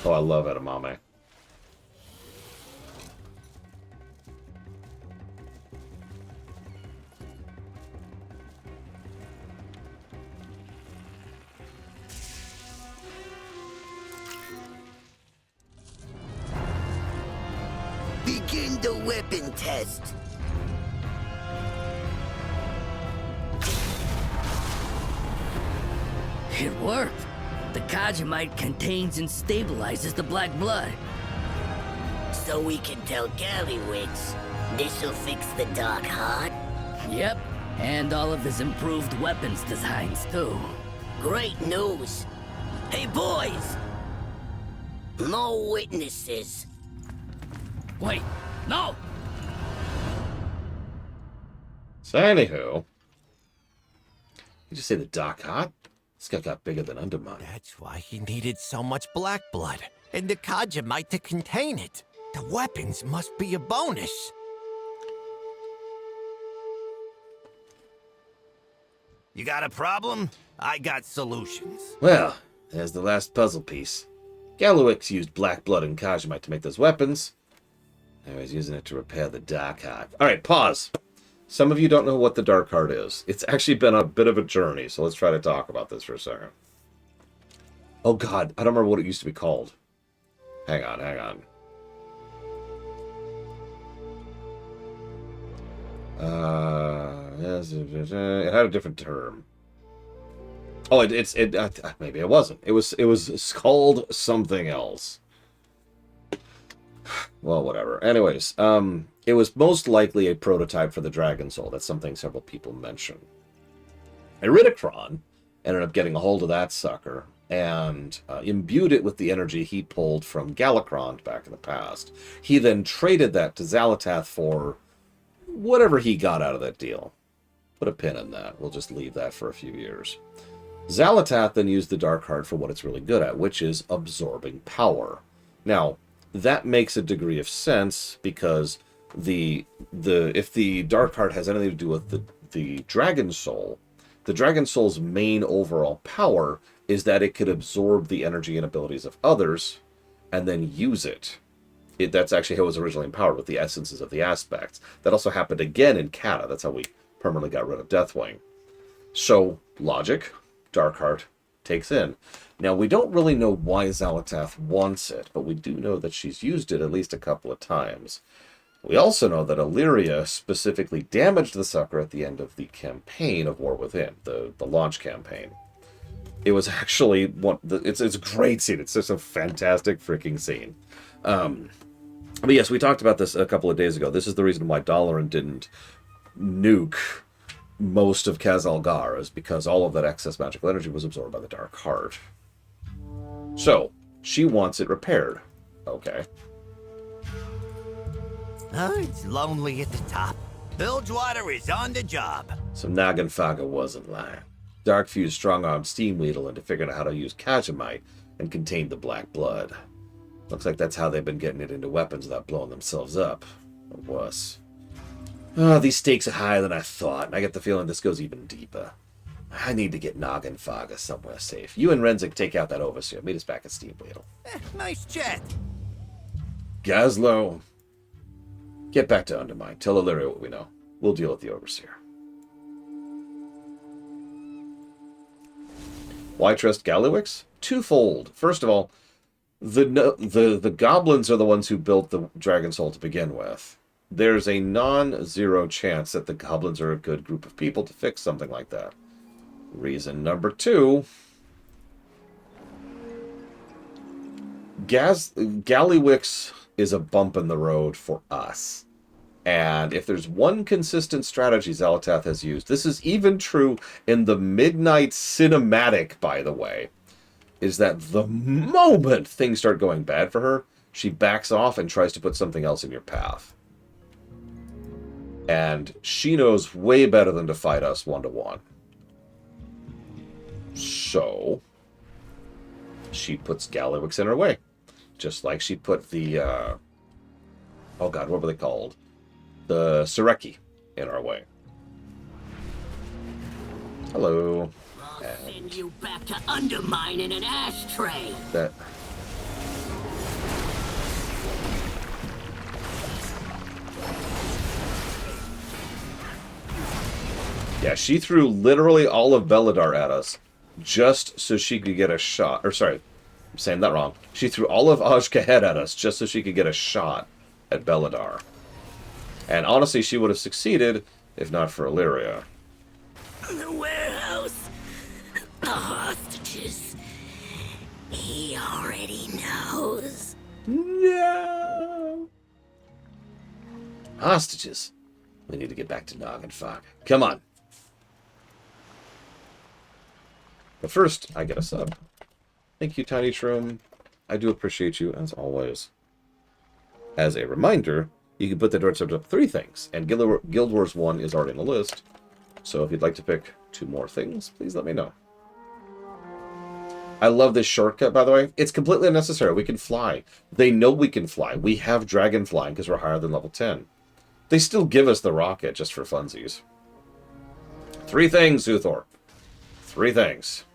Oh, I love edamame. Begin the weapon test. It worked. The Kajamite contains and stabilizes the black blood. So we can tell Gallywix this'll fix the Dark Heart? Yep, and all of his improved weapons designs too. Great news. Hey boys! No witnesses. Wait, no! So anywho, you just say the Dark Heart? This guy got bigger than Undermine. That's why he needed so much black blood, and the Kajamite to contain it. The weapons must be a bonus. You got a problem? I got solutions. Well, there's the last puzzle piece. Gallywix used black blood and Kajamite to make those weapons. I was using it to repair the Dark Heart. Alright, pause. Some of you don't know what the Dark Heart is. It's actually been a bit of a journey, so let's try to talk about this for a second. Oh god, I don't remember what it used to be called. Hang on. Yes, it had a different term. Oh, maybe it wasn't. It was called something else. Well, whatever. Anyways, it was most likely a prototype for the Dragon Soul. That's something several people mention. Iridicron ended up getting a hold of that sucker and imbued it with the energy he pulled from Galacron back in the past. He then traded that to Xalatath for whatever he got out of that deal. Put a pin in that. We'll just leave that for a few years. Xalatath then used the Dark Heart for what it's really good at, which is absorbing power. Now, that makes a degree of sense because if the Dark Heart has anything to do with the Dragon Soul, the Dragon Soul's main overall power is that it could absorb the energy and abilities of others and then use it. That's actually how it was originally empowered, with the essences of the aspects. That also happened again in Kata. That's how we permanently got rid of Deathwing. So, logic, Darkheart takes in. Now, we don't really know why Xalatath wants it, but we do know that she's used it at least a couple of times. We also know that Illyria specifically damaged the sucker at the end of the campaign of War Within, the launch campaign. It was actually it's a great scene. It's just a fantastic freaking scene. But yes, we talked about this a couple of days ago. This is the reason why Dalaran didn't nuke most of Khazalgar, is because all of that excess magical energy was absorbed by the Dark Heart. So, she wants it repaired. Okay. Oh, it's lonely at the top. Bilgewater is on the job. So Naganfaga wasn't lying. Darkfuse strong-armed Steam Weedle into figuring out how to use Kajamite and contain the black blood. Looks like that's how they've been getting it into weapons without blowing themselves up. Or worse. Oh, these stakes are higher than I thought, and I get the feeling this goes even deeper. I need to get Naganfaga somewhere safe. You and Renzik take out that Overseer. Meet us back at Steam Weedle. Nice chat. Gazlo, get back to Undermine. Tell Illyria what we know. We'll deal with the Overseer. Why trust Gallywix? Twofold. First of all, the goblins are the ones who built the Dragon Soul to begin with. There's a non-zero chance that the goblins are a good group of people to fix something like that. Reason number two, Gallywix is a bump in the road for us. And if there's one consistent strategy Xalatath has used, this is even true in the Midnight Cinematic, by the way, is that the moment things start going bad for her, she backs off and tries to put something else in your path. And she knows way better than to fight us one-to-one. So, she puts Gallywix in her way. Just like she put the, oh god, what were they called? The Sureki in our way. Hello. I'll send you back to Undermine in an ashtray. That... Yeah, she threw literally all of Beladar at us just so she could get a shot. Or sorry, I'm saying that wrong. She threw all of Ajkahed at us just so she could get a shot at Beladar. And honestly, she would have succeeded if not for Illyria. The warehouse. The hostages. He already knows. No. Hostages. We need to get back to Naganfaga. Come on. But first, I get a sub. Thank you, Tiny Shroom. I do appreciate you, as always. As a reminder, you can put the door subs up 3 things, and Guild Wars 1 is already on the list. So if you'd like to pick 2 more things, please let me know. I love this shortcut, by the way. It's completely unnecessary. We can fly. They know we can fly. We have dragon flying because we're higher than level 10. They still give us the rocket just for funsies. 3 things, Zuthor. 3 things.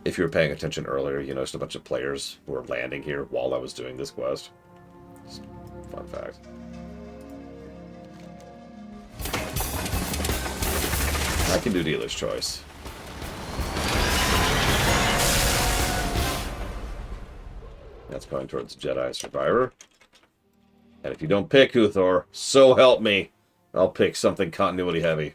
If you were paying attention earlier, you noticed a bunch of players who were landing here while I was doing this quest. Just fun fact. I can do dealer's choice. That's going towards Jedi Survivor. And if you don't pick Uthor, so help me, I'll pick something continuity heavy.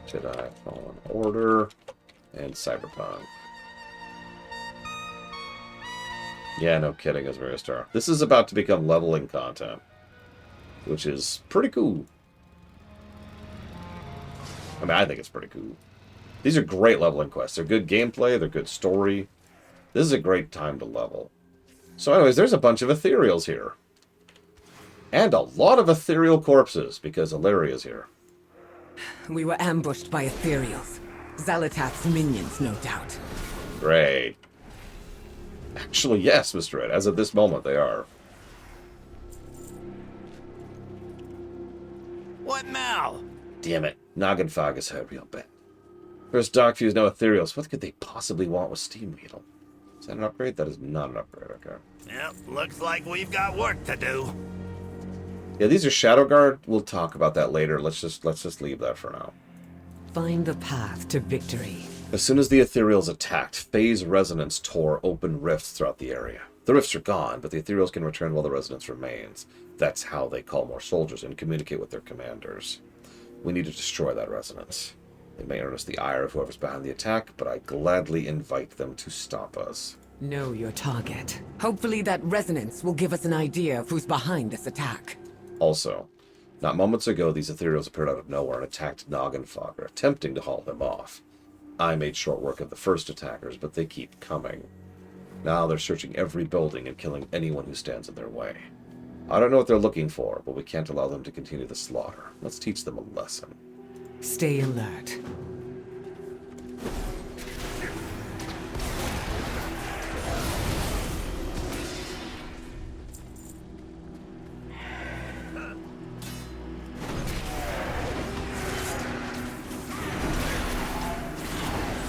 Jedi Fallen Order and Cyberpunk. Yeah, no kidding, Asmira. This is about to become leveling content, which is pretty cool. I mean, I think it's pretty cool. These are great leveling quests. They're good gameplay, they're good story. This is a great time to level. So anyways, there's a bunch of ethereals here. And a lot of ethereal corpses, because Illyria's here. We were ambushed by ethereals. Xalatath's minions, no doubt. Great. Actually, yes, Mr. Ed. As of this moment, they are. What now? Damn it. Noggin fog is hurt real bad. First Dark Fuse, no ethereals. What could they possibly want with Steam Needle? Is that an upgrade? That is not an upgrade, okay. Yep, looks like we've got work to do. Yeah, these are Shadow Guard. We'll talk about that later. Let's just leave that for now. Find the path to victory. As soon as the ethereals attacked, phase resonance tore open rifts throughout the area. The rifts are gone, but the ethereals can return while the resonance remains. That's how they call more soldiers and communicate with their commanders. We need to destroy that resonance. They may earn us the ire of whoever's behind the attack, but I gladly invite them to stop us. Know your target. Hopefully that resonance will give us an idea of who's behind this attack. Also, not moments ago, these ethereals appeared out of nowhere and attacked Noggenfogger, attempting to haul him off. I made short work of the first attackers, but they keep coming. Now they're searching every building and killing anyone who stands in their way. I don't know what they're looking for, but we can't allow them to continue the slaughter. Let's teach them a lesson. Stay alert.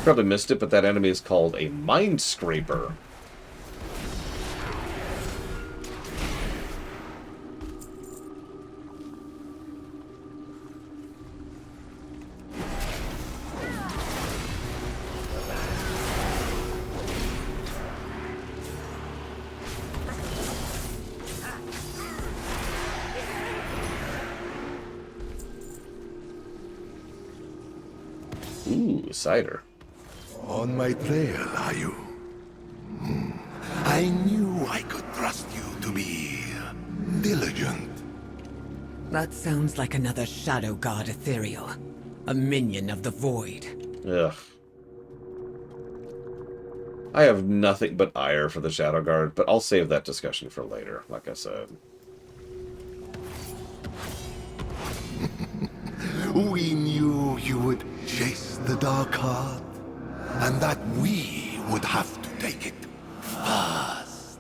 Probably missed it, but that enemy is called a Mind Scraper. Ooh, cider. On my trail, are you? I knew I could trust you to be diligent. That sounds like another Shadow God ethereal. A minion of the Void. Ugh. I have nothing but ire for the Shadow Guard, but I'll save that discussion for later, like I said. We knew you would chase the Dark Heart, and that we would have to take it first.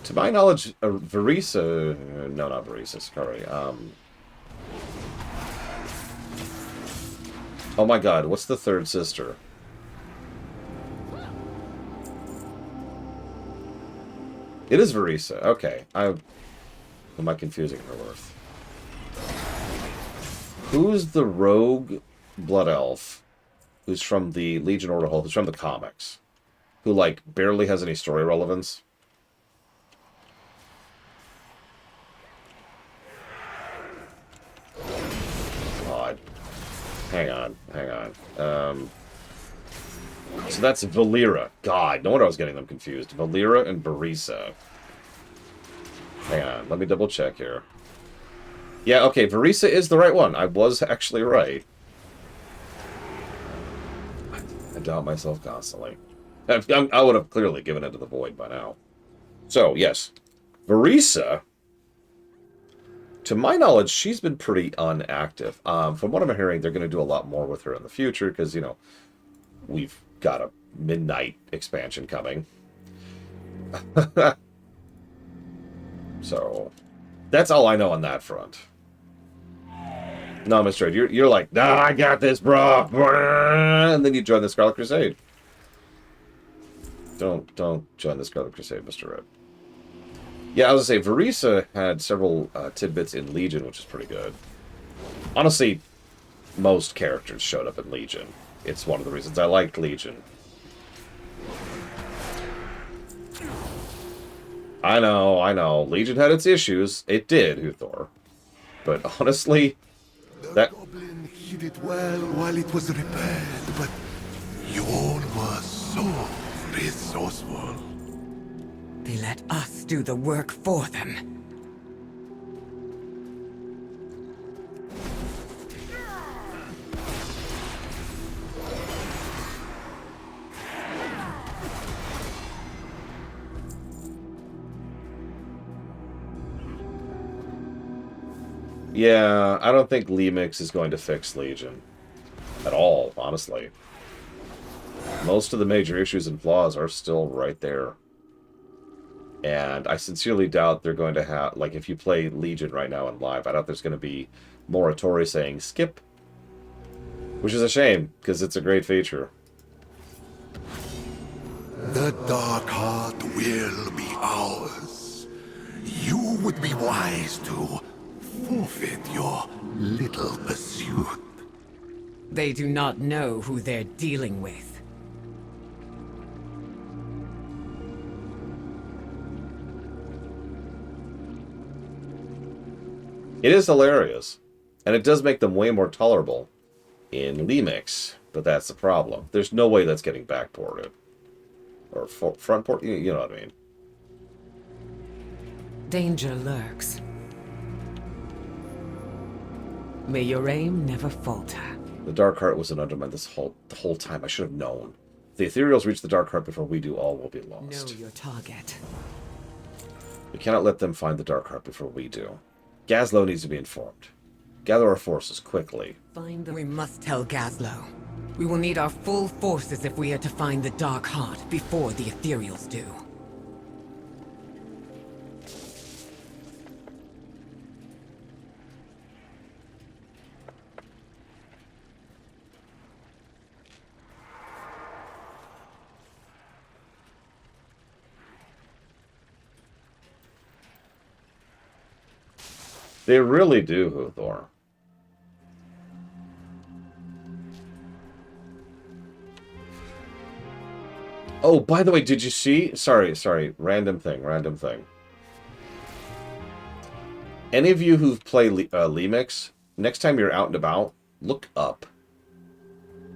To my knowledge, Verisa... No, not Verisa, sorry. Oh my god, what's the third sister? It is Verisa, okay. Am I confusing her worth? Who's the rogue blood elf who's from the Legion Order Hall, who's from the comics? Who, like, barely has any story relevance? God. Hang on. So that's Valera. God, no wonder I was getting them confused. Valera and Barisa. Hang on, let me double check here. Yeah, okay, Verisa is the right one. I was actually right. I doubt myself constantly. I would have clearly given it to the Void by now. So, yes. Verisa, to my knowledge, she's been pretty unactive. From what I'm hearing, they're going to do a lot more with her in the future, because, you know, we've got a Midnight expansion coming. So, that's all I know on that front. No, Mr. Ed, you're like, nah, I got this, bro. And then you join the Scarlet Crusade. Don't join the Scarlet Crusade, Mr. Ed. Yeah, I was gonna say, Verisa had several tidbits in Legion, which is pretty good. Honestly, most characters showed up in Legion. It's one of the reasons I liked Legion. I know. Legion had its issues. It did, Uthor. But honestly, The goblin hid it well while it was repaired, but you all were so resourceful. They let us do the work for them. yeah, I don't think Lemix is going to fix Legion. At all, honestly. Most of the major issues and flaws are still right there. And I sincerely doubt they're going to have... Like, if you play Legion right now in live, I doubt there's going to be Moratori saying, skip. Which is a shame, because it's a great feature. The Dark Heart will be ours. You would be wise to forfeit your little pursuit. They do not know who they're dealing with. It is hilarious. And it does make them way more tolerable in Lemix. But that's the problem. There's no way that's getting backported. Or front port, you know what I mean. Danger lurks. May your aim never falter. The Dark Heart was an Undermine the whole time. I should have known. If the Ethereals reach the Dark Heart before we do, all will be lost. Know your target. We cannot let them find the Dark Heart before we do. Gazlowe needs to be informed. Gather our forces quickly. We must tell Gazlowe. We will need our full forces if we are to find the Dark Heart before the Ethereals do. They really do, Huthor. Oh, by the way, did you see? Sorry, random thing. Any of you who've played Lemix, next time you're out and about, look up.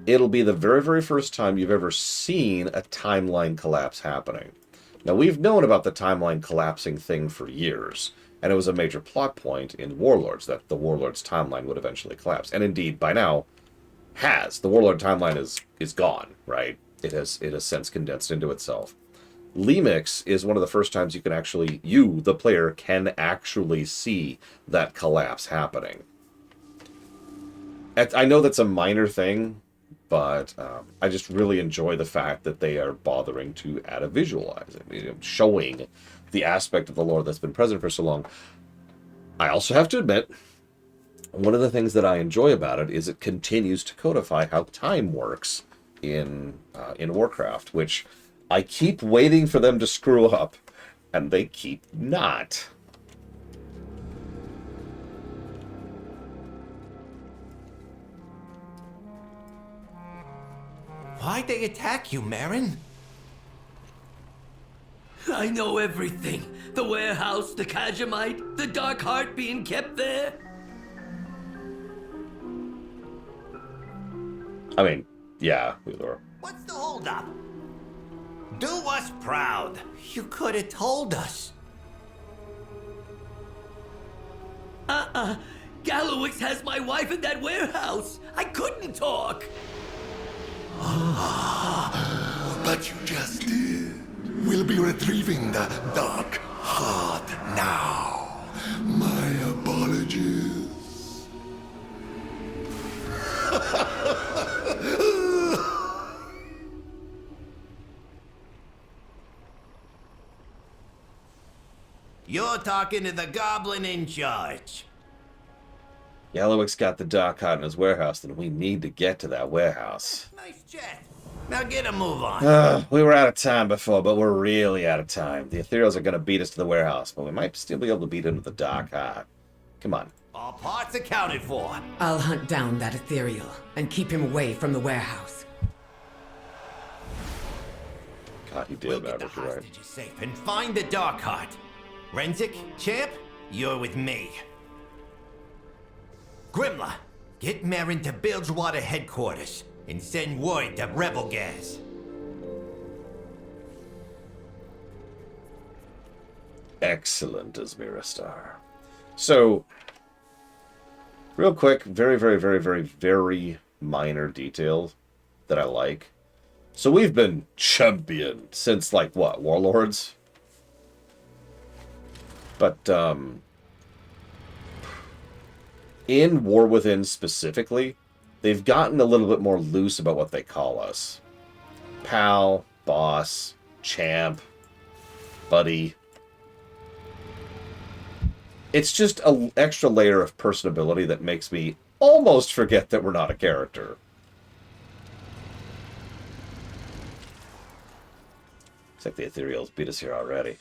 It'll be the very, very first time you've ever seen a timeline collapse happening. Now, we've known about the timeline collapsing thing for years, and it was a major plot point in Warlords, that the Warlords timeline would eventually collapse. And indeed, by now, has. The Warlord timeline is gone, right? It has since condensed into itself. Lemix is one of the first times you can actually, the player, can actually see that collapse happening. I know that's a minor thing, but I just really enjoy the fact that they are bothering to add a visualizer, showing the aspect of the lore that's been present for so long. I also have to admit, one of the things that I enjoy about it is it continues to codify how time works in Warcraft, which I keep waiting for them to screw up, and they keep not. Why'd they attack you, Marin? I know everything. The warehouse, the Kajamite, the Dark Heart being kept there. I mean, yeah, Uthor. What's the holdup? Do us proud. You could have told us. Gallowix has my wife in that warehouse. I couldn't talk. But you just did. We'll be retrieving the Dark Heart now. My apologies. You're talking to the goblin in charge. Gallowix got the Dark Heart in his warehouse, and we need to get to that warehouse. Nice chat. Now get a move on. We were out of time before, but we're really out of time. The Ethereals are going to beat us to the warehouse, but we might still be able to beat into the Dark Heart. Come on, All parts accounted for. I'll hunt down that ethereal and keep him away from the warehouse. God, you did, We'll get the Maverick, you're right. hostages safe and find the Dark Heart. Renzik, Champ, you're with me. Grimla, get Marin to Bilgewater headquarters and send word to Rebel Gas. Excellent, Asmira Star. So, real quick, very minor detail that I like. So we've been champion since, like, what, Warlords? But, in War Within specifically, they've gotten a little bit more loose about what they call us. Pal, boss, champ, buddy. It's just an extra layer of personability that makes me almost forget that we're not a character. Looks like the Ethereals beat us here already.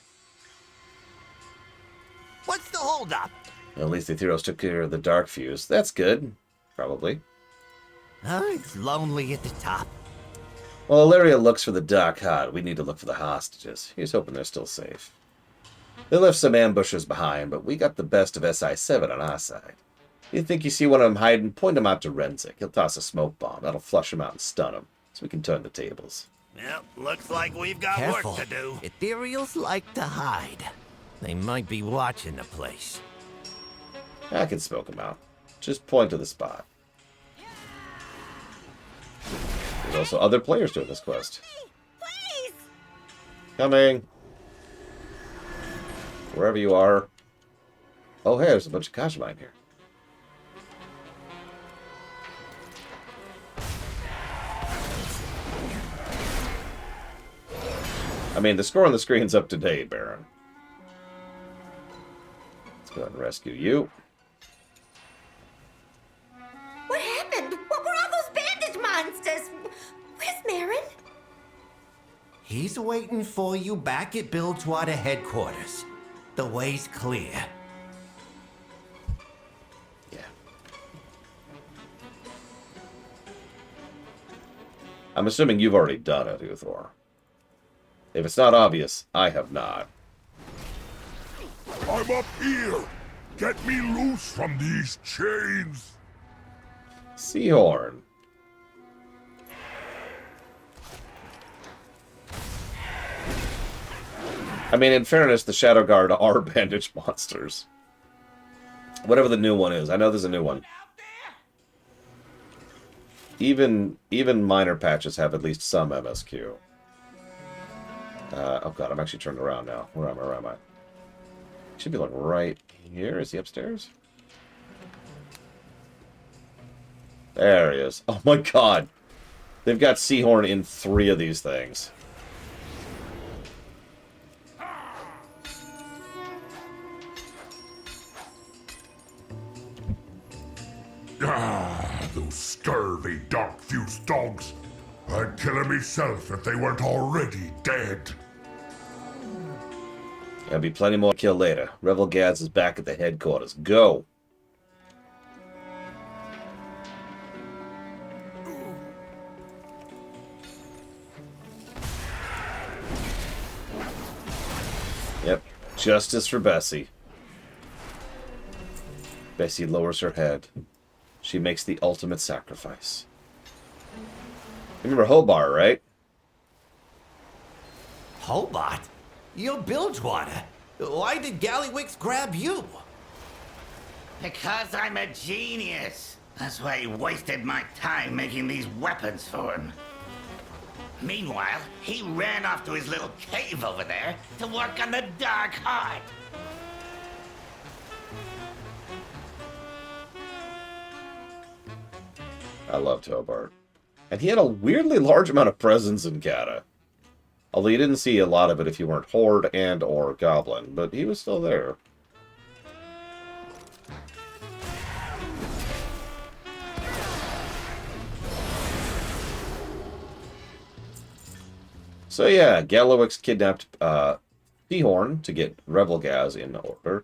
What's the holdup? At least the Ethereals took care of the Dark Fuse. That's good. Probably. It's lonely at the top. Well, Ilaria looks for the Dark Heart. We need to look for the hostages. He's hoping they're still safe. They left some ambushers behind, but we got the best of SI-7 on our side. You think you see one of them hiding? Point him out to Renzik. He'll toss a smoke bomb. That'll flush him out and stun him, so we can turn the tables. Yep, looks like we've got Careful. work to do. Ethereals like to hide. They might be watching the place. I can smoke him out. Just point to the spot. There's also other players doing this quest. Please! Coming! Wherever you are. Oh, hey, there's a bunch of Kashmine here. I mean, the score on the screen's up to date, Baron. Let's go ahead and rescue you. What happened? What were all those bandage monsters? Where's Marin? He's waiting for you back at Bilgewater headquarters. The way's clear. Yeah. I'm assuming you've already done it, Uthor. If it's not obvious, I have not. I'm up here! Get me loose from these chains! Seahorn. I mean, in fairness, the Shadow Guard are bandage monsters. Whatever the new one is. I know there's a new one. Even minor patches have at least some MSQ. Oh god, I'm actually turned around now. Where am I? Should be like right here. Is he upstairs? There he is. Oh my god. They've got Seahorn in 3 of these things. Ah, those scurvy dark-fused dogs. I'd kill them myself if they weren't already dead. There'll be plenty more to kill later. Rebel Gaz is back at the headquarters. Go! Yep, justice for Bessie. Bessie lowers her head. She makes the ultimate sacrifice. Remember Hobart, right? Hobart? You're Bilgewater. Why did Gallywix grab you? Because I'm a genius. That's why he wasted my time making these weapons for him. Meanwhile, he ran off to his little cave over there to work on the Dark Heart. I loved Hobart. And he had a weirdly large amount of presence in Kata. Although you didn't see a lot of it if you weren't Horde and or Goblin, but he was still there. So yeah, Gallowix kidnapped Seahorn to get Rebel Gaz in order.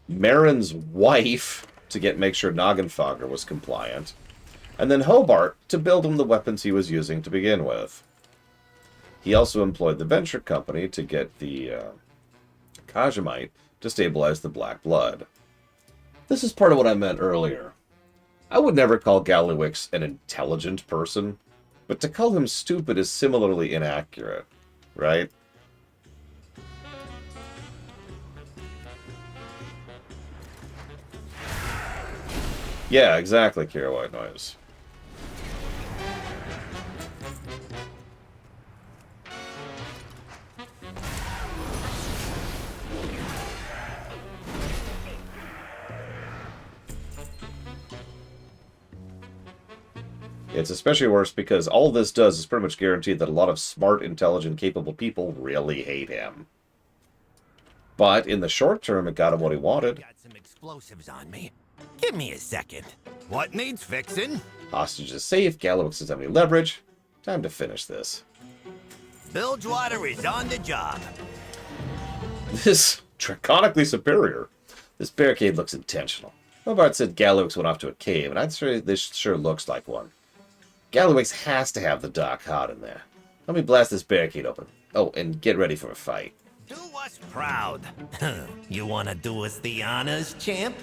Marin's wife to make sure Noggenfogger was compliant, and then Hobart to build him the weapons he was using to begin with. He also employed the venture company to get the Kajamite to stabilize the Black Blood. This is part of what I meant earlier. I would never call Gallywix an intelligent person, but to call him stupid is similarly inaccurate, right? Yeah, exactly, Kira White Noise. It's especially worse because all this does is pretty much guarantee that a lot of smart, intelligent, capable people really hate him. But in the short term, it got him what he wanted. Got some explosives on me. Give me a second. What needs fixing? Hostage is safe, Gallywix doesn't have any leverage. Time to finish this. Bilgewater is on the job. This draconically superior. This barricade looks intentional. Hobart said Gallywix went off to a cave, and I'd say this sure looks like one. Gallywix has to have the Dark Heart in there. Let me blast this barricade open. Oh, and get ready for a fight. Do us proud. You wanna do us the honors, champ?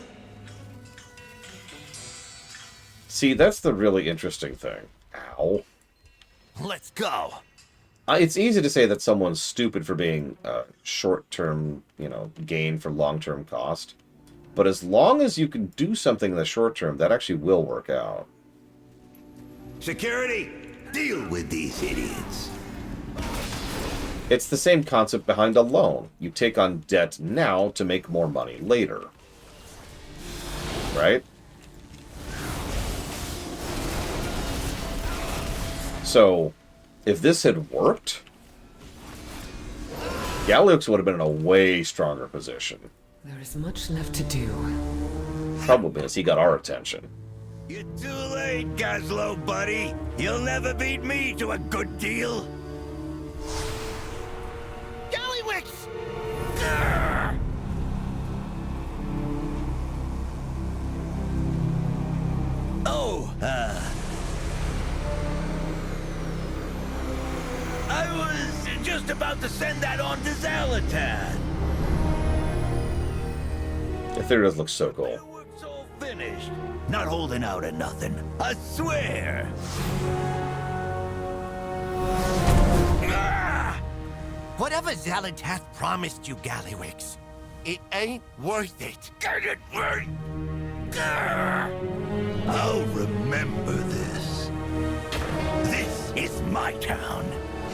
See, that's the really interesting thing. Ow. Let's go. It's easy to say that someone's stupid for being short-term, gain for long-term cost. But as long as you can do something in the short term, that actually will work out. Security, deal with these idiots. It's the same concept behind a loan. You take on debt now to make more money later. Right? So, if this had worked, Gallywix would have been in a way stronger position. There is much left to do. Problem is, he got our attention. You're too late, Gazlo, buddy. You'll never beat me to a good deal. Gallywix! Oh, I was just about to send that on to Zalatan. The theater does look so cool. Work's all finished. Not holding out or nothing. I swear. Whatever Zalatath promised you, Gallywix, it ain't worth it. Get it right. I'll remember this. This is my town.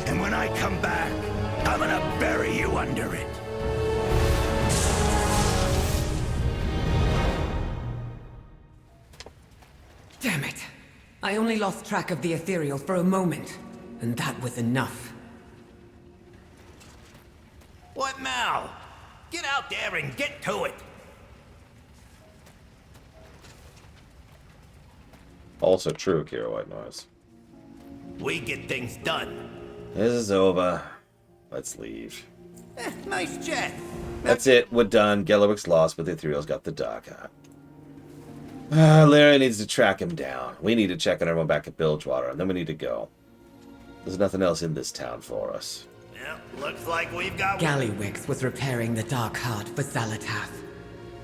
And when I come back, I'm gonna bury you under it. Damn it. I only lost track of the ethereal for a moment, and that was enough. What now? Get out there and get to it. Also true, Kira White Noise. We get things done. This is over. Let's leave. Nice chat. That's it. We're done. Gallywix lost, but the Ethereal's got the Dark Heart. Larry needs to track him down. We need to check on everyone back at Bilgewater, and then we need to go. There's nothing else in this town for us. Yep, looks like we've got... Gallywix was repairing the Dark Heart for Zalatath,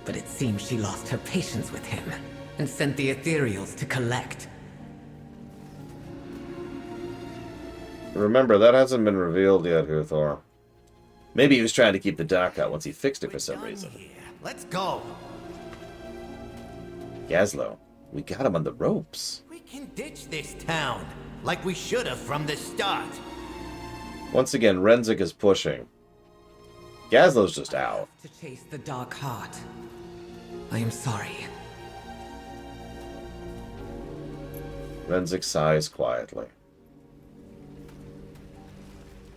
but it seems she lost her patience with him and sent the ethereals to collect. Remember, that hasn't been revealed yet, Huthor. Maybe he was trying to keep the Dark Heart once he fixed it for some reason. Let's go. Gazlo, we got him on the ropes. We can ditch this town, like we should have from the start. Once again, Renzik is pushing. Gazlo's just out. To chase the Dark Heart. I am sorry. Renzik sighs quietly.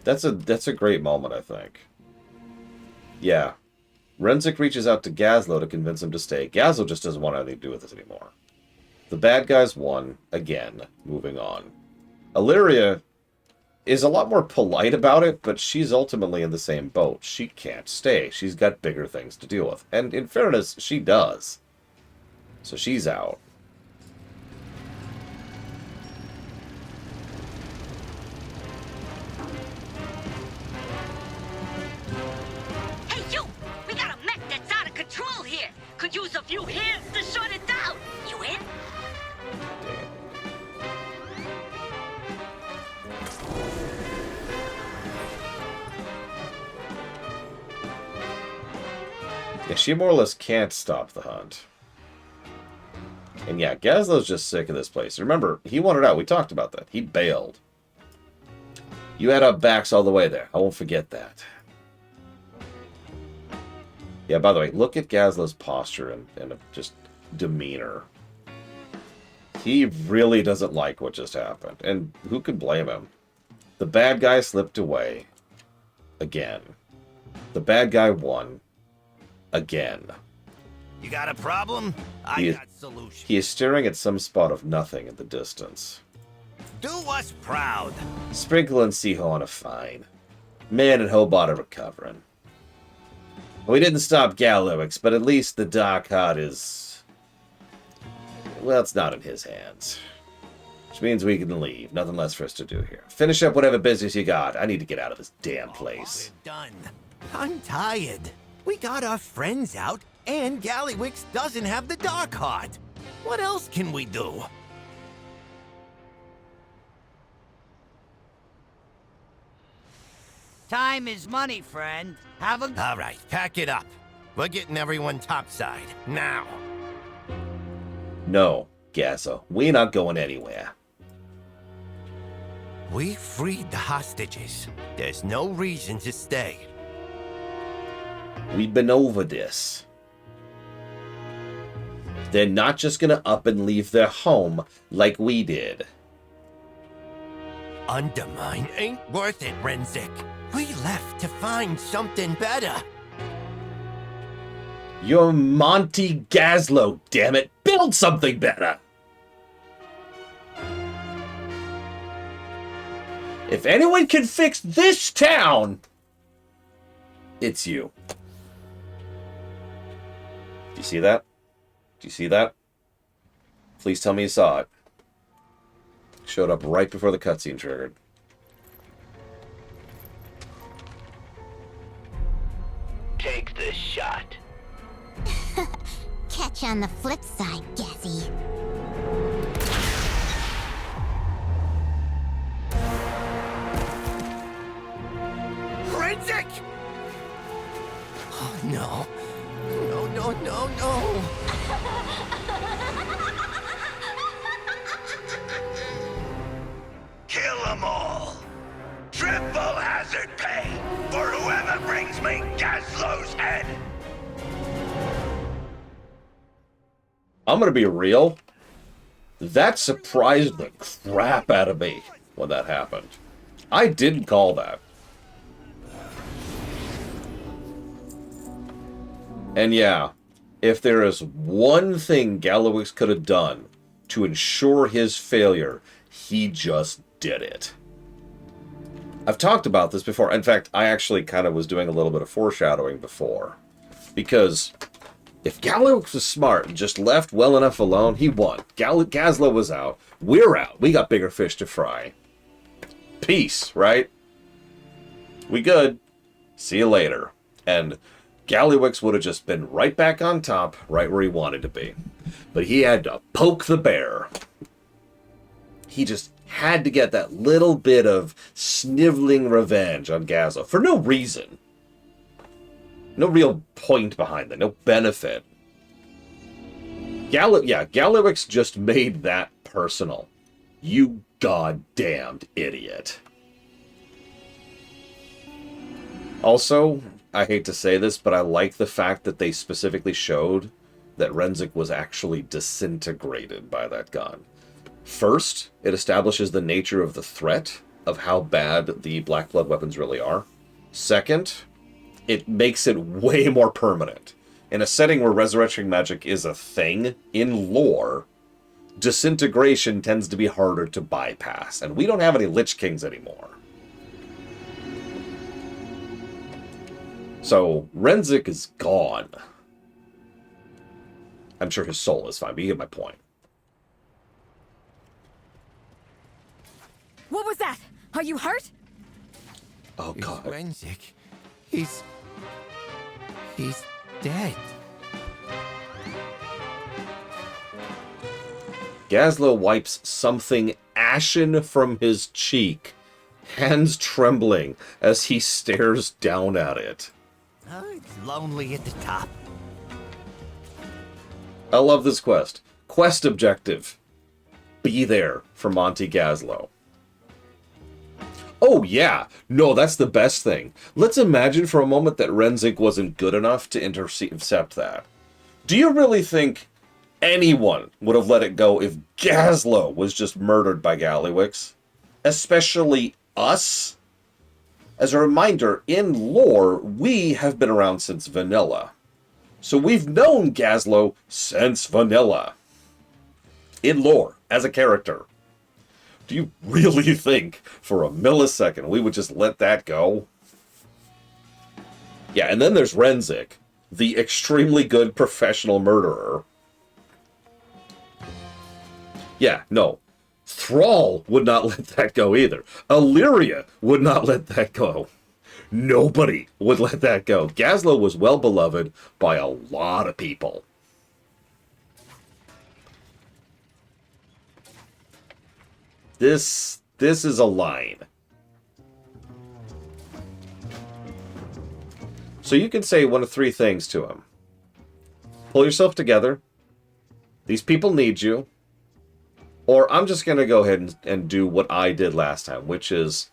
That's a great moment, I think. Yeah. Renzik reaches out to Gazlo to convince him to stay. Gazlo just doesn't want anything to do with this anymore. The bad guys won, again, moving on. Illyria is a lot more polite about it, but she's ultimately in the same boat. She can't stay. She's got bigger things to deal with. And in fairness, she does. So she's out. Hey, you! We got a mech that's out of control here. Could use a few hands to shut it down. You in? Yeah, she more or less can't stop the hunt. And yeah, Gazlo's just sick of this place. Remember, he wanted out. We talked about that. He bailed. You had our backs all the way there. I won't forget that. Yeah, by the way, look at Gazlo's posture and just demeanor. He really doesn't like what just happened. And who could blame him? The bad guy slipped away. Again. The bad guy won. Again. You got a problem? I got solution. He is staring at some spot of nothing in the distance. Do us proud. Sprinkle and Seahorn are fine. Man and Hobart are recovering. We didn't stop Gallowix, but at least the Dark Heart is... well, it's not in his hands. Which means we can leave. Nothing less for us to do here. Finish up whatever business you got. I need to get out of this damn place. We're done. I'm tired. We got our friends out, and Gallywix doesn't have the Dark Heart. What else can we do? Time is money, friend. Have a... All right, pack it up. We're getting everyone topside, now. No, Gazzo. We're not going anywhere. We freed the hostages. There's no reason to stay. We've been over this. They're not just gonna up and leave their home like we did. Undermine ain't worth it, Renzik. We left to find something better. You're Monty Gazlo, damn it! Build something better! If anyone can fix this town, it's you. Do you see that? Do you see that? Please tell me you saw it. Showed up right before the cutscene triggered. Take the shot. Catch on the flip side, Gazzy. Renzik! Oh, no. No, no, no, no. Kill them all. Triple hazard pay for whoever brings me Gazlo's head. I'm gonna be real. That surprised the crap out of me when that happened. I didn't call that. And yeah, if there is one thing Gallowix could have done to ensure his failure, he just did it. I've talked about this before. In fact, I actually kind of was doing a little bit of foreshadowing before. Because if Gallowix was smart and just left well enough alone, he won. Gazlo was out. We're out. We got bigger fish to fry. Peace, right? We good. See you later. And Gallowix would have just been right back on top, right where he wanted to be. But he had to poke the bear. He just had to get that little bit of sniveling revenge on Gazzo for no reason. No real point behind that, no benefit. Gallowix just made that personal. You goddamned idiot. Also, I hate to say this, but I like the fact that they specifically showed that Renzik was actually disintegrated by that gun. First, it establishes the nature of the threat, of how bad the Black Blood weapons really are. Second, it makes it way more permanent. In a setting where resurrection magic is a thing, in lore, disintegration tends to be harder to bypass, and we don't have any Lich Kings anymore. So, Renzik is gone. I'm sure his soul is fine, but you get my point. What was that? Are you hurt? Oh, God. He's Renzik. He's dead. Gazlo wipes something ashen from his cheek, hands trembling as he stares down at it. Oh, it's lonely at the top. I love this quest. Quest objective. Be there for Monty Gazlo. Oh, yeah. No, that's the best thing. Let's imagine for a moment that Renzik wasn't good enough to intercept that. Do you really think anyone would have let it go if Gazlo was just murdered by Gallywix? Especially us? As a reminder, in lore, we have been around since vanilla. So we've known Gazlo since vanilla. In lore, as a character. Do you really think, for a millisecond, we would just let that go? Yeah, and then there's Renzik, the extremely good professional murderer. Yeah, no. Thrall would not let that go either. Illyria would not let that go. Nobody would let that go. Gazlo was well beloved by a lot of people. This is a line. So you can say one of three things to him. Pull yourself together. These people need you. Or I'm just going to go ahead and do what I did last time, which is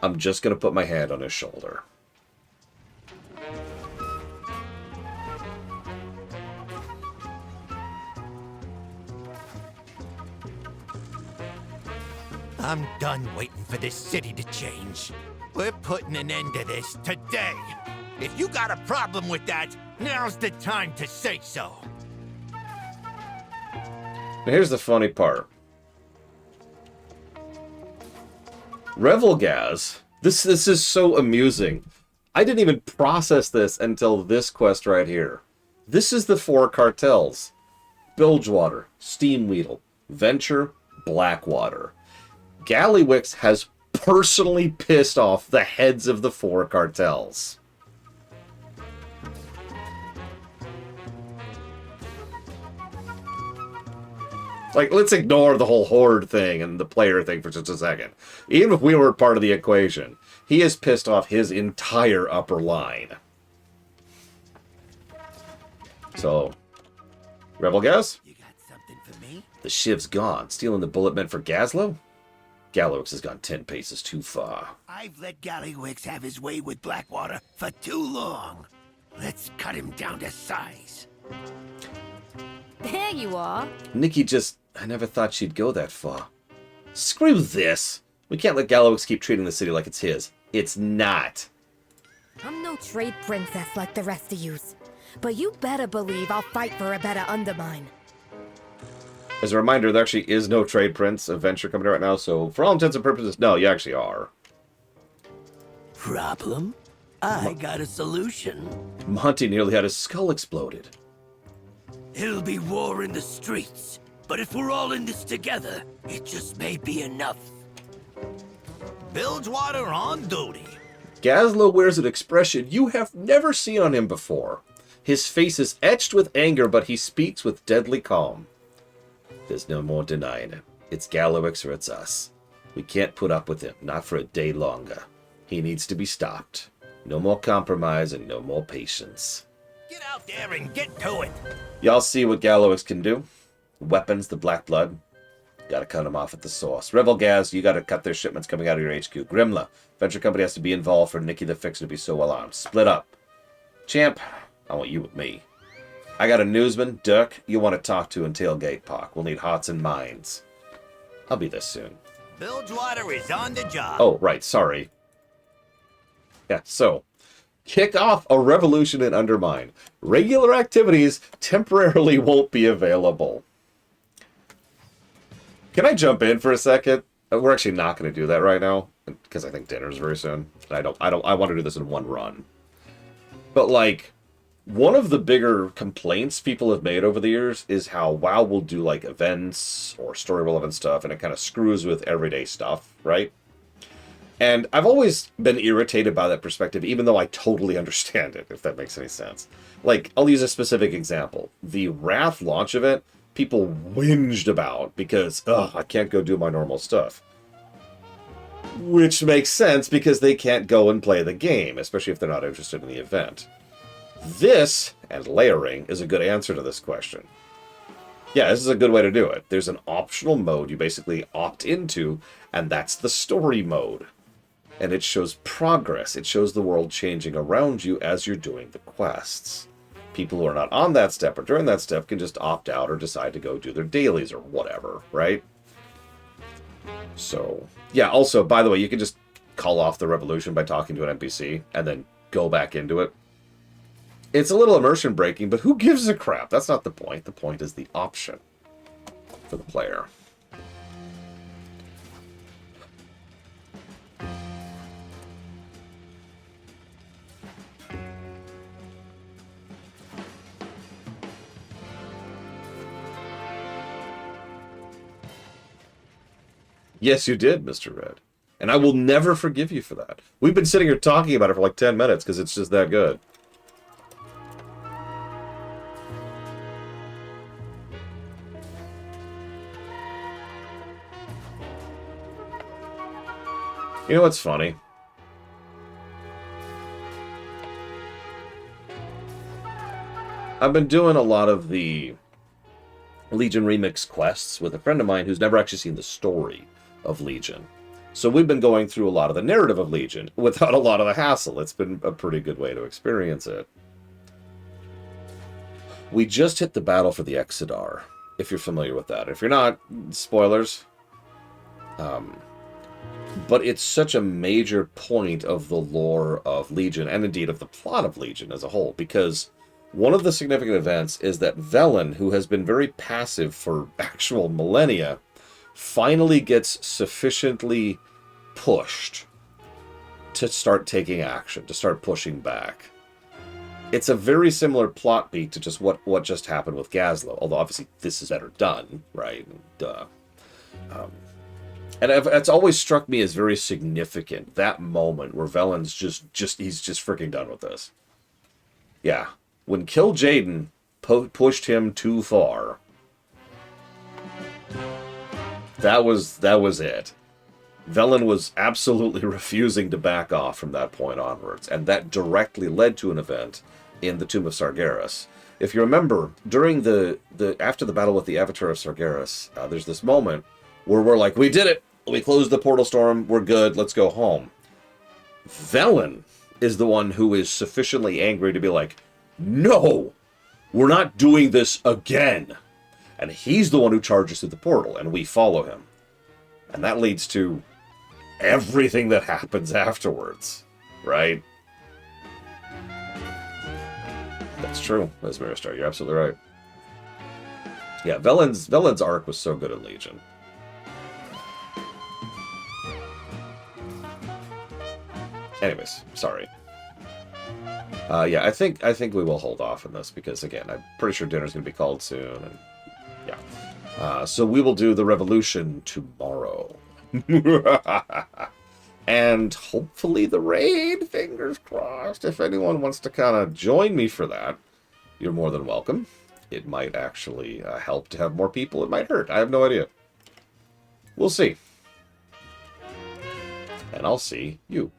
I'm just going to put my hand on his shoulder. I'm done waiting for this city to change. We're putting an end to this today. If you got a problem with that, now's the time to say so. Now here's the funny part. Revelgaz, this is so amusing. I didn't even process this until this quest right here. This is the 4 cartels. Bilgewater, Steamweedle, Venture, Blackwater. Gallywix has personally pissed off the heads of the 4 cartels. Like, let's ignore the whole horde thing and the player thing for just a second. Even if we were part of the equation, he has pissed off his entire upper line. So, Revelgaz? You got something for me? The shiv's gone. Stealing the bullet meant for Gazlo? Gallywix has gone 10 paces too far. I've let Gallywix have his way with Blackwater for too long. Let's cut him down to size. There you are. Nikki I never thought she'd go that far. Screw this. We can't let Gallywix keep treating the city like it's his. It's not. I'm no trade princess like the rest of yous. But you better believe I'll fight for a better Undermine. As a reminder, there actually is no trade prince adventure coming out right now, so for all intents and purposes, no, you actually are. Problem? I got a solution. Monty nearly had his skull exploded. It'll be war in the streets, but if we're all in this together, it just may be enough. Bilgewater on duty. Gazlo wears an expression you have never seen on him before. His face is etched with anger, but he speaks with deadly calm. There's no more denying him. It's Gallywix or it's us. We can't put up with him, not for a day longer. He needs to be stopped. No more compromise and no more patience. Get out there and get to it. Y'all see what Gallywix can do? Weapons, the Black Blood. Gotta cut them off at the source. Revelgaz, you gotta cut their shipments coming out of your HQ. Grimla, Venture Company has to be involved for Nikki the Fixer to be so well armed. Split up. Champ, I want you with me. I got a newsman, Dirk, you want to talk to in Tailgate Park. We'll need hearts and minds. I'll be there soon. Bilgewater is on the job. Oh, right, sorry. Yeah, so, kick off a revolution in Undermine. Regular activities temporarily won't be available. Can I jump in for a second? We're actually not going to do that right now, because I think dinner's very soon. I want to do this in one run. But, like, One of the bigger complaints people have made over the years is how WoW will do like events or story relevant stuff, and it kind of screws with everyday stuff, right? And I've always been irritated by that perspective, even though I totally understand it, if that makes any sense. Like, I'll use a specific example. The Wrath launch event, people whinged about because, ugh, I can't go do my normal stuff. Which makes sense because they can't go and play the game, especially if they're not interested in the event. This, and layering, is a good answer to this question. Yeah, this is a good way to do it. There's an optional mode you basically opt into, and that's the story mode. And it shows progress. It shows the world changing around you as you're doing the quests. People who are not on that step or during that step can just opt out or decide to go do their dailies or whatever, right? So, yeah, also, by the way, you can just call off the revolution by talking to an NPC and then go back into it. It's a little immersion breaking, but who gives a crap? That's not the point. The point is the option for the player. Yes, you did, Mr. Red. And I will never forgive you for that. We've been sitting here talking about it for like 10 minutes because it's just that good. You know what's funny? I've been doing a lot of the Legion Remix quests with a friend of mine who's never actually seen the story of Legion. So we've been going through a lot of the narrative of Legion without a lot of the hassle. It's been a pretty good way to experience it. We just hit the battle for the Exodar, if you're familiar with that. If you're not, spoilers. But it's such a major point of the lore of Legion, and indeed of the plot of Legion as a whole, because one of the significant events is that Velen, who has been very passive for actual millennia, finally gets sufficiently pushed to start taking action, to start pushing back. It's a very similar plot beat to just what just happened with Gazlo, although obviously this is better done, right? Duh. And it's always struck me as very significant, that moment where Velen's he's just freaking done with this. Yeah. When Kill Jaden pushed him too far, that was it. Velen was absolutely refusing to back off from that point onwards, and that directly led to an event in the Tomb of Sargeras. If you remember, during after the battle with the Avatar of Sargeras, there's this moment where we're like, we did it! We closed the portal storm, we're good, let's go home. Velen is the one who is sufficiently angry to be like, no! We're not doing this again! And he's the one who charges through the portal, and we follow him. And that leads to everything that happens afterwards, right? That's true, Liz Miristar, you're absolutely right. Yeah, Velen's arc was so good in Legion. Anyways, sorry. Yeah, I think we will hold off on this because, again, I'm pretty sure dinner's going to be called soon, and yeah. So we will do the Revolution tomorrow. And hopefully the raid, fingers crossed. If anyone wants to kind of join me for that, you're more than welcome. It might actually help to have more people. It might hurt. I have no idea. We'll see. And I'll see you.